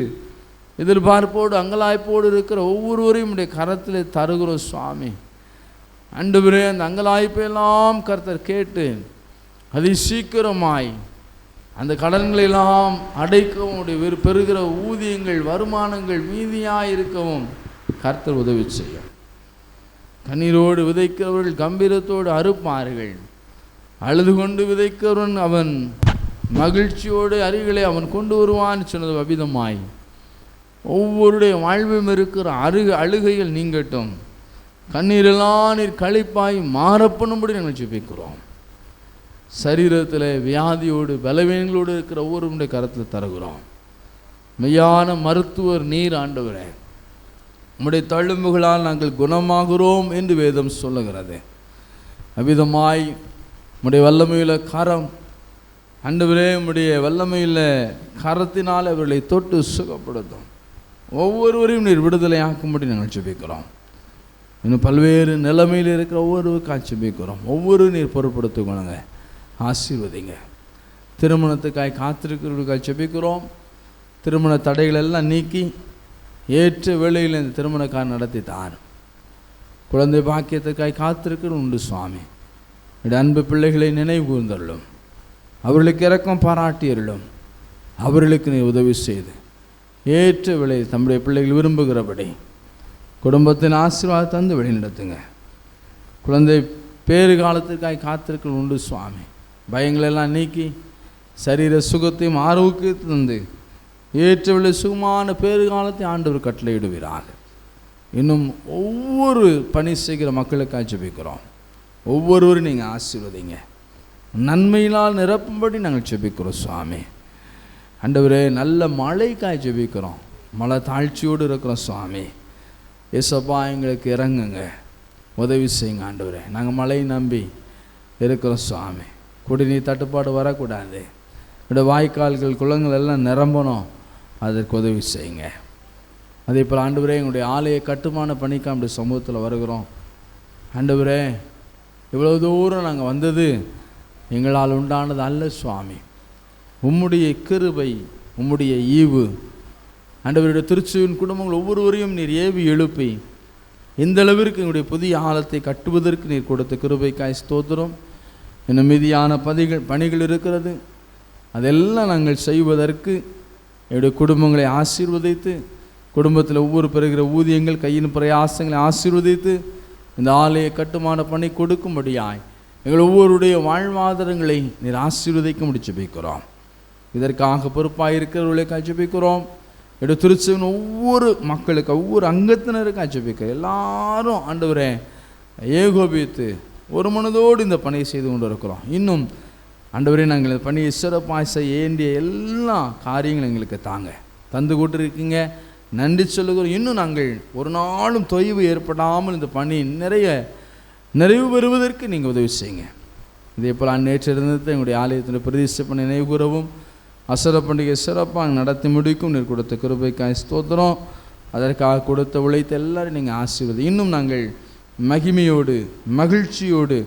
எதிர்பார்ப்போடு அங்கலாய்ப்போடு இருக்கிற ஒவ்வொருவரையும் உடைய கரத்தில் தருகிறோம் சுவாமி. ஆண்டவரே, அந்த அங்கலாய்ப்பெல்லாம் கர்த்தர் கேட்டு அதி சீக்கிரமாய் அந்த கடன்களெல்லாம் அடைக்கவும் பெறுகிற ஊதியங்கள் வருமானங்கள் மீதியாக இருக்கவும் கர்த்தர் உதவி செய்யும். கண்ணீரோடு விதைக்கிறவர்கள் கம்பீரத்தோடு அறுப்பார்கள். அழுது கொண்டு விதைக்கிறவன் அவன் மகிழ்ச்சியோடு அருகிலே அவன் கொண்டு வருவான்னு சொன்னது அபிதமாய் ஒவ்வொருடைய வாழ்வும் இருக்கிற அழுகைகள் நீங்கட்டும். கண்ணீரெல்லாம் நீர் களிப்பாய் மாறப்பண்ணும்படி நாங்கள் ஜெபிக்கிறோம். சரீரத்தில் வியாதியோடு பலவீனங்களோடு இருக்கிற ஒவ்வொருடைய கரத்தில் தருகிறோம். மெய்யான மருத்துவர் நீர் ஆண்டவரே. உம்முடைய தழும்புகளால் நாங்கள் குணமாகிறோம் என்று வேதம் சொல்லுகிறது. அவ்விதமாய் உம்முடைய வல்லமையுள்ள கரம் ஆண்டவரே, உம்முடைய வல்லமையுள்ள கரத்தினால் அவர்களை தொட்டு சுகப்படுத்தும். ஒவ்வொருவரையும் நீர் விடுதலையாக்கும்படி நாங்கள் ஜெபிக்கிறோம். இன்னும் பல்வேறு நிலைமையில் இருக்கிற ஒவ்வொருவருக்காக ஜெபிக்கிறோம். ஒவ்வொரு நீர் பொருட்படுத்திக்கொள்ளுங்க, ஆசீர்வதிங்க. திருமணத்துக்காய் காத்திருக்கிறவர்களுக்காக ஜெபிக்கிறோம். திருமண தடைகள் எல்லாம் நீக்கி ஏற்ற வேளையில் இந்த திருமணக்காரன் நடத்தி தான். குழந்தை பாக்கியத்துக்காய் காத்திருக்கிற உண்டு சுவாமி. என்னுடைய அன்பு பிள்ளைகளை நினைவு கூர்ந்தருளும். அவர்களுக்கு இரக்கம் பாராட்டியருளும். அவர்களுக்கு நீ உதவி செய்து ஏற்ற வேளையில் தம்முடைய பிள்ளைகள் விரும்புகிறபடி குடும்பத்தின் ஆசீர்வாதம் தந்து வழிநடத்துங்க. குழந்தை பேறு காலத்திற்காய் காத்திருக்கிற உண்டு சுவாமி. பயங்களெல்லாம் நீக்கி சரீர சுகத்தையும் ஆரோக்கியத்தை தந்து ஏற்றவில்லை சுகமான பேறு காலத்தை ஆண்டவர் கட்டளையிடுவீராக. இன்னும் ஒவ்வொரு பணி செய்கிற மக்களுக்காக ஜெபிக்கிறோம். ஒவ்வொருவரும் நீங்கள் ஆசீர்வதிங்க. நன்மையினால் நிரப்பும்படி நாங்கள் ஜெபிக்கிறோம் சுவாமி. ஆண்டவரே, நல்ல மழைக்காய் ஜெபிக்கிறோம். மழை தாழ்ச்சியோடு இருக்கிறோம் சுவாமி. ஏசப்பா, எங்களுக்கு இறங்குங்க, உதவி செய்யுங்க ஆண்டவரே. நாங்கள் மழையை நம்பி இருக்கிறோம் சுவாமி. குடிநீர் தட்டுப்பாடு வரக்கூடாது. என்னோடய வாய்க்கால்கள் குளங்கள் எல்லாம் நிரம்பணும், அதற்கு உதவி செய்யுங்க. அதே போல் ஆண்டவரே, எங்களுடைய ஆலய கட்டுமான பணிக்கு நம்முடைய சமூகத்தில் வருகிறோம். ஆண்டவரே, இவ்வளோ தூரம் நாங்கள் வந்தது எங்களால் உண்டானது அல்ல சுவாமி. உம்முடைய கிருபை, உம்முடைய ஈவு ஆண்டவருடைய திருச்சியின் குடும்பங்கள் ஒவ்வொருவரையும் நீர் ஏவி எழுப்பி இந்த அளவிற்கு எங்களுடைய புதிய ஆலத்தை கட்டுவதற்கு நீர் கொடுத்த கிருபைக்காய் ஸ்தோத்திரம். இன்னும் மீதியான பணிகள் இருக்கிறது. அதெல்லாம் நாங்கள் செய்வதற்கு என்னுடைய குடும்பங்களை ஆசீர்வதித்து, குடும்பத்தில் ஒவ்வொரு பெறுகிற ஊதியங்கள் கையின் பிரயாசங்களை ஆசீர்வதித்து இந்த ஆலய கட்டுமான பணி கொடுக்கும்படியாய் எங்கள் ஒவ்வொருடைய வாழ்வாதாரங்களை நீர் ஆசீர்வதிக்க முடிச்சு வைக்கிறோம். இதற்காக பொறுப்பாக இருக்கிறவர்களை காட்சி வைக்கிறோம். என்னுடைய திருச்சியின் ஒவ்வொரு மக்களுக்கு ஒவ்வொரு அங்கத்தினருக்கு காட்சி வைக்கிறோம். எல்லாரும் ஆண்டவரே ஏகோபித்து ஒரு மனதோடு இந்த பணியை செய்து கொண்டு இருக்கிறோம். இன்னும் ஆண்டவரே, நாங்கள் இந்த பணியை சிறப்பாக செய்ய வேண்டிய எல்லா காரியங்களும் எங்களுக்கு தந்து கொண்டிருக்கீங்க. நன்றி சொல்லுகிறோம். இன்னும் நாங்கள் ஒரு நாளும் தொய்வு ஏற்படாமல் இந்த பணி நிறைவு பெறுவதற்கு நீங்கள் உதவி செய்யுங்க. இதே போல் நேற்று இருந்தது எங்களுடைய ஆலயத்தில் பிரதிஷ்டை பண்ணி நினைவு கூறவும், அசர பண்டிகை சிறப்பாக நடத்தி முடிக்கும் நீர் கொடுத்த கிருபைக்காய் ஸ்தோத்திரம். அதற்காக கொடுத்த உழைத்த எல்லாரும் நீங்கள் ஆசீர்வதி. இன்னும் நாங்கள் மகிமையோடு மகிழ்ச்சியோடு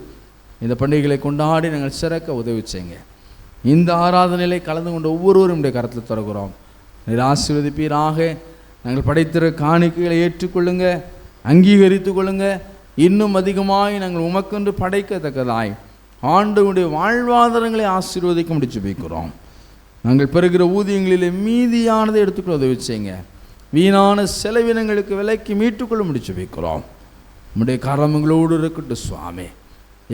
இந்த பண்டிகைகளை கொண்டாடி நாங்கள் சிறக்க உதவி செய்யுங்க. இந்த ஆராதனையிலே கலந்து கொண்ட ஒவ்வொருவரும் கரத்தில் தருகிறோம். நீர் ஆசீர்வதிப்பீராக. நாங்கள் படைத்திற காணிக்கைகளை ஏற்றுக்கொள்ளுங்க, அங்கீகரித்து கொள்ளுங்க. இன்னும் அதிகமாய் நாங்கள் உமக்கென்று படைக்கத்தக்கதாய் ஆண்டவருடைய வாழ்வாதாரங்களை ஆசீர்வதிக்க முடிச்சு வைக்கிறோம். நாங்கள் பெறுகிற ஊதியங்களிலே மீதியானதை எடுத்துக்கொள்ள உதவி செய்யுங்க. வீணான செலவினங்களுக்கு விலைக்கு மீட்டுக்கொள்ள முடிச்சு வைக்கிறோம். உம்முடைய கரமங்களோடு இருக்கட்டும் சுவாமி.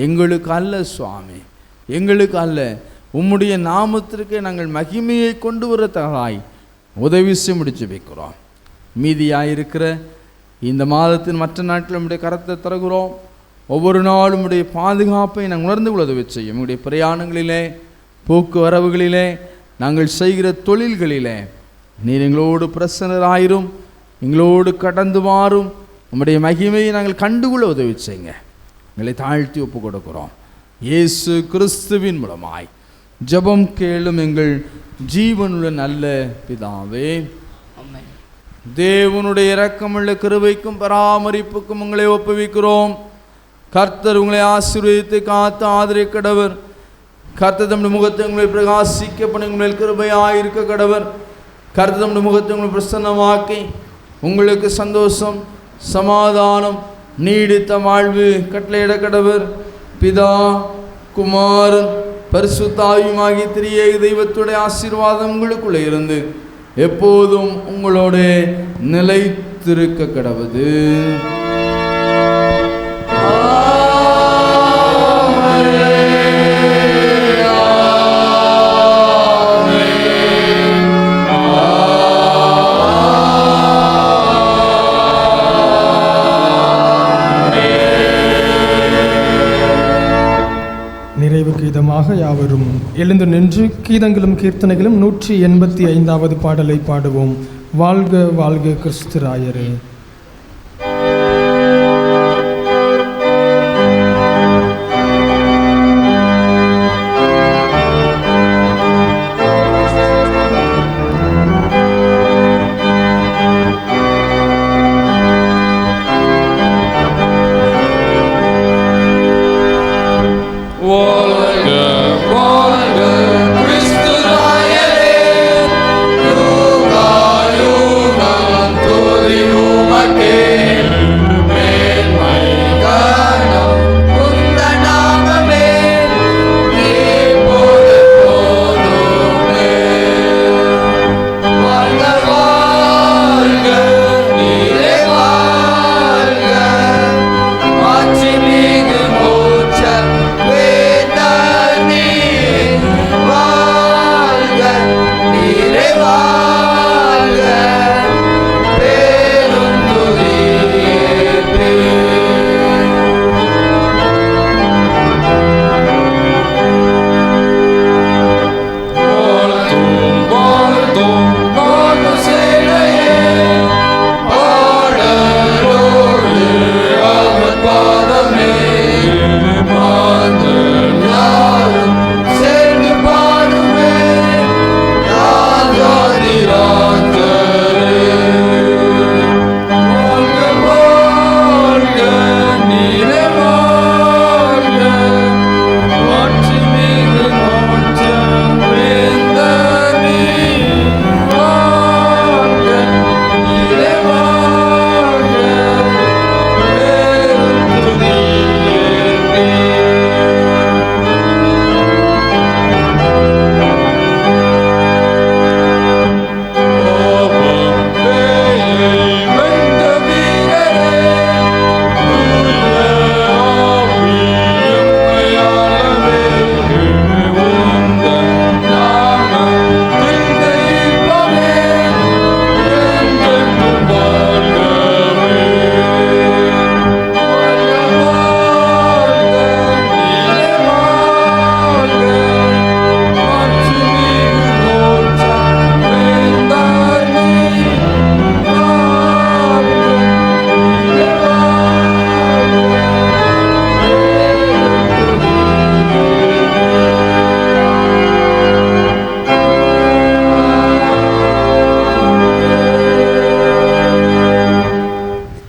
எங்களுக்கு அல்ல சுவாமி, எங்களுக்கு அல்ல, உம்முடைய நாமத்திற்கே நாங்கள் மகிமையை கொண்டு வரத்தகாய் உதவி செய்ய முடிச்சு வைக்கிறோம். மீதியாயிருக்கிற இந்த மாதத்தின் மற்ற நாட்கள் நம்முடைய கரத்தை தருகிறோம். ஒவ்வொரு நாளும் நம்முடைய பாதுகாப்பை நாங்கள் உணர்ந்து கொள்ள உதவி செய்யும். நம்முடைய பிரயாணங்களிலே, போக்குவரவுகளிலே, நாங்கள் செய்கிற தொழில்களிலே நீர் எங்களோடு பிரசன்னராயிரும், எங்களோடு கடந்து வாரும். நம்முடைய மகிமையை நாங்கள் கண்டுகொள்ள உதவி செய்யுங்க. எங்களை தாழ்த்தி ஒப்பு கொடுக்கிறோம். இயேசு கிறிஸ்துவின் மூலமாய் ஜெபம் கேளும் எங்கள் ஜீவனுள்ள நல்ல பிதாவே. தேவனுடைய இரக்கமுள்ள கிருபைக்கும் பராமரிப்புக்கும் உங்களை ஒப்புவிக்கிறோம். கர்த்தர் உங்களை ஆசீர்வதித்து காத்து ஆதரிக்க கடவர். கர்த்தர் தம்முடைய முகத்தை உங்களை பிரகாசிக்க பண்ணி உங்களில் கிருபையாயிருக்க கடவர். கர்த்தர் தம்முடைய முகத்தை உங்களுக்கு பிரசன்னமாக்கி உங்களுக்கு சந்தோஷம் சமாதானம் நீடித்த வாழ்வு கட்டளையிட கடவர். பிதா குமாரன் பரிசுத்த ஆவியுமாகிய திரியேக தெய்வத்துடைய ஆசீர்வாதம் உங்களுக்குள்ளே இருந்து எப்போதும் உங்களோட நிலைத்திருக்க கடவது. நிறைவு கீதமாக யாவரும் எழுந்து நின்று கீதங்களும் கீர்த்தனைகளும் 185வது பாடலை பாடுவோம். வாழ்க வாழ்க கிறிஸ்துராயரே.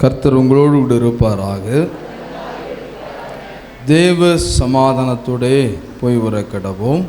கர்த்தர் உங்களோடு கூட இருப்பாராக. தேவ சமாதானத்தோடே போய் வர கடவோம்.